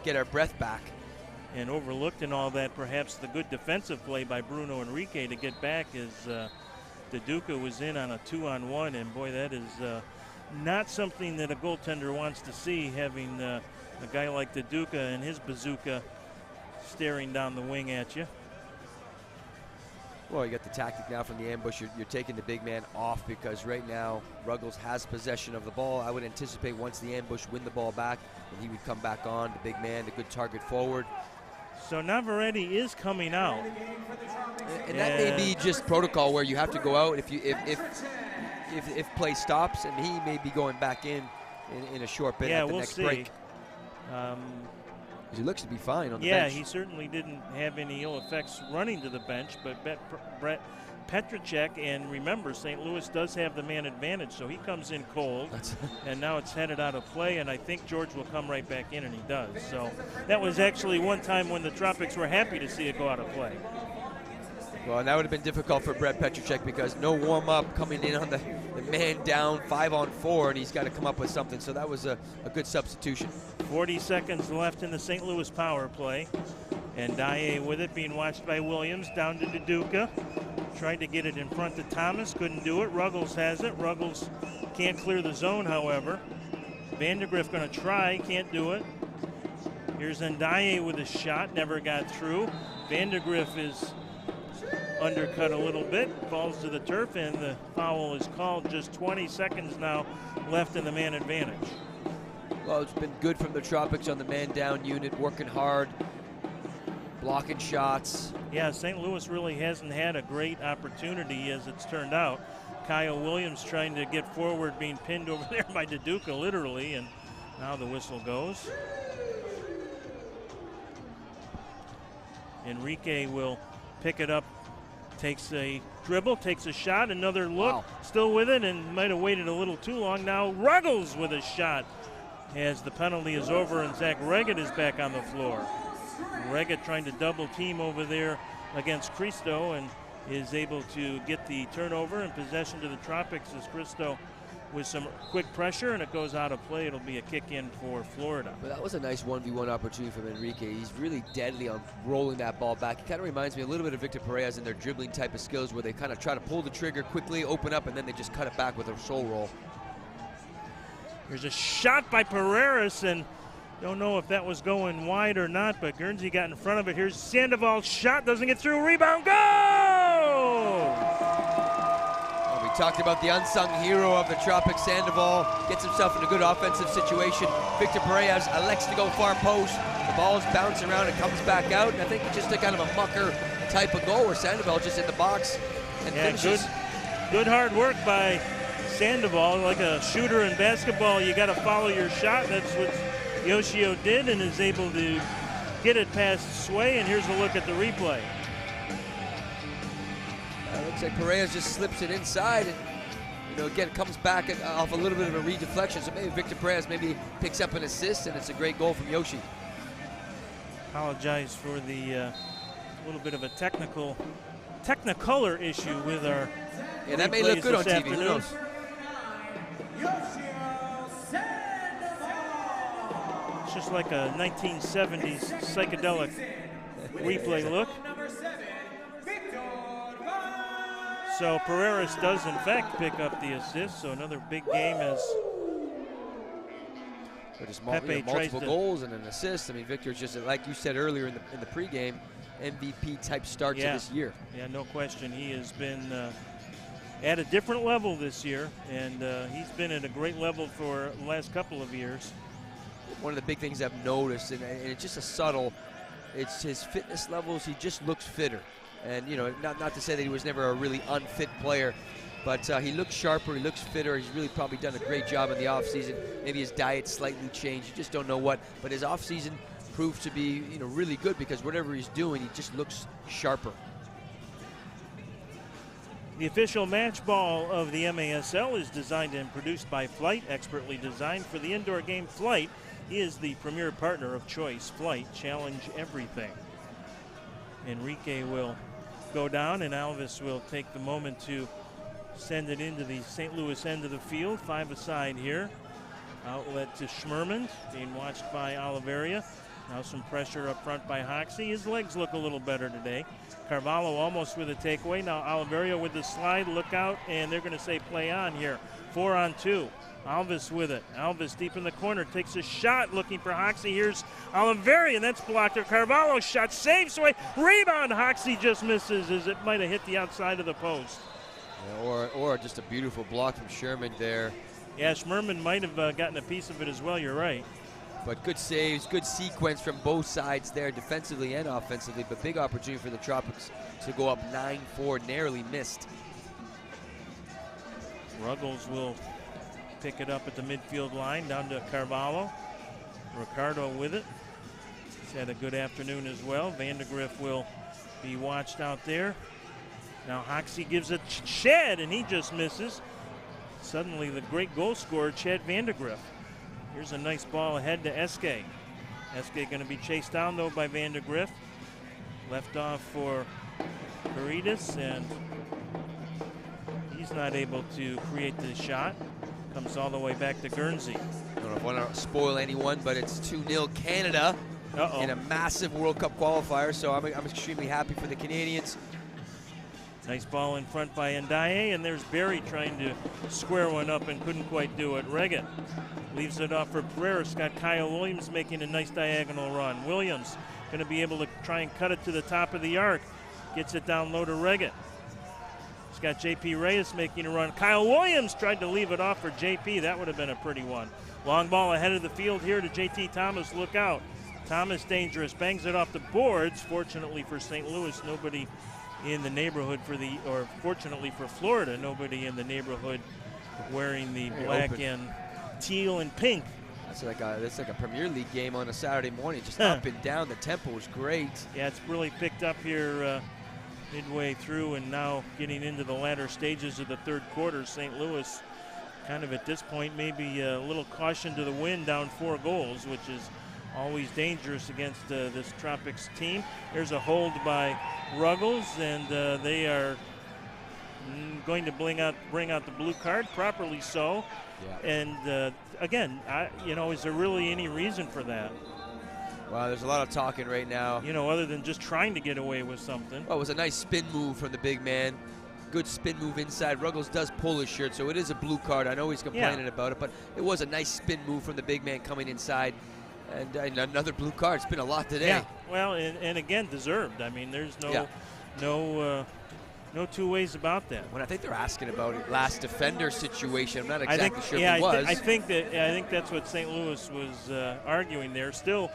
get our breath back. And overlooked in all that, perhaps the good defensive play by Bruno Enrique to get back as Daduka was in on a 2-on-1, and boy, that is not something that a goaltender wants to see, having a guy like Daduka and his bazooka staring down the wing at you. Well, you got the tactic now from the ambush. You're taking the big man off, because right now Ruggles has possession of the ball. I would anticipate once the ambush win the ball back, that he would come back on, the big man, the good target forward. So Navarrete is coming out. And that may be just protocol where you have to go out if play stops, and he may be going back in a short bit at the next break. He looks to be fine on the bench. Yeah, he certainly didn't have any ill effects running to the bench, but Brett Petracek, and remember, St. Louis does have the man advantage, so he comes in cold, and now it's headed out of play, and I think George will come right back in, and he does. So that was actually one time when the Tropics were happy to see it go out of play. Well, and that would have been difficult for Brett Petracek, because no warm-up, coming in on the man down 5-on-4, and he's got to come up with something. So that was a good substitution. 40 seconds left in the St. Louis power play. And Ndiaye with it, being watched by Williams, down to Daduka. Tried to get it in front of Thomas, couldn't do it. Ruggles has it. Ruggles can't clear the zone, however. Vandegrift going to try, can't do it. Here's Ndiaye with a shot, never got through. Vandegrift is undercut a little bit, falls to the turf, and the foul is called. Just 20 seconds now left in the man advantage. Well, it's been good from the Tropics on the man down unit, working hard, blocking shots. Yeah, St. Louis really hasn't had a great opportunity as it's turned out. Kyle Williams trying to get forward, being pinned over there by DeDuca, literally, and now the whistle goes. Enrique will pick it up, takes a dribble, takes a shot, another look, still with it, and might have waited a little too long. Now Ruggles with a shot as the penalty is over and Zach Reggett is back on the floor. Reggett trying to double team over there against Cristo and is able to get the turnover and possession to the Tropics as Cristo with some quick pressure, and it goes out of play. It'll be a kick in for Florida. Well, that was a nice 1v1 opportunity from Enrique. He's really deadly on rolling that ball back. He kind of reminds me a little bit of Victor Perez in their dribbling type of skills where they kind of try to pull the trigger quickly, open up, and then they just cut it back with a soul roll. There's a shot by Pereiras, and don't know if that was going wide or not, but Guernsey got in front of it. Here's Sandoval's shot, doesn't get through, rebound, go! We talked about the unsung hero of the Tropics, Sandoval, gets himself in a good offensive situation. Victor Perez elects to go far post. The ball's bouncing around and comes back out, and I think it's just a kind of a mucker type of goal where Sandoval just in the box and finishes. Good hard work by Sandoval. Like a shooter in basketball, you got to follow your shot. That's what Yoshio did and is able to get it past Sway, and here's a look at the replay. Looks like Perez just slips it inside and, you know, again, comes back off a little bit of a redeflection, so maybe Victor Perez maybe picks up an assist, and it's a great goal from Yoshi. Apologize for the little bit of a technicolor issue with our that may look good on TV, who knows? It's just like a 1970s psychedelic replay look. So Pereiras does in fact pick up the assist, so another big game as Pepe multiple goals and an assist. I mean, Victor's just, like you said earlier in the pregame, MVP type start to this year. Yeah, no question. He has been at a different level this year, and he's been at a great level for the last couple of years. One of the big things I've noticed, and it's just a subtle, it's his fitness levels. He just looks fitter. And, you know, not to say that he was never a really unfit player, but he looks sharper, he looks fitter. He's really probably done a great job in the offseason. Maybe his diet slightly changed. You just don't know what. But his offseason proved to be, you know, really good because whatever he's doing, he just looks sharper. The official match ball of the MASL is designed and produced by Flight, expertly designed for the indoor game. Flight is the premier partner of choice. Flight, challenge everything. Enrique will go down, and Alvis will take the moment to send it into the St. Louis end of the field. 5 aside here. Outlet to Schmerman, being watched by Oliveria. Now some pressure up front by Hoxie. His legs look a little better today. Carvalho almost with a takeaway. Now Oliveria with the slide, look out, and they're going to say play on here. 4 on 2. Alvis with it. Alvis deep in the corner, takes a shot looking for Hoxie. Here's Oliveria, and that's blocked. Carvalho shot, saves away. Rebound, Hoxie just misses as it might have hit the outside of the post. Yeah, or just a beautiful block from Sherman there. Yeah, Schmerman might have gotten a piece of it as well, you're right. But good saves, good sequence from both sides there, defensively and offensively, but big opportunity for the Tropics to go up 9-4, narrowly missed. Ruggles will pick it up at the midfield line, down to Carvalho. Ricardo with it. He's had a good afternoon as well. Vandegrift will be watched out there. Now Hoxie gives it to Chad, and he just misses. Suddenly the great goal scorer, Chad Vandegrift. Here's a nice ball ahead to Eske. Eske going to be chased down, though, by Vandegrift. Left off for Paredes, and he's not able to create the shot. Comes all the way back to Guernsey. I don't want to spoil anyone, but it's 2-0 Canada in a massive World Cup qualifier, so I'm extremely happy for the Canadians. Nice ball in front by Ndaye, and there's Barry trying to square one up and couldn't quite do it. Reggett leaves it off for Pereiras. Got Kyle Williams making a nice diagonal run. Williams going to be able to try and cut it to the top of the arc. Gets it down low to Reggett. He's got JP Reyes making a run. Kyle Williams tried to leave it off for JP. That would have been a pretty one. Long ball ahead of the field here to JT Thomas. Look out. Thomas dangerous. Bangs it off the boards. Fortunately for St. Louis, nobody in the neighborhood or fortunately for Florida, nobody in the neighborhood wearing the black and teal and pink. That's like a Premier League game on a Saturday morning, just up and down. The tempo was great. Yeah, it's really picked up here midway through, and now getting into the latter stages of the third quarter. St. Louis kind of at this point maybe a little caution to the wind, down 4 goals, which is always dangerous against this Tropics team. There's a hold by Ruggles, and they are going to bring out the blue card, properly so. Yeah. And again, is there really any reason for that? Well, there's a lot of talking right now. Other than just trying to get away with something. Oh, it was a nice spin move from the big man. Good spin move inside. Ruggles does pull his shirt, so it is a blue card. I know he's complaining about it, but it was a nice spin move from the big man coming inside. And another blue card. It's been a lot today. Yeah, well, and again, deserved. I mean, there's no two ways about that. When I think they're asking about it, last defender situation, I'm not exactly sure if it was. I think that's what St. Louis was arguing there. Still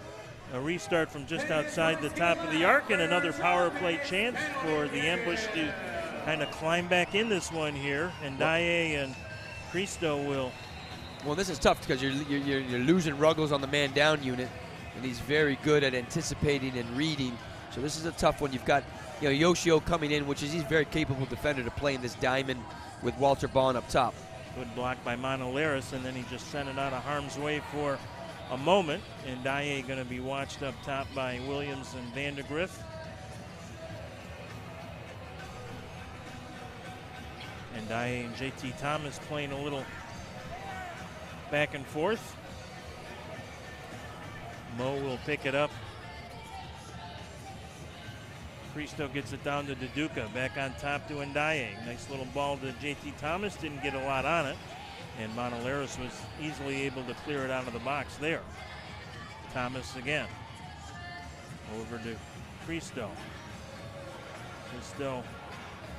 a restart from just outside the top of the arc, and another power play chance for the ambush to kind of climb back in this one here. And Daye and Cristo will. Well, this is tough because you're losing Ruggles on the man down unit, and he's very good at anticipating and reading. So this is a tough one. You've got Yoshio coming in, he's a very capable defender to play in this diamond with Walter Bond up top. Good block by Monolaris, and then he just sent it out of harm's way for a moment. And Daye going to be watched up top by Williams and Vandegrift. And Daye and JT Thomas playing a little back and forth. Mo will pick it up. Cristo gets it down to Deduca, back on top to Ndaye. Nice little ball to JT Thomas, didn't get a lot on it. And Monolaris was easily able to clear it out of the box there. Thomas again. Over to Cristo. Cristo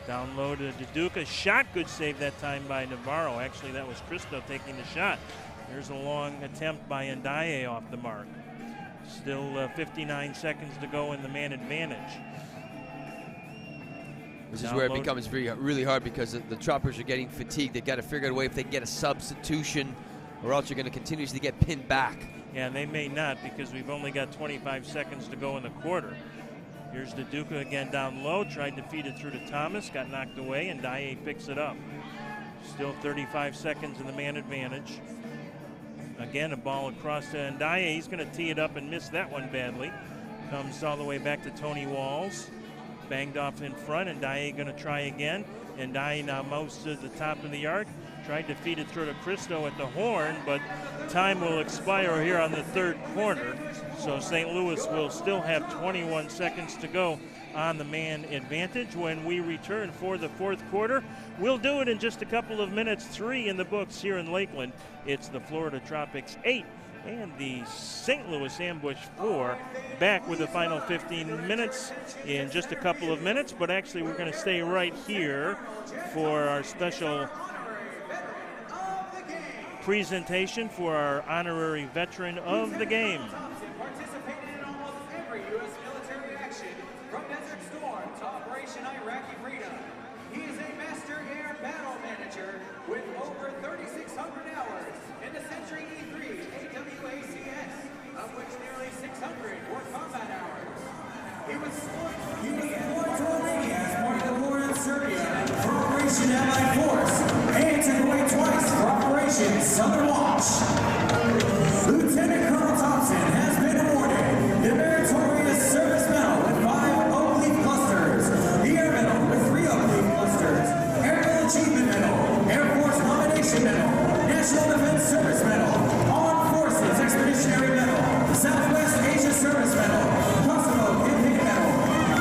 down low to Deduca. Shot, good save that time by Navarro. Actually, that was Cristo taking the shot. There's a long attempt by Ndaye off the mark. Still 59 seconds to go in the man advantage. This is where it becomes really hard because the Tropics are getting fatigued. They've got to figure out a way if they can get a substitution, or else you're going to continuously get pinned back. Yeah, and they may not because we've only got 25 seconds to go in the quarter. Here's Deduca again down low, tried to feed it through to Thomas, got knocked away, and Daye picks it up. Still 35 seconds in the man advantage. Again, a ball across to Ndaye. He's going to tee it up and miss that one badly. Comes all the way back to Tony Walls. Banged off in front, and Daye going to try again. And Daye now moves to the top of the arc. Tried to feed it through to Cristo at the horn, but time will expire here on the third quarter. So St. Louis will still have 21 seconds to go on the man advantage. When we return for the fourth quarter, we'll do it in just a couple of minutes. 3 in the books here in Lakeland. It's the Florida Tropics 8 and the St. Louis Ambush 4. Back with the final 15 minutes in just a couple of minutes, but actually we're going to stay right here for our special presentation for our honorary veteran of the game. Participated in almost every U.S. military action, from Desert Storm to Operation Iraqi Freedom. He is a master air battle manager with over 3,600 hours in the Century E3 AWACS, of which nearly 600 were combat hours. He was deployed to Romania as part of the war in Serbia for Operation Allied Force, and to Kuwait twice for Operation Southern Watch. Lieutenant Colonel Thompson has been awarded the Meritorious Service Medal with 5 oak leaf clusters, the Air Medal with 3 oak leaf clusters, Airman Achievement Medal, Air Force Nomination Medal, National Defense Service Medal, Armed Forces Expeditionary Medal, Southwest Asia Service Medal, Kosovo Campaign Medal,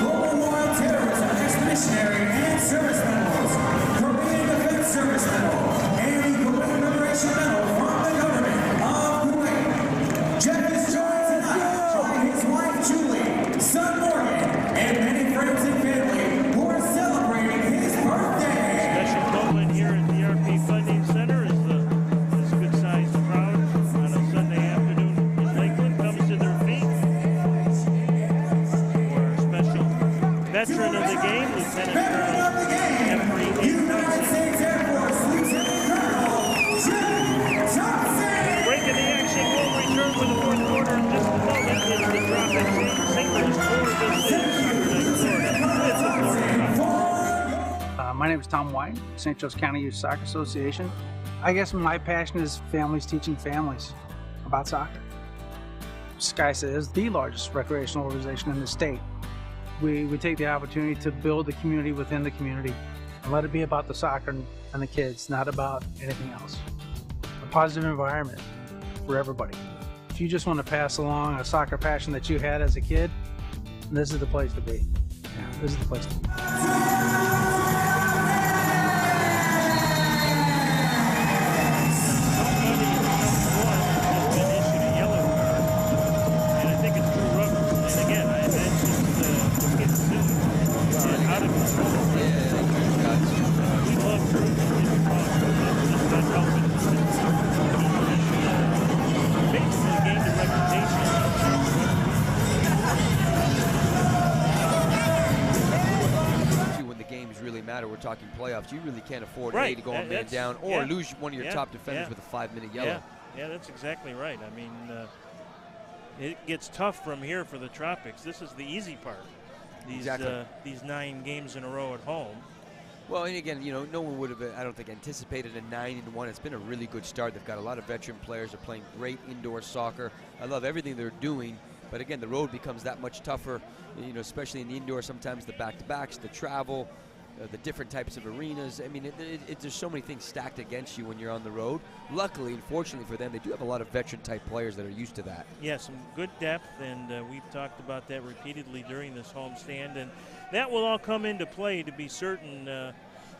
Global War on Terrorism Expeditionary and Service Medals, Korean Defense Service Medal, and the Kuwait Liberation Medal from the government of Kuwait. Jeff is joined veteran of the game, Lieutenant Colonel Jeffrey Break in the action. We'll return with the fourth quarter in just a moment. It's the Tropics in St. Louis 4. This is Soccer Night Florida. It's the Florida. My name is Tom White, St. Joseph County Youth Soccer Association. I guess my passion is families teaching families about soccer. SCISA is the largest recreational organization in the state. We take the opportunity to build the community within the community and let it be about the soccer and the kids, not about anything else. A positive environment for everybody. If you just want to pass along a soccer passion that you had as a kid, this is the place to be. Yeah, this is the place to be. We're talking playoffs. You really can't afford right. to go on man down or lose one of your top defenders with a 5-minute yellow. Yeah, that's exactly right. I mean, it gets tough from here for the Tropics. This is the easy part. These 9 games in a row at home. Well, and again, you know, no one would have, I don't think, anticipated a 9-1. It's been a really good start. They've got a lot of veteran players. They're playing great indoor soccer. I love everything they're doing. But again, the road becomes that much tougher, you know, especially in the indoor. Sometimes the back-to-backs, the travel, the different types of arenas. I mean, there's so many things stacked against you when you're on the road. Luckily, unfortunately for them, they do have a lot of veteran-type players that are used to that. Yeah, some good depth, and we've talked about that repeatedly during this homestand, and that will all come into play to be certain.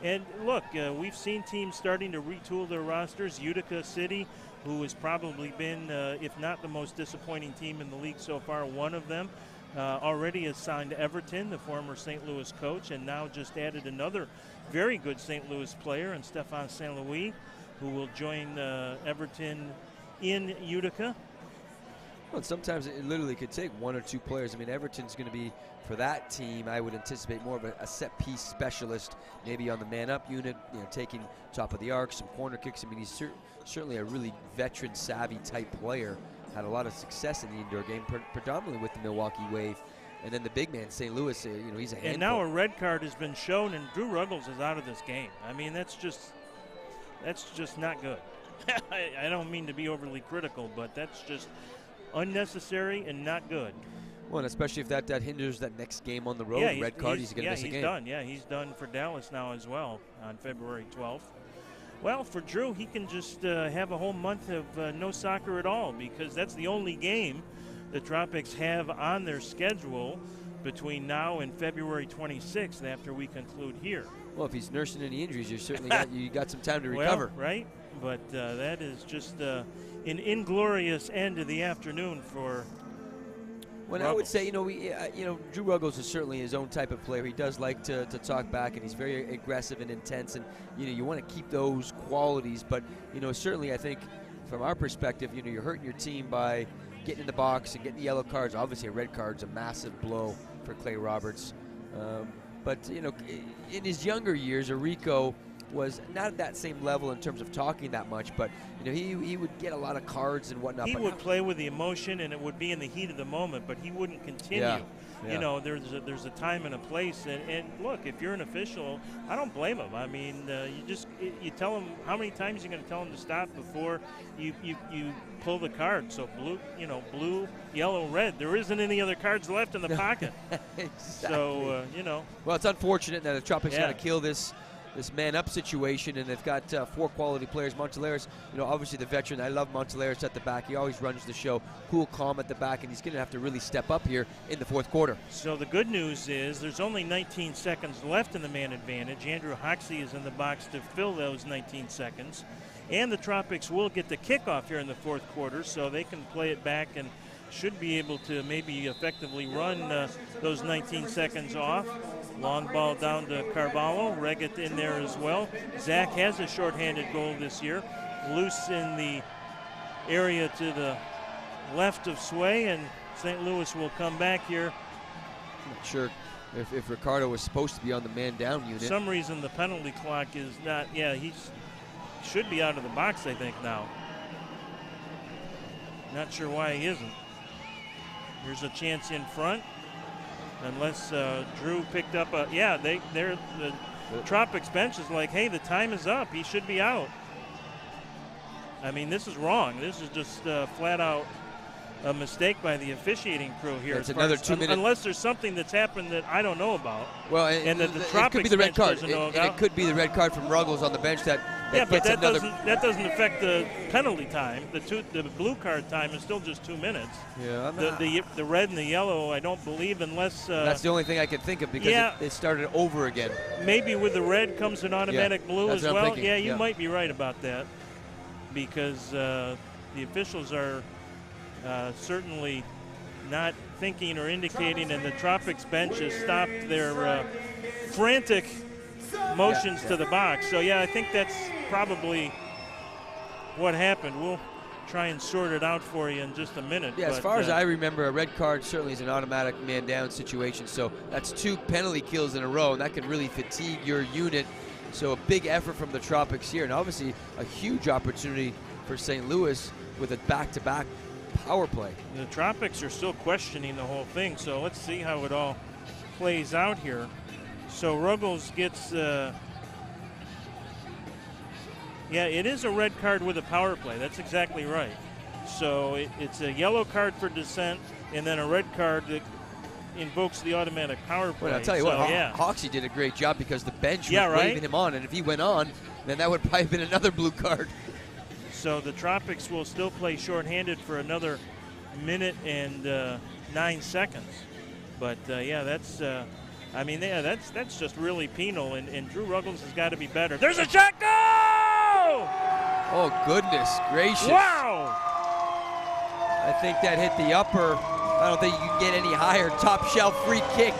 And look, we've seen teams starting to retool their rosters. Utica City, who has probably been, if not the most disappointing team in the league so far, one of them. Already has signed Everton, the former St. Louis coach, and now just added another very good St. Louis player in Stephane St. Louis, who will join Everton in Utica. Well, sometimes it literally could take 1 or 2 players. I mean, Everton's going to be, for that team, I would anticipate more of a set-piece specialist, maybe on the man-up unit, you know, taking top of the arc, some corner kicks. I mean, he's certainly a really veteran-savvy type player. Had a lot of success in the indoor game, predominantly with the Milwaukee Wave. And then the big man, St. Louis, you know, he's a handful. And now a red card has been shown, and Drew Ruggles is out of this game. I mean, that's just not good. I don't mean to be overly critical, but that's just unnecessary and not good. Well, and especially if that hinders that next game on the road. Yeah, red card, he's going to miss a game. He's done. Yeah, he's done for Dallas now as well on February 12th. Well, for Drew, he can just have a whole month of no soccer at all, because that's the only game the Tropics have on their schedule between now and February 26th after we conclude here. Well, if he's nursing any injuries, you certainly got some time to recover. Well, right, but that is just an inglorious end of the afternoon for Well, I would say, you know, Drew Ruggles is certainly his own type of player. He does like to talk back, and he's very aggressive and intense, and, you know, you want to keep those qualities. But, you know, certainly I think from our perspective, you know, you're hurting your team by getting in the box and getting the yellow cards. Obviously, a red card's a massive blow for Clay Roberts. But, you know, in his younger years, Arico was not at that same level in terms of talking that much, but, you know, he would get a lot of cards and whatnot. He would play with the emotion, and it would be in the heat of the moment, but he wouldn't continue. Yeah. You know, there's a time and a place, and look, if you're an official, I don't blame him. I mean, you tell him how many times you're going to tell him to stop before you pull the card. So blue, yellow, red. There isn't any other cards left in the pocket. Exactly. So you know. Well, it's unfortunate that the Tropics got to kill this man-up situation, and they've got 4 quality players. Montelares, you know, obviously the veteran. I love Montelares at the back. He always runs the show. Cool, calm at the back, and he's going to have to really step up here in the 4th quarter. So the good news is there's only 19 seconds left in the man advantage. Andrew Hoxie is in the box to fill those 19 seconds. And the Tropics will get the kickoff here in the 4th quarter, so they can play it back and should be able to maybe effectively run those 19 seconds off. Long ball down to Carvalho. Reggett in there as well. Zach has a shorthanded goal this year. Loose in the area to the left of Sway, and St. Louis will come back here. Not sure if Ricardo was supposed to be on the man down unit. For some reason the penalty clock is not, yeah, he should be out of the box, I think, now. Not sure why he isn't. Here's a chance in front. Unless Drew picked up a, yeah, the Tropics bench is like, hey, the time is up. He should be out. I mean, this is wrong. This is just flat out a mistake by the officiating crew here. It's another 2 minutes. Unless there's something that's happened that I don't know about. Well, and that the it Tropics could be the red bench card. doesn't know And about. it could be the red card from Ruggles on the bench that Yeah, but gets another. that doesn't affect the penalty time. The blue card time is still just 2 minutes. Yeah, the red and the yellow, I don't believe, unless that's the only thing I can think of because yeah, it started over again. Maybe with the red comes an automatic blue as well. Thinking. Yeah, you might be right about that because the officials are certainly not thinking or indicating, and the Tropics bench has stopped their frantic motions to the box. So yeah, I think that's probably what happened. We'll try and sort it out for you in just a minute. Yeah, as far as I remember, a red card certainly is an automatic man down situation. So that's 2 penalty kills in a row, and that can really fatigue your unit. So a big effort from the Tropics here, and obviously a huge opportunity for St. Louis with a back-to-back power play. The Tropics are still questioning the whole thing, so let's see how it all plays out here. So Ruggles gets, yeah, it is a red card with a power play. That's exactly right. So it's a yellow card for dissent, and then a red card that invokes the automatic power play. Well, I'll tell you what, Hoxie did a great job because the bench was waving him on, and if he went on, then that would probably have been another blue card. So the Tropics will still play shorthanded for another minute and 9 seconds. But yeah, that's, I mean, yeah, that's just really penal, and Drew Ruggles has got to be better. There's a shot, go! Oh, goodness gracious. Wow! I think that hit the upper. I don't think you can get any higher. Top shelf free kick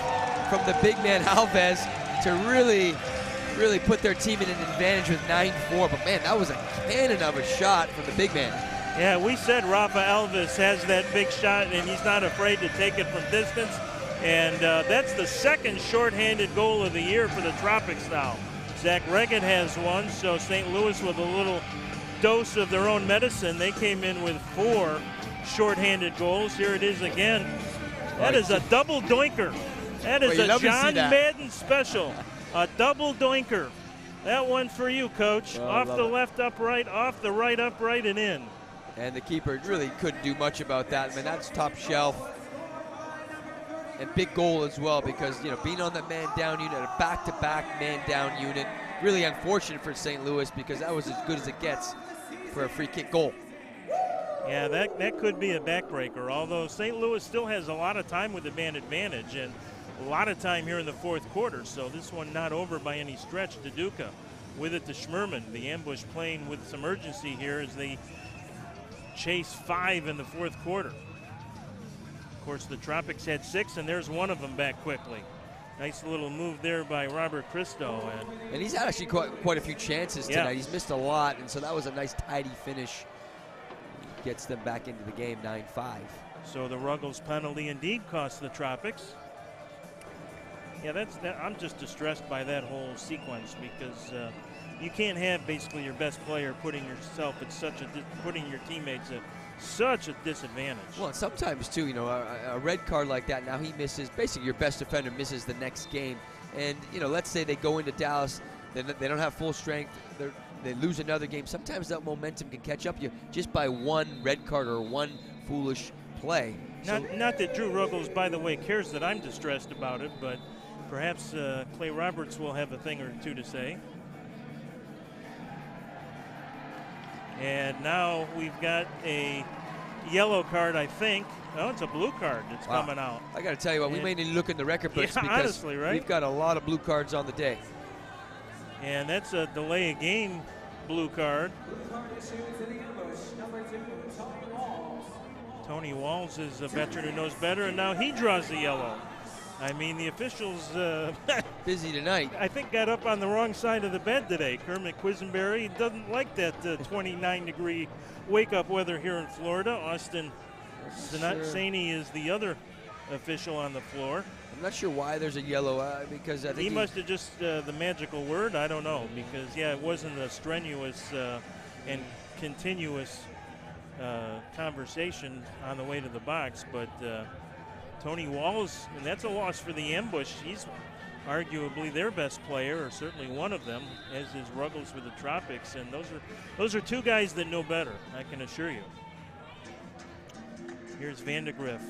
from the big man Alves to really put their team in an advantage with 9-4. But man, that was a cannon of a shot from the big man. Yeah, we said Rafa Alves has that big shot, and he's not afraid to take it from distance. And that's the second shorthanded goal of the year for the Tropics now. Zach Regan has one, so St. Louis with a little dose of their own medicine. They came in with 4 shorthanded goals. Here it is again. That is a double doinker. That is a John Madden special. A double doinker. That one for you, Coach. Off the left upright, off the right upright, and in. And the keeper really couldn't do much about that. I mean, that's top shelf. And big goal as well because, you know, being on that man down unit, a back-to-back man down unit, really unfortunate for St. Louis because that was as good as it gets for a free kick goal. Yeah, that could be a backbreaker, although St. Louis still has a lot of time with the man advantage and a lot of time here in the fourth quarter, so this one not over by any stretch. DeDuca with it to Schmerman. The ambush playing with some urgency here as they chase 5 in the fourth quarter. Of course, the Tropics had 6, and there's one of them back quickly. Nice little move there by Robert Christo. And he's had actually quite a few chances tonight. He's missed a lot, and so that was a nice tidy finish. Gets them back into the game, 9-5. So the Ruggles penalty indeed cost the Tropics. Yeah, I'm just distressed by that whole sequence because you can't have basically your best player putting yourself at putting your teammates at such a disadvantage. Well, sometimes too, you know, a red card like that. Now he misses. Basically, your best defender misses the next game, and you know, let's say they go into Dallas, they don't have full strength. They lose another game. Sometimes that momentum can catch up you just by one red card or one foolish play. Not that Drew Ruggles, by the way, cares that I'm distressed about it, but perhaps Clay Roberts will have a thing or two to say. And now we've got a yellow card, I think. Oh, it's a blue card that's coming out. I got to tell you what, we may need to look in the record books because honestly, right? We've got a lot of blue cards on the day. And that's a delay of game blue card. Tony Walls is a veteran who knows better, and now he draws the yellow. I mean, the officials busy tonight. I think got up on the wrong side of the bed today. Kermit Quisenberry doesn't like that 29-degree wake-up weather here in Florida. Austin Saney is the other official on the floor. I'm not sure why there's a yellow, because I think he must have just the magical word. I don't know, because yeah, it wasn't a strenuous and continuous conversation on the way to the box, but Tony Walls, and that's a loss for the Ambush. He's arguably their best player, or certainly one of them, as is Ruggles with the Tropics, and those are two guys that know better, I can assure you. Here's Vandegrift.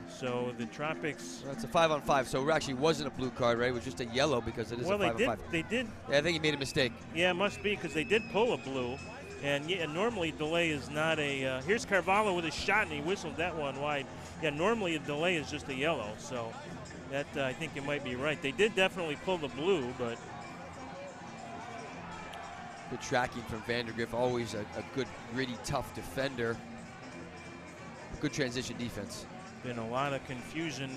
So the Tropics. Well, it's a 5-on-5, so it actually wasn't a blue card, right? It was just a yellow because it is a 5-on-5. They did. Yeah, I think he made a mistake. Yeah, it must be, because they did pull a blue. And yeah, normally delay is not a. Here's Carvalho with a shot, and he whistled that one wide. Yeah, normally a delay is just a yellow. So that I think you might be right. They did definitely pull the blue, but. Good tracking from Vandegrift, always a good, gritty, tough defender. Good transition defense. Been a lot of confusion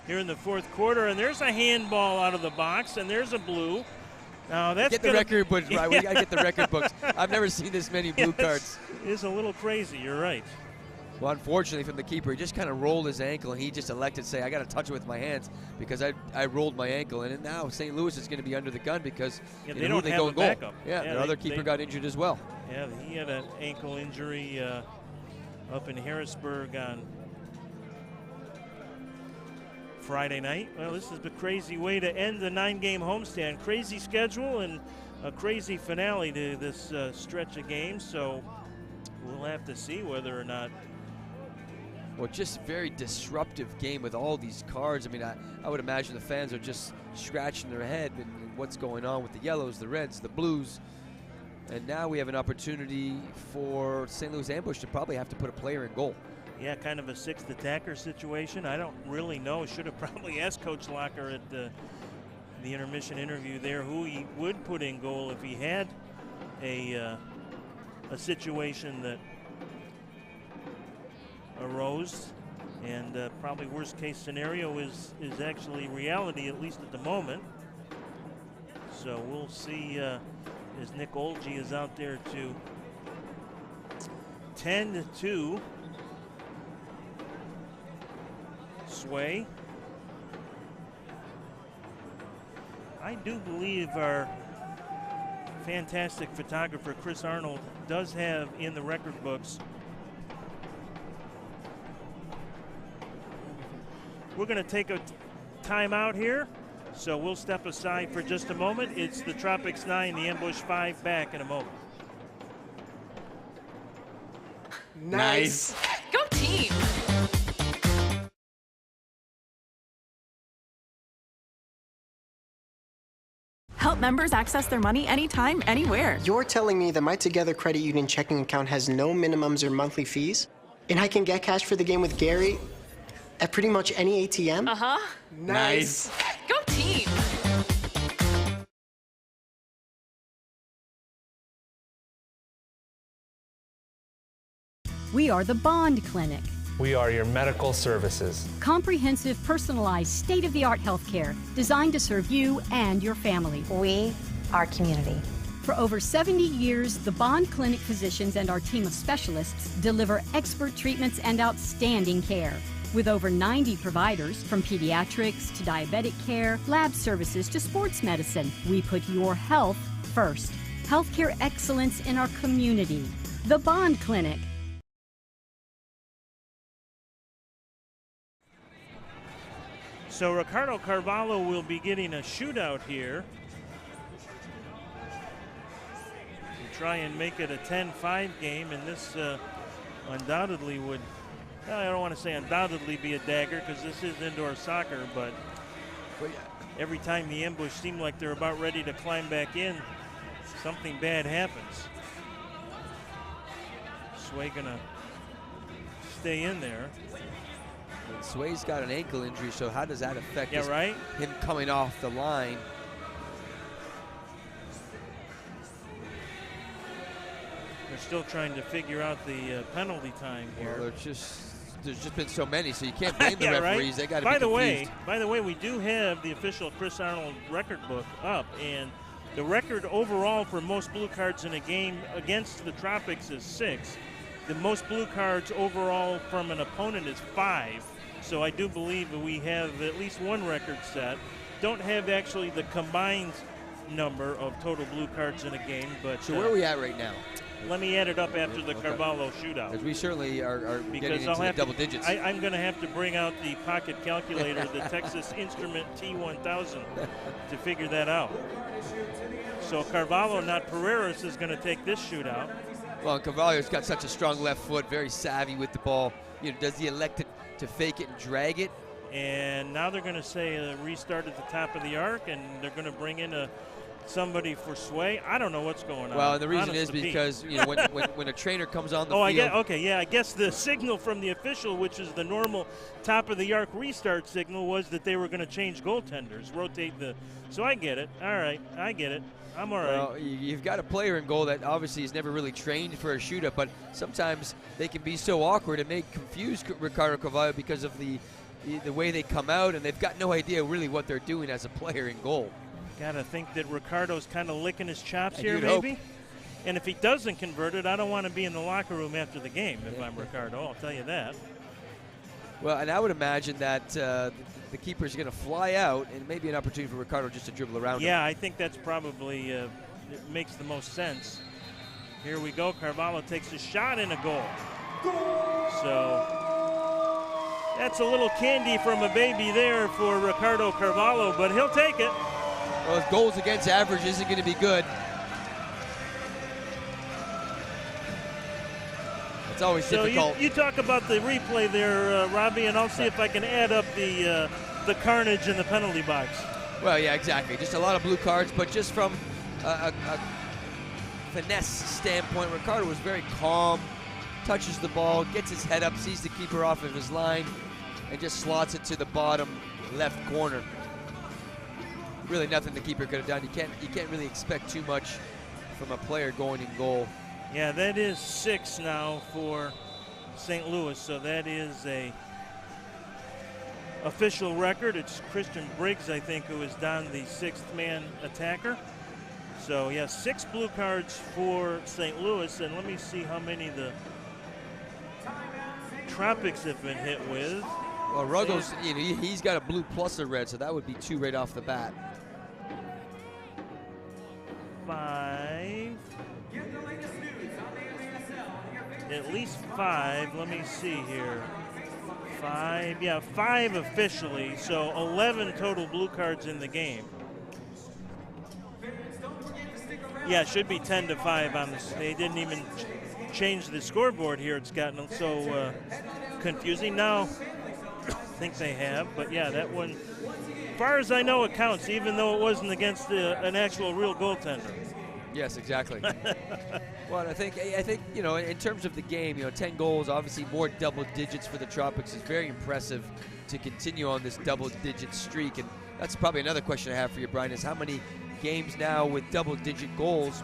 here in the fourth quarter, and there's a handball out of the box, and there's a blue. Now that's get the record books, right? We gotta get the record books. I've never seen this many blue cards. It's a little crazy. You're right. Well, unfortunately from the keeper, he just kind of rolled his ankle, and he just elected to say, "I got to touch it with my hands because I rolled my ankle." And now St. Louis is going to be under the gun because they don't have a backup. Yeah, their other keeper got injured as well. Yeah, he had an ankle injury up in Harrisburg on Friday night. Well, this is the crazy way to end the 9-game homestand. Crazy schedule and a crazy finale to this stretch of games. So we'll have to see whether or not. Well, just very disruptive game with all these cards. I mean, I would imagine the fans are just scratching their head and what's going on with the yellows, the reds, the blues. And now we have an opportunity for St. Louis Ambush to probably have to put a player in goal. Yeah, kind of a sixth attacker situation. I don't really know. Should have probably asked Coach Locker at the intermission interview there who he would put in goal if he had a situation that arose. And probably worst case scenario is actually reality, at least at the moment. So we'll see as Nick Olgi is out there to tend to Sway. I do believe our fantastic photographer Chris Arnold does have in the record books. We're going to take a timeout here, so we'll step aside for just a moment. It's the Tropics 9, the Ambush 5, back in a moment. Nice. Go team! Help members access their money anytime, anywhere. You're telling me that my Together Credit Union checking account has no minimums or monthly fees? And I can get cash for the game with Gary at pretty much any ATM? Uh-huh. Nice. Go team! We are the Bond Clinic. We are your medical services. Comprehensive, personalized, state-of-the-art healthcare designed to serve you and your family. We are community. For over 70 years, the Bond Clinic physicians and our team of specialists deliver expert treatments and outstanding care. With over 90 providers, from pediatrics to diabetic care, lab services to sports medicine, we put your health first. Healthcare excellence in our community. The Bond Clinic. So Ricardo Carvalho will be getting a shootout here to try and make it a 10-5 game, and this undoubtedly would, well, I don't want to say undoubtedly be a dagger because this is indoor soccer, but every time the Ambush seem like they're about ready to climb back in, something bad happens. Sway gonna stay in there. And Sway's got an ankle injury, so how does that affect right? him coming off the line? They're still trying to figure out the penalty time here. Well, there's just been so many, so you can't blame the referees. Right? They got to be confused. By the way, we do have the official Chris Arnold record book up, and the record overall for most blue cards in a game against the Tropics is 6. The most blue cards overall from an opponent is 5. So I do believe that we have at least one record set. Don't have actually the combined number of total blue cards in a game, but so where are we at right now? Let me add it up after the Carvalho shootout. Because we certainly are because getting into the double digits. I'm going to have to bring out the pocket calculator, the Texas Instrument T1000, to figure that out. So Carvalho, not Pereiras, is going to take this shootout. Well, and Carvalho's got such a strong left foot, very savvy with the ball. You know, does he elect to fake it and drag it? And now they're going to say restart at the top of the arc, and they're going to bring in somebody for sway. I don't know what's going on. Well, and the reason is because you know when a trainer comes on the field. I guess the signal from the official, which is the normal top of the arc restart signal, was that they were going to change goaltenders, rotate the. So I get it. All right, I get it. I'm all right. Well, you've got a player in goal that obviously has never really trained for a shootout, but sometimes they can be so awkward and may confuse Ricardo Carvalho because of the way they come out, and they've got no idea really what they're doing as a player in goal. Got to think that Ricardo's kind of licking his chops here, you'd maybe. hope. And if he doesn't convert it, I don't want to be in the locker room after the game if I'm Ricardo, I'll tell you that. Well, and I would imagine that the keeper's going to fly out, and maybe an opportunity for Ricardo just to dribble around him. Yeah, I think that's probably it makes the most sense. Here we go. Carvalho takes a shot and a goal. So that's a little candy from a baby there for Ricardo Carvalho, but he'll take it. Well, his goals against average isn't going to be good. It's always difficult. You talk about the replay there, Robbie, and I'll see if I can add up the carnage in the penalty box. Well, yeah, exactly. Just a lot of blue cards, but just from a finesse standpoint, Ricardo was very calm, touches the ball, gets his head up, sees the keeper off of his line, and just slots it to the bottom left corner. Really nothing the keeper could have done. You can't really expect too much from a player going in goal. Yeah, that is 6 now for St. Louis, so that is a official record. It's Christian Briggs, I think, who is down the 6th man attacker. So, yeah, 6 blue cards for St. Louis, and let me see how many the Tropics have been hit with. Well, Ruggles, you know, he's got a blue plus a red, so that would be 2 right off the bat. 5. At least 5. Let me see here. 5. Yeah, 5 officially. So 11 total blue cards in the game. Yeah, it should be 10-5 on this. They didn't even change the scoreboard here. It's gotten so confusing. Now, I think they have. But yeah, that one, as far as I know, it counts, even though it wasn't against an actual real goaltender. Yes, exactly. Well, I think you know, in terms of the game, you know, 10 goals, obviously more double digits for the Tropics is very impressive to continue on this double-digit streak. And that's probably another question I have for you, Brian, is how many games now with double-digit goals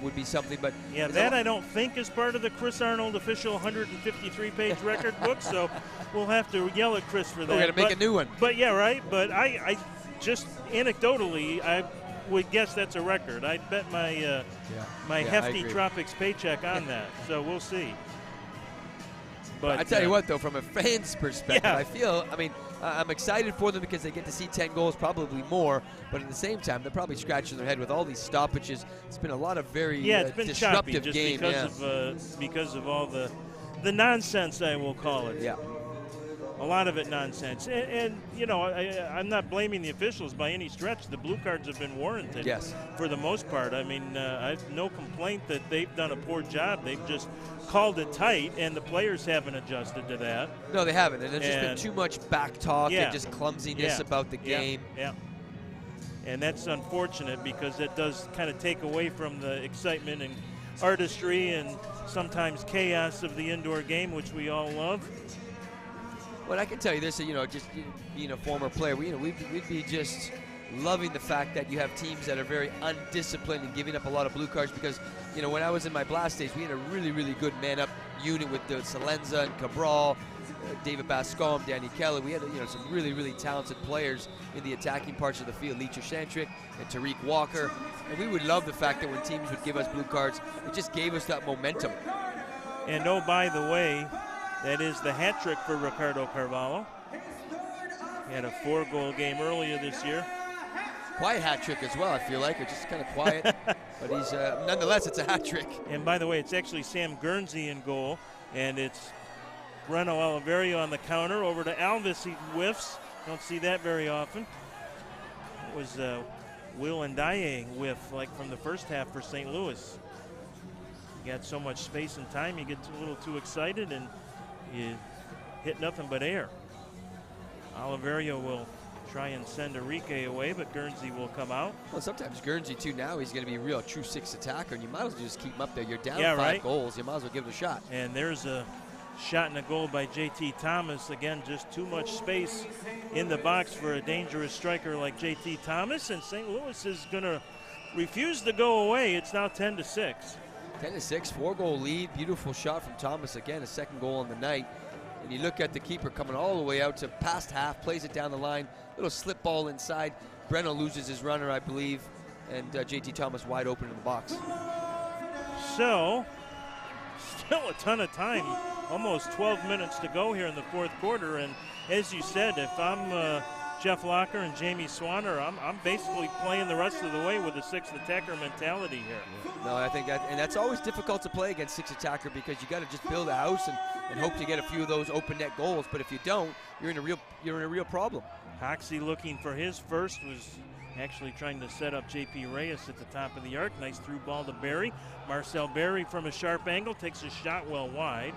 would be something. But yeah, that I don't think is part of the Chris Arnold official 153-page record book, so we'll have to yell at Chris for that. We're going to make a new one. But yeah, right. But I just anecdotally, I would guess that's a record. I'd bet my hefty Tropics paycheck on that. So we'll see. But I tell you what, though, from a fan's perspective, I feel, I mean, I'm excited for them because they get to see 10 goals, probably more. But at the same time, they're probably scratching their head with all these stoppages. It's been a lot of very it's been disruptive choppy games. because of all the nonsense, I will call it. Yeah. A lot of it nonsense. And you know, I'm not blaming the officials by any stretch. The blue cards have been warranted for the most part. I mean, I have no complaint that they've done a poor job. They've just called it tight, and the players haven't adjusted to that. No, they haven't. And there's just been too much back talk and just clumsiness about the game. Yeah. And that's unfortunate because it does kind of take away from the excitement and artistry and sometimes chaos of the indoor game, which we all love. Well, I can tell you this, you know, just being a former player, we'd be just loving the fact that you have teams that are very undisciplined and giving up a lot of blue cards because, you know, when I was in my blast days, we had a really, really good man-up unit with Salenza and Cabral, David Bascom, Danny Kelly. We had, you know, some really, really talented players in the attacking parts of the field, Leacher Shantrick and Tariq Walker. And we would love the fact that when teams would give us blue cards, it just gave us that momentum. And oh, by the way, That is the hat trick for Ricardo Carvalho. He had a 4-goal game earlier this year. Quiet hat trick as well, I feel like, or just kind of quiet. But he's, nonetheless, it's a hat trick. And by the way, it's actually Sam Guernsey in goal, and it's Breno Oliverio on the counter. Over to Alvis, he whiffs. Don't see that very often. It was Will Ndiaye whiff, like from the first half for St. Louis. You got so much space and time, you get a little too excited, and you hit nothing but air. Oliverio will try and send Enrique away, but Guernsey will come out. Well, sometimes Guernsey, too, now he's going to be a real true 6 attacker, and you might as well just keep him up there. You're down 5 goals. You might as well give it a shot. And there's a shot and a goal by J.T. Thomas. Again, just too much space in the box for a dangerous striker like J.T. Thomas, and St. Louis is going to refuse to go away. It's now 10-6. 10-6, 4-goal lead. Beautiful shot from Thomas. Again, a second goal on the night. And you look at the keeper coming all the way out to past half, plays it down the line. Little slip ball inside. Breno loses his runner, I believe, and J.T. Thomas wide open in the box. So, still a ton of time. Almost 12 minutes to go here in the fourth quarter. And as you said, if I'm Jeff Locker and Jamie Swanner, I'm basically playing the rest of the way with a 6th attacker mentality here. No, I think that, and that's always difficult to play against 6 attacker because you got to just build a house and hope to get a few of those open net goals. But if you don't, you're in a real problem. Hoxie looking for his first, was actually trying to set up J.P. Reyes at the top of the arc. Nice through ball to Barry. Marcel Barry from a sharp angle takes a shot well wide.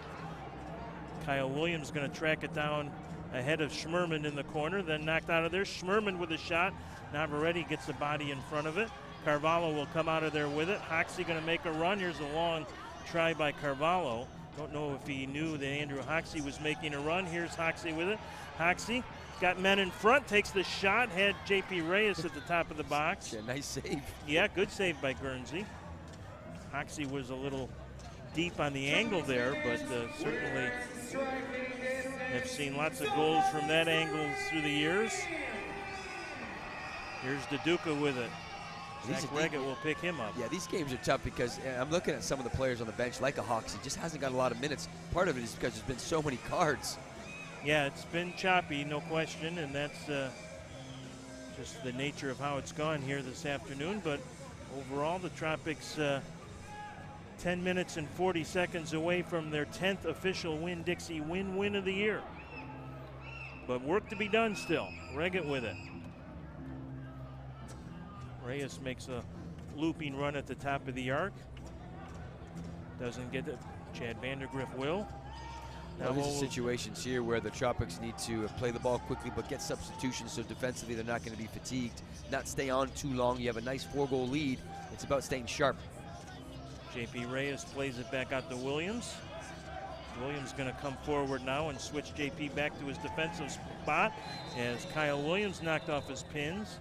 Kyle Williams going to track it down ahead of Schmerman in the corner, then knocked out of there. Schmerman with a shot. Navarrete gets the body in front of it. Carvalho will come out of there with it. Hoxie going to make a run. Here's a long try by Carvalho. Don't know if he knew that Andrew Hoxie was making a run. Here's Hoxie with it. Hoxie got men in front, takes the shot, had J.P. Reyes at the top of the box. Yeah, nice save. Yeah, good save by Guernsey. Hoxie was a little deep on the angle there, but certainly have seen lots of goals from that angle through the years. Here's Deduca with it. Zach Reggett will pick him up. Yeah, these games are tough because I'm looking at some of the players on the bench, like a Hoxie, just hasn't got a lot of minutes. Part of it is because there's been so many cards. Yeah, it's been choppy, no question, and that's just the nature of how it's gone here this afternoon. But overall, the Tropics 10 minutes and 40 seconds away from their 10th official Winn-Dixie win of the year. But work to be done still. Reggett with it. Reyes makes a looping run at the top of the arc. Doesn't get it. Chad Vandergriff will. Now there's situations here where the Tropics need to play the ball quickly but get substitutions so defensively they're not going to be fatigued, not stay on too long. You have a nice 4-goal lead. It's about staying sharp. J.P. Reyes plays it back out to Williams. Williams going to come forward now and switch J.P. back to his defensive spot as Kyle Williams knocked off his pins.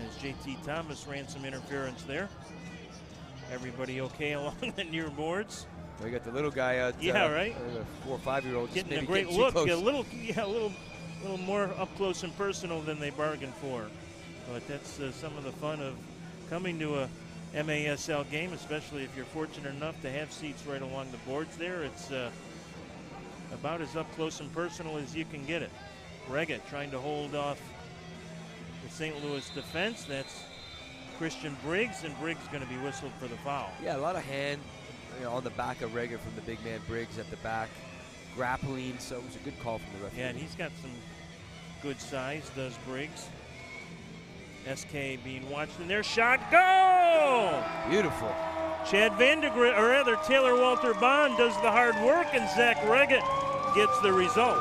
As J.T. Thomas ran some interference there. Everybody okay along the near boards? We got the little guy out. Yeah, right. 4 or 5-year-old getting a great look. A little more up close and personal than they bargained for. But that's some of the fun of coming to a MASL game, especially if you're fortunate enough to have seats right along the boards there. It's about as up close and personal as you can get it. Reggett trying to hold off the St. Louis defense. That's Christian Briggs, and Briggs going to be whistled for the foul. Yeah, a lot of hand on the back of Reggett from the big man Briggs at the back. Grappling, so it was a good call from the referee. Yeah, and he's got some good size, does Briggs. SK being watched in their shot. Goal! Beautiful. Chad Vandergriff, or rather Taylor Walter Bond, does the hard work, and Zach Reggett gets the result.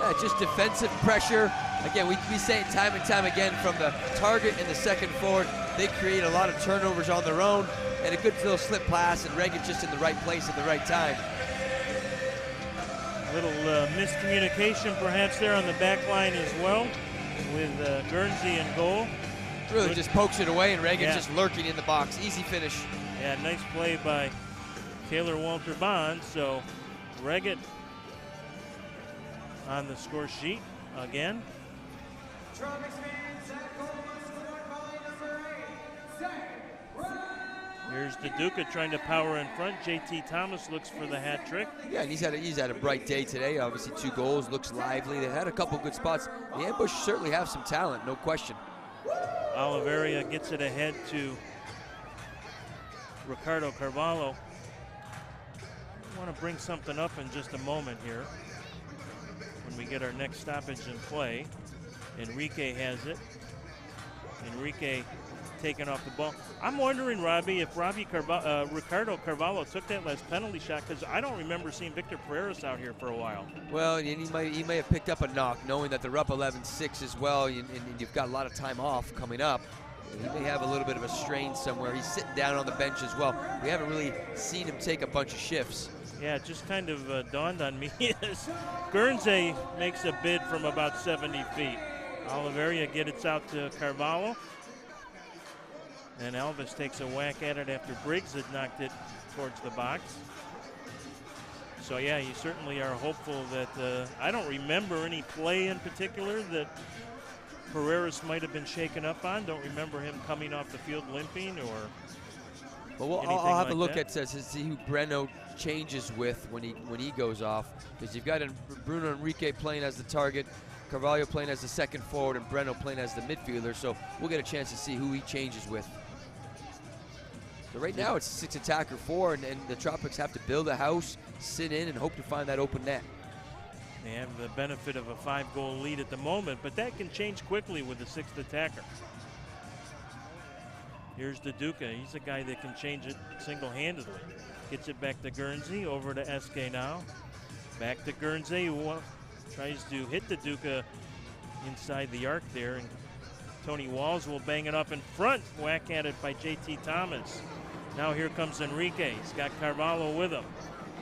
Yeah, just defensive pressure. Again, we say it time and time again from the target and the second forward. They create a lot of turnovers on their own, and a good little slip pass, and Reggett just in the right place at the right time. A little miscommunication perhaps there on the back line as well, with Guernsey in goal. Really good. Just pokes it away, and Reggett just lurking in the box. Easy finish. Yeah, nice play by Taylor Walter Bond. So Reggett on the score sheet again. Tropics man, Zach Coleman, scored by number 8, Zach Reggett. Here's DeDuca trying to power in front. JT Thomas looks for the hat trick. Yeah, and he's had a bright day today. Obviously 2 goals, looks lively. They've had a couple good spots. The Ambush certainly have some talent, no question. Oliveria gets it ahead to Ricardo Carvalho. I want to bring something up in just a moment here when we get our next stoppage in play. Enrique has it. Enrique taking off the ball. I'm wondering, Robbie, if Ricardo Carvalho took that last penalty shot, because I don't remember seeing Victor Pereira's out here for a while. Well, and he may have picked up a knock, knowing that they're up 11-6 as well, and you've got a lot of time off coming up. He may have a little bit of a strain somewhere. He's sitting down on the bench as well. We haven't really seen him take a bunch of shifts. Yeah, it just kind of dawned on me as Guernsey makes a bid from about 70 feet. Oliveria gets out to Carvalho. And Elvis takes a whack at it after Briggs had knocked it towards the box. So yeah, you certainly are hopeful that, I don't remember any play in particular that Pereiras might have been shaken up on. Don't remember him coming off the field limping or Well, I'll have a look at to see who Breno changes with when he goes off. Because you've got Bruno Enrique playing as the target, Carvalho playing as the second forward, and Breno playing as the midfielder. So we'll get a chance to see who he changes with. So right now it's 6 attacker 4, and the Tropics have to build a house, sit in, and hope to find that open net. They have the benefit of a 5-goal lead at the moment, but that can change quickly with the 6th attacker. Here's DeDuca. He's a guy that can change it single-handedly. Gets it back to Guernsey, over to SK now. Back to Guernsey, who tries to hit DeDuca inside the arc there, and Tony Walls will bang it up in front. Whack at it by JT Thomas. Now here comes Enrique. He's got Carvalho with him.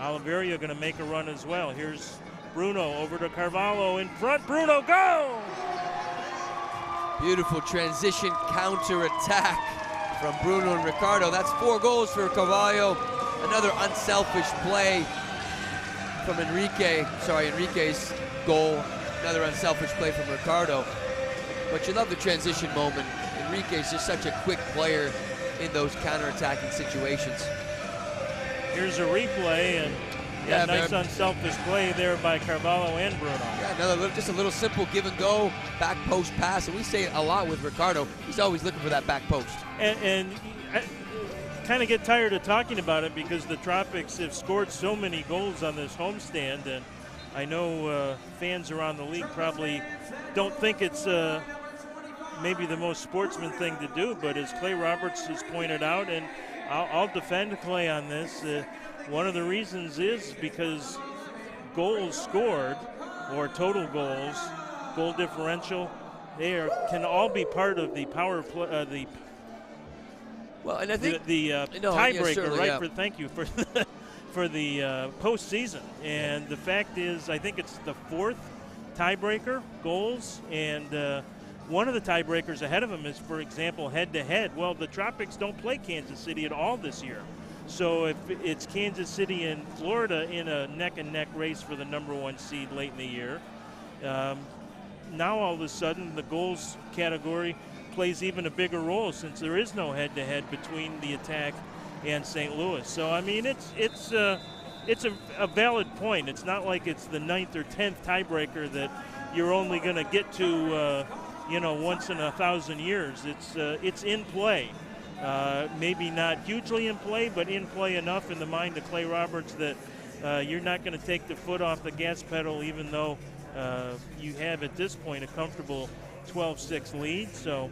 Oliveria going to make a run as well. Here's Bruno over to Carvalho in front. Bruno, go! Beautiful transition counter attack from Bruno and Ricardo. That's 4 goals for Carvalho. Another unselfish play from Enrique's goal. Another unselfish play from Ricardo. But you love the transition moment. Enrique's just such a quick player in those counter-attacking situations. Here's a replay, and nice unselfish play there by Carvalho and Bruno. Yeah, just a little simple give and go, back post pass, and we say it a lot with Ricardo. He's always looking for that back post. And I kind of get tired of talking about it because the Tropics have scored so many goals on this homestand, and I know fans around the league probably don't think it's maybe the most sportsman thing to do, but as Clay Roberts has pointed out, and I'll defend Clay on this, one of the reasons is because goals scored, or total goals, goal differential, can all be part of the power play, and I think the tiebreaker, right? Thank you for the postseason. And the fact is, I think it's the 4th tiebreaker, goals, and one of the tiebreakers ahead of them is, for example, head-to-head. Well, the Tropics don't play Kansas City at all this year. So if it's Kansas City and Florida in a neck-and-neck race for the #1 seed late in the year, now all of a sudden the goals category plays even a bigger role since there is no head-to-head between the Attack and St. Louis. So, I mean, it's a valid point. It's not like it's the 9th or 10th tiebreaker that you're only going to get to once in 1,000 years. It's in play. Maybe not hugely in play, but in play enough in the mind of Clay Roberts that you're not going to take the foot off the gas pedal, even though you have at this point a comfortable 12-6 lead. So,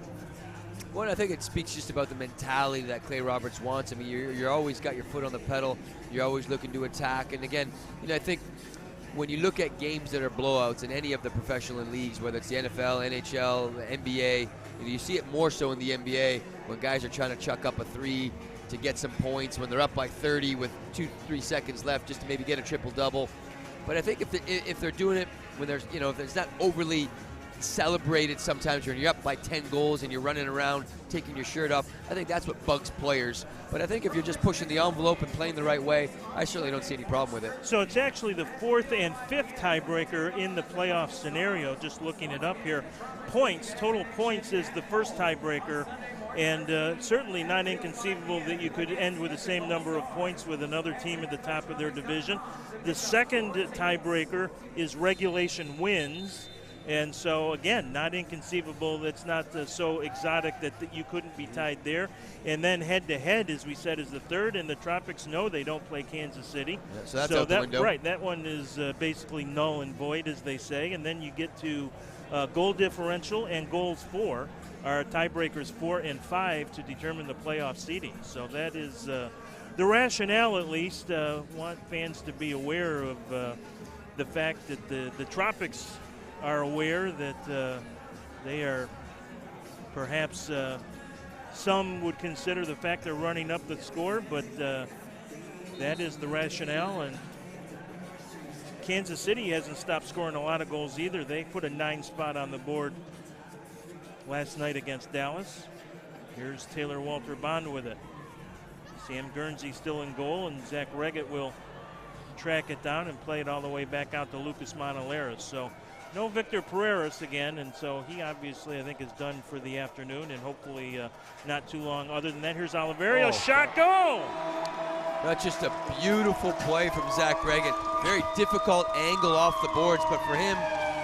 well, I think it speaks just about the mentality that Clay Roberts wants. I mean, you're always got your foot on the pedal. You're always looking to attack. And again, I think when you look at games that are blowouts in any of the professional leagues, whether it's the NFL, NHL, the NBA, you see it more so in the NBA when guys are trying to chuck up a 3 to get some points, when they're up by 30 with 2-3 seconds left just to maybe get a triple-double. But I think if they're doing it when there's, if it's not overly celebrate it sometimes when you're up by 10 goals and you're running around taking your shirt off. I think that's what bugs players. But I think if you're just pushing the envelope and playing the right way, I certainly don't see any problem with it. So it's actually the 4th and 5th tiebreaker in the playoff scenario, just looking it up here. Points, total points is the first tiebreaker, and certainly not inconceivable that you could end with the same number of points with another team at the top of their division. The second tiebreaker is regulation wins. And so, again, not inconceivable. That's not so exotic that you couldn't be tied there. And then head-to-head, as we said, is the third. And the Tropics know they don't play Kansas City. Yeah, so that's out the window. Right, that one is basically null and void, as they say. And then you get to goal differential and goals for are tiebreakers 4 and 5 to determine the playoff seeding. So that is the rationale, at least. Want fans to be aware of the fact that the Tropics are aware that they are perhaps some would consider the fact they're running up the score, but that is the rationale. And Kansas City hasn't stopped scoring a lot of goals either. They put a 9 spot on the board last night against Dallas. Here's Taylor Walter Bond with it. Sam Guernsey still in goal, and Zach Reggett will track it down and play it all the way back out to Lucas Montoleras. So no Victor Pereiras again, and so he obviously, I think, is done for the afternoon, and hopefully not too long. Other than that, here's Oliverio. Shot, goal! That's just a beautiful play from Zach Reggett. Very difficult angle off the boards, but for him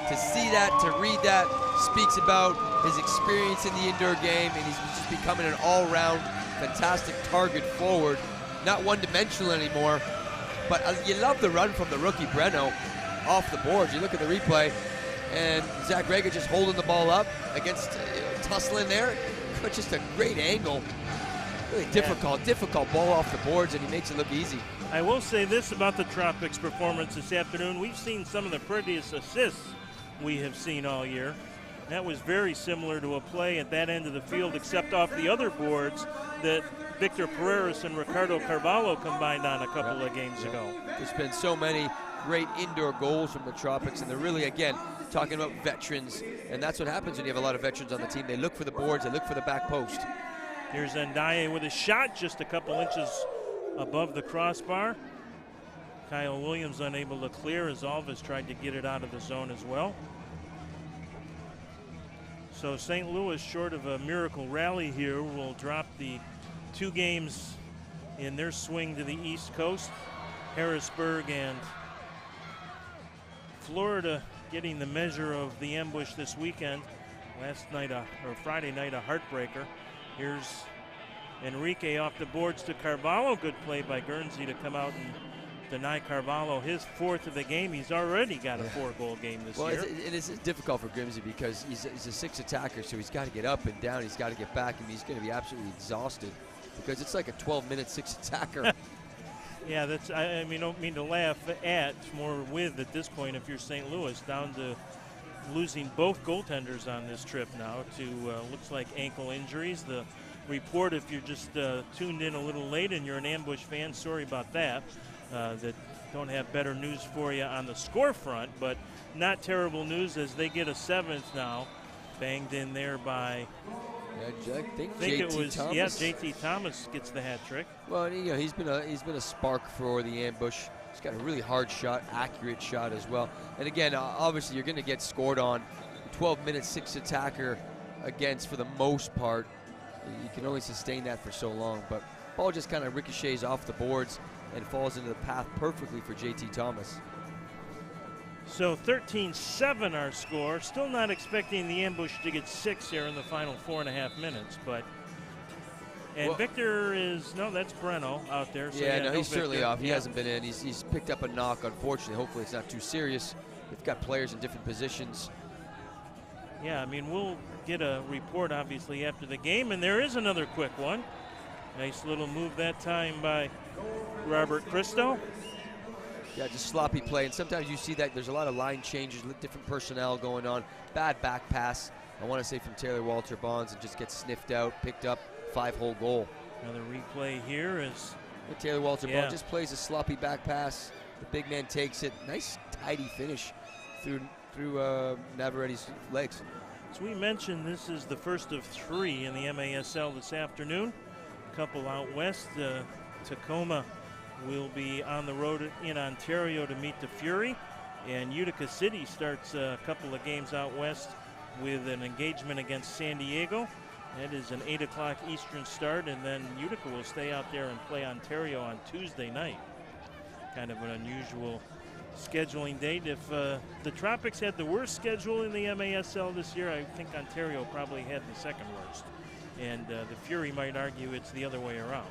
to see that, to read that, speaks about his experience in the indoor game, and he's just becoming an all-round fantastic target forward. Not one-dimensional anymore, but you love the run from the rookie Breno off the boards. You look at the replay, and Zach Reggett just holding the ball up against tussling there. But just a great angle. Really difficult ball off the boards, and he makes it look easy. I will say this about the Tropics' performance this afternoon. We've seen some of the prettiest assists we have seen all year. That was very similar to a play at that end of the field, except off the other boards that Victor Pereiras and Ricardo Carvalho combined on a couple of games ago. There's been so many great indoor goals from the Tropics, and they're really, again, talking about veterans, and that's what happens when you have a lot of veterans on the team. They look for the boards, they look for the back post. Here's Ndiaye with a shot just a couple inches above the crossbar. Kyle Williams unable to clear as Alves tried to get it out of the zone as well. So St. Louis, short of a miracle rally here, will drop the 2 games in their swing to the East Coast. Harrisburg and Florida getting the measure of the ambush this weekend. Last night, or Friday night, a heartbreaker. Here's Enrique off the boards to Carvalho. Good play by Guernsey to come out and deny Carvalho his 4th of the game. He's already got a 4-goal game this year. It is difficult for Guernsey because he's a 6 attacker, so he's got to get up and down. He's got to get back, and he's going to be absolutely exhausted because it's like a 12-minute 6 attacker. Yeah, that's. I mean, don't mean to laugh at, more with at this point. If you're St. Louis, down to losing both goaltenders on this trip now to looks like ankle injuries. The report, if you're just tuned in a little late and you're an Ambush fan, sorry about that. That don't have better news for you on the score front, but not terrible news as they get a 7th now, banged in there by. Yeah, I think it was Thomas. Yeah, JT Thomas gets the hat trick. Well, he's been a spark for the Ambush. He's got a really hard shot, accurate shot as well. And again, obviously you're going to get scored on. 12-minute 6 attacker against, for the most part, you can only sustain that for so long. But ball just kind of ricochets off the boards and falls into the path perfectly for JT Thomas. So 13-7 our score. Still not expecting the Ambush to get 6 here in the final 4.5 minutes, but. And well, Victor is, no, that's Breno out there. So yeah, no, he's certainly off. He hasn't been in. He's picked up a knock, unfortunately. Hopefully it's not too serious. They've got players in different positions. Yeah, I mean, we'll get a report, obviously, after the game. And there is another quick one. Nice little move that time by Robert Cristo. Yeah, just sloppy play. And sometimes you see that there's a lot of line changes, different personnel going on. Bad back pass, I want to say, from Taylor Walter Bonds, and just gets sniffed out, picked up. 5-hole goal. Another replay here is Taylor Walter Bond just plays a sloppy back pass. The big man takes it. Nice tidy finish through through Navarrette's legs. As we mentioned, this is the first of 3 in the MASL this afternoon. A couple out west. Tacoma will be on the road in Ontario to meet the Fury. And Utica City starts a couple of games out west with an engagement against San Diego. That is an 8 o'clock Eastern start, and then Utica will stay out there and play Ontario on Tuesday night. Kind of an unusual scheduling date. If the Tropics had the worst schedule in the MASL this year, I think Ontario probably had the second worst. And the Fury might argue it's the other way around.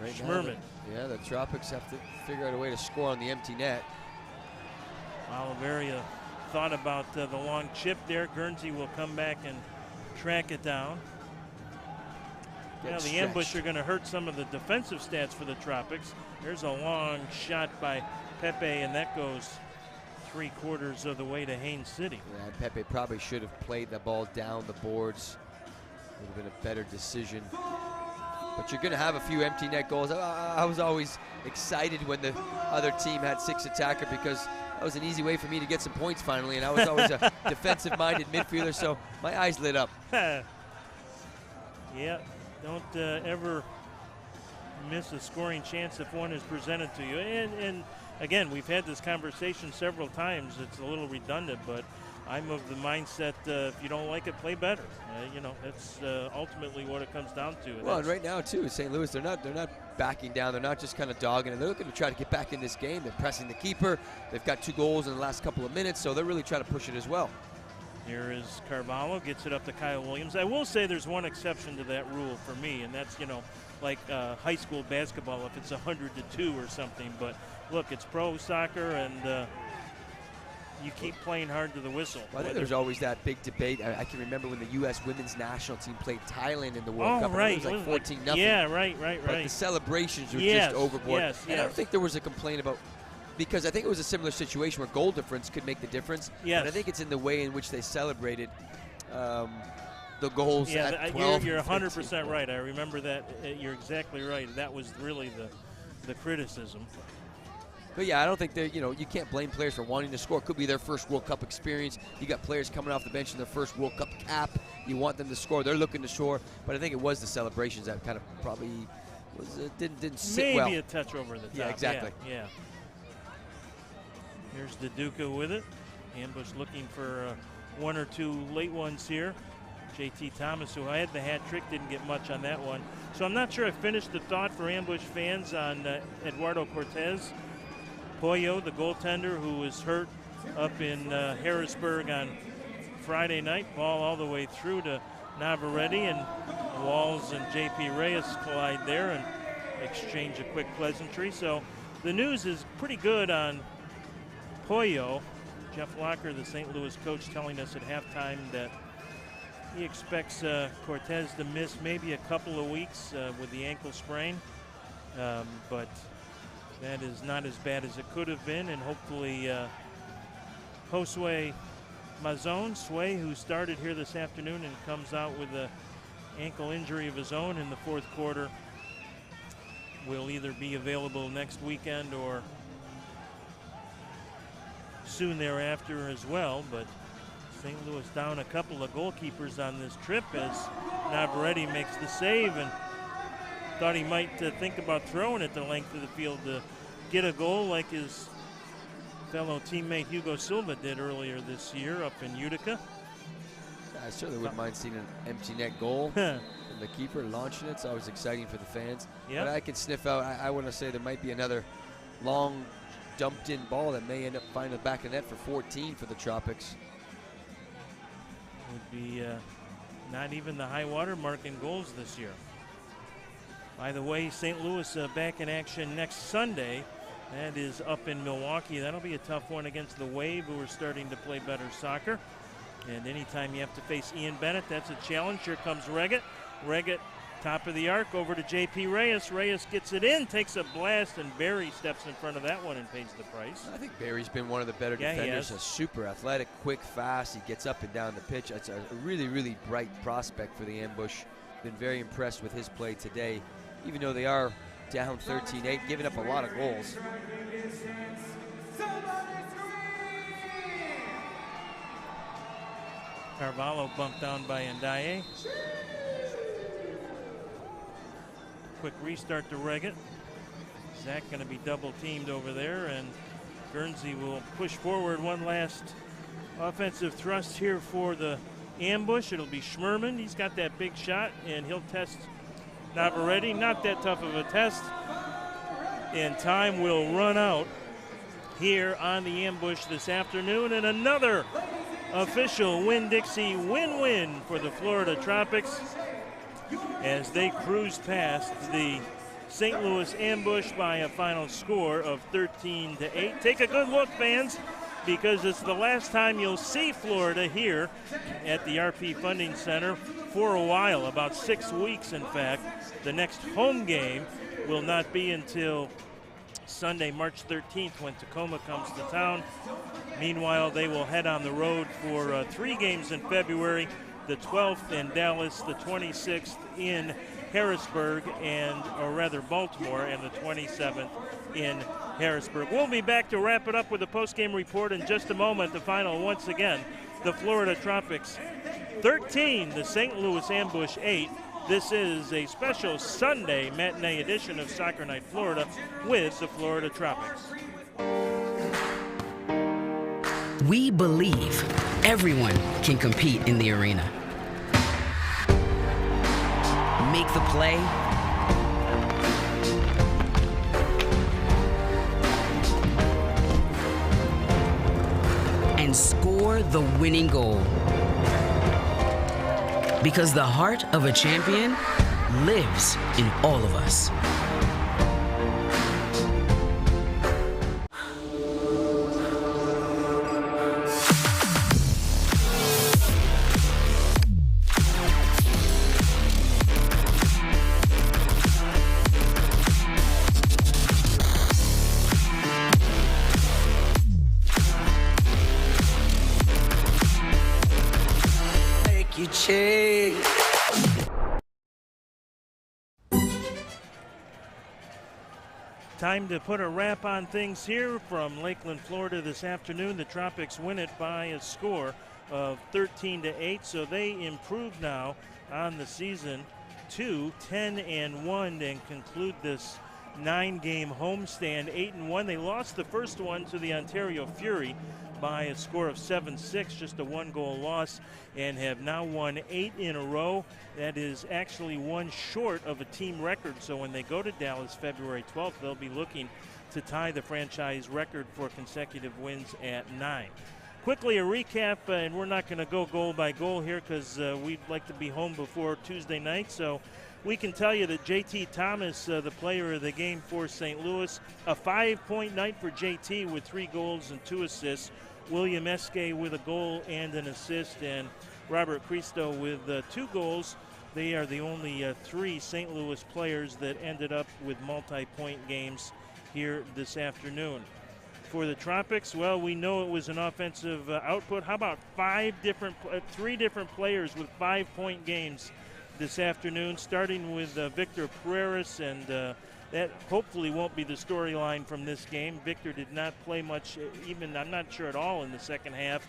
Right Schmerman. Yeah, the Tropics have to figure out a way to score on the empty net. Oliveria thought about the long chip there. Guernsey will come back and track it down. Now the ambush are going to hurt some of the defensive stats for the Tropics. There's a long shot by Pepe, and that goes 3/4 of the way to Haines City. Yeah, Pepe probably should have played the ball down the boards. Would have been a better decision. But you're going to have a few empty net goals. I was always excited when the other team had 6 attacker, because that was an easy way for me to get some points finally, and I was always a defensive-minded midfielder, so my eyes lit up. Yeah, don't ever miss a scoring chance if one is presented to you. And again, we've had this conversation several times. It's a little redundant, but I'm of the mindset if you don't like it, play better. You know, that's ultimately what it comes down to. Well, and right now too, St. Louis, they're not backing down. They're not just kind of dogging it. They're looking to try to get back in this game. They're pressing the keeper. They've got 2 goals in the last couple of minutes, so they're really trying to push it as well. Here is Carvalho, gets it up to Kyle Williams. I will say there's one exception to that rule for me, and that's, you know, like high school basketball, if it's 100-2 or something. But look, it's pro soccer, and you keep playing hard to the whistle. Well, I think there's always that big debate. I can remember when the U.S. women's national team played Thailand in the World Cup. Right. It was like 14-0. Yeah, right. But the celebrations were just overboard. Yes. I don't think there was a complaint about, because I think it was a similar situation where goal difference could make the difference. Yes. And I think it's in the way in which they celebrated the goals at 12. You're 100% right. I remember that. You're exactly right. That was really the criticism. But yeah, I don't think you can't blame players for wanting to score. It could be their first World Cup experience. You got players coming off the bench in their first World Cup cap. You want them to score. They're looking to score. But I think it was the celebrations that kind of probably didn't sit well. Maybe a touch over the top. Yeah, exactly. Yeah. Here's Deduca with it. Ambush looking for 1 or 2 late ones here. JT Thomas, who had the hat trick, didn't get much on that one. So I'm not sure I finished the thought for Ambush fans on Eduardo Cortez. Pollo, the goaltender, who was hurt up in Harrisburg on Friday night. Ball all the way through to Navarrete, and Walls and JP Reyes collide there and exchange a quick pleasantry. So the news is pretty good on Pollo. Jeff Locker, the St. Louis coach, telling us at halftime that he expects Cortez to miss maybe a couple of weeks with the ankle sprain. But that is not as bad as it could have been, and hopefully Josue Mazon, Sway, who started here this afternoon and comes out with an ankle injury of his own in the 4th quarter, will either be available next weekend or soon thereafter as well. But St. Louis down a couple of goalkeepers on this trip as Navarrete makes the save, and thought he might think about throwing it the length of the field to get a goal like his fellow teammate Hugo Silva did earlier this year up in Utica. I certainly wouldn't mind seeing an empty net goal from the keeper launching it. It's always exciting for the fans. Yep. But I can sniff out, I want to say there might be another long dumped in ball that may end up finding the back of the net for 14 for the Tropics. Would be not even the high water mark in goals this year. By the way, St. Louis back in action next Sunday. That is up in Milwaukee. That'll be a tough one against the Wave, who are starting to play better soccer. And anytime you have to face Ian Bennett, that's a challenge. Here comes Reggett. Reggett, top of the arc, over to JP Reyes. Reyes gets it in, takes a blast, and Barry steps in front of that one and pays the price. I think Barry's been one of the better defenders. A super athletic, quick, fast. He gets up and down the pitch. It's a really, really bright prospect for the Ambush. Been very impressed with his play today, even though they are down 13-8, giving up a lot of goals. Carvalho bumped down by Ndaye. Quick restart to Reggett. Zach going to be double teamed over there, and Guernsey will push forward. One last offensive thrust here for the ambush. It'll be Schmerman. He's got that big shot, and he'll test Navarrete. Not that tough of a test. And time will run out here on the ambush this afternoon. And another official Winn-Dixie win-win for the Florida Tropics as they cruise past the St. Louis ambush by a final score of 13-8. Take a good look, fans, because it's the last time you'll see Florida here at the RP Funding Center for a while, about 6 weeks in fact. The next home game will not be until Sunday, March 13th, when Tacoma comes to town. Meanwhile, they will head on the road for 3 games in February, the 12th in Dallas, the 26th in Harrisburg, or rather Baltimore, and the 27th in Harrisburg. We'll be back to wrap it up with a post-game report in just a moment. The final, once again, the Florida Tropics 13, the St. Louis Ambush 8. This is a special Sunday matinee edition of Soccer Night Florida with the Florida Tropics. We believe everyone can compete in the arena. Make the play, and score the winning goal. Because the heart of a champion lives in all of us. Time to put a wrap on things here from Lakeland, Florida this afternoon. The Tropics win it by a score of 13-8, so they improve now on the season to 10-1 and conclude this 9-game homestand 8-1. They lost the first one to the Ontario Fury by a score of 7-6, just a 1-goal loss, and have now won 8 in a row. That is actually 1 short of a team record, so when they go to Dallas February 12th, they'll be looking to tie the franchise record for consecutive wins at 9. Quickly, a recap, and we're not going to go goal by goal here because we'd like to be home before Tuesday night, so we can tell you that J.T. Thomas, the player of the game for St. Louis, a 5-point night for J.T. with 3 goals and 2 assists. William Eske with a goal and an assist, and Robert Cristo with 2 goals. They are the only 3 St. Louis players that ended up with multi-point games here this afternoon. For the Tropics, well, we know it was an offensive output. How about 3 different players with 5-point games this afternoon, starting with Victor Pereiras, and that hopefully won't be the storyline from this game. Victor did not play much, even I'm not sure at all, in the second half.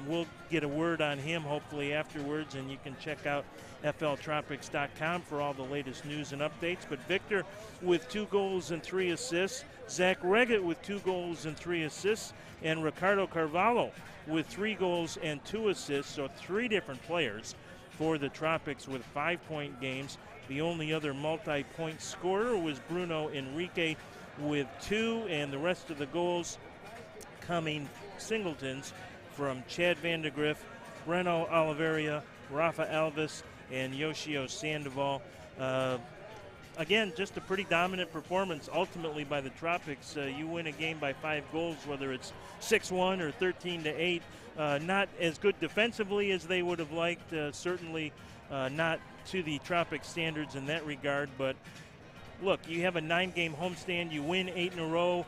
We'll get a word on him hopefully afterwards, and you can check out fltropics.com for all the latest news and updates. But Victor with 2 goals and 3 assists, Zach Reggett with 2 goals and 3 assists, and Ricardo Carvalho with 3 goals and 2 assists, so 3 different players for the Tropics with 5-point games. The only other multi-point scorer was Bruno Enrique with 2, and the rest of the goals coming singletons from Chad Vandergriff, Breno Oliveira, Rafa Alves, and Yoshio Sandoval. Again, just a pretty dominant performance ultimately by the Tropics. You win a game by 5 goals, whether it's 6-1 or 13-8. Not as good defensively as they would have liked, certainly not to the Tropics standards in that regard. But look, you have a 9-game homestand, you win 8 in a row.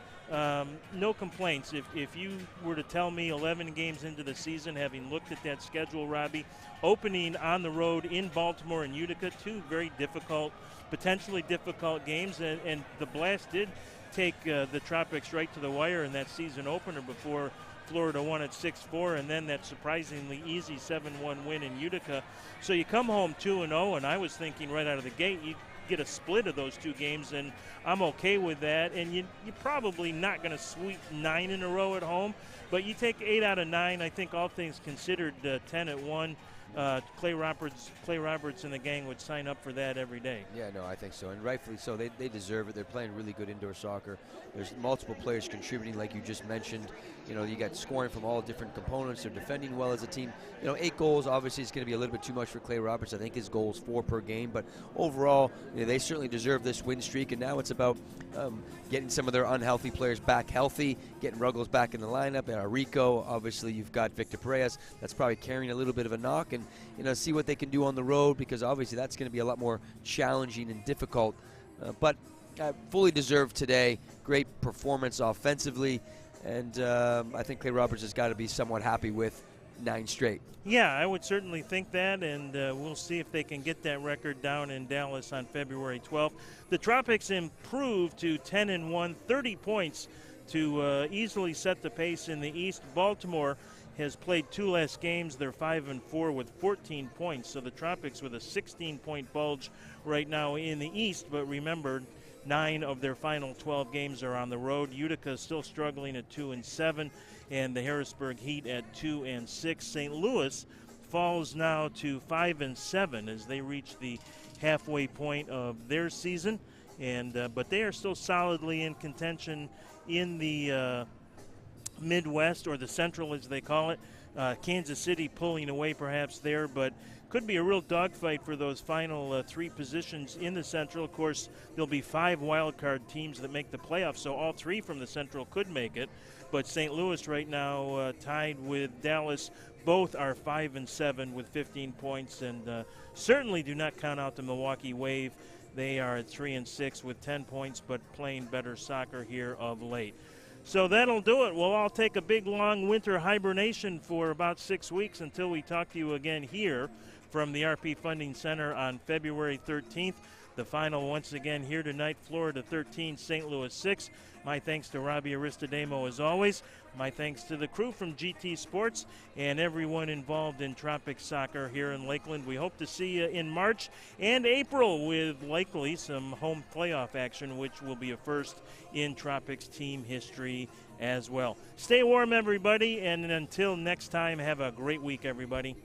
No complaints. If you were to tell me 11 games into the season, having looked at that schedule, Robbie, opening on the road in Baltimore and Utica, 2 very difficult, potentially difficult games, and the Blast did take the Tropics right to the wire in that season opener before Florida won at 6-4, and then that surprisingly easy 7-1 win in Utica. So you come home 2-0, and I was thinking right out of the gate you get a split of those two games, and I'm okay with that. And you're probably not going to sweep 9 in a row at home, but you take 8 out of 9. I think all things considered, 10-1. Clay Roberts and the gang would sign up for that every day. Yeah, no, I think so, and rightfully so. They deserve it. They're playing really good indoor soccer. There's multiple players contributing, like you just mentioned. You know, you got scoring from all different components. They're defending well as a team. You know, 8 goals obviously is going to be a little bit too much for Clay Roberts. I think his goal is 4 per game, but overall, you know, they certainly deserve this win streak. And now it's about getting some of their unhealthy players back healthy, getting Ruggles back in the lineup. And Rico, obviously, you've got Victor Perez. That's probably carrying a little bit of a knock, and you know, see what they can do on the road, because obviously that's going to be a lot more challenging and difficult. But fully deserved today. Great performance offensively, and I think Clay Roberts has got to be somewhat happy with 9 straight. Yeah, I would certainly think that, and we'll see if they can get that record down in Dallas on February 12th. The Tropics improved to 10-1, 30 points to easily set the pace in the East. Baltimore has played 2 less games. They're 5-4 with 14 points. So the Tropics with a 16-point bulge right now in the East. But remember, 9 of their final 12 games are on the road. Utica is still struggling at 2-7, and the Harrisburg Heat at 2-6. St. Louis falls now to 5-7 as they reach the halfway point of their season. And but they are still solidly in contention in the Midwest, or the Central as they call it. Kansas City pulling away perhaps there, but could be a real dogfight for those final 3 positions in the Central. Of course, there'll be 5 wild card teams that make the playoffs, so all 3 from the Central could make it. But St. Louis right now tied with Dallas. Both are 5-7 with 15 points, and certainly do not count out the Milwaukee Wave. They are at 3-6 with 10 points, but playing better soccer here of late. So that'll do it. We'll all take a big, long winter hibernation for about 6 weeks until we talk to you again here from the RP Funding Center on February 13th. The final once again here tonight, Florida 13, St. Louis 6. My thanks to Robbie Aristodemo as always. My thanks to the crew from GT Sports and everyone involved in Tropics soccer here in Lakeland. We hope to see you in March and April with likely some home playoff action, which will be a first in Tropics team history as well. Stay warm, everybody, and until next time, have a great week, everybody.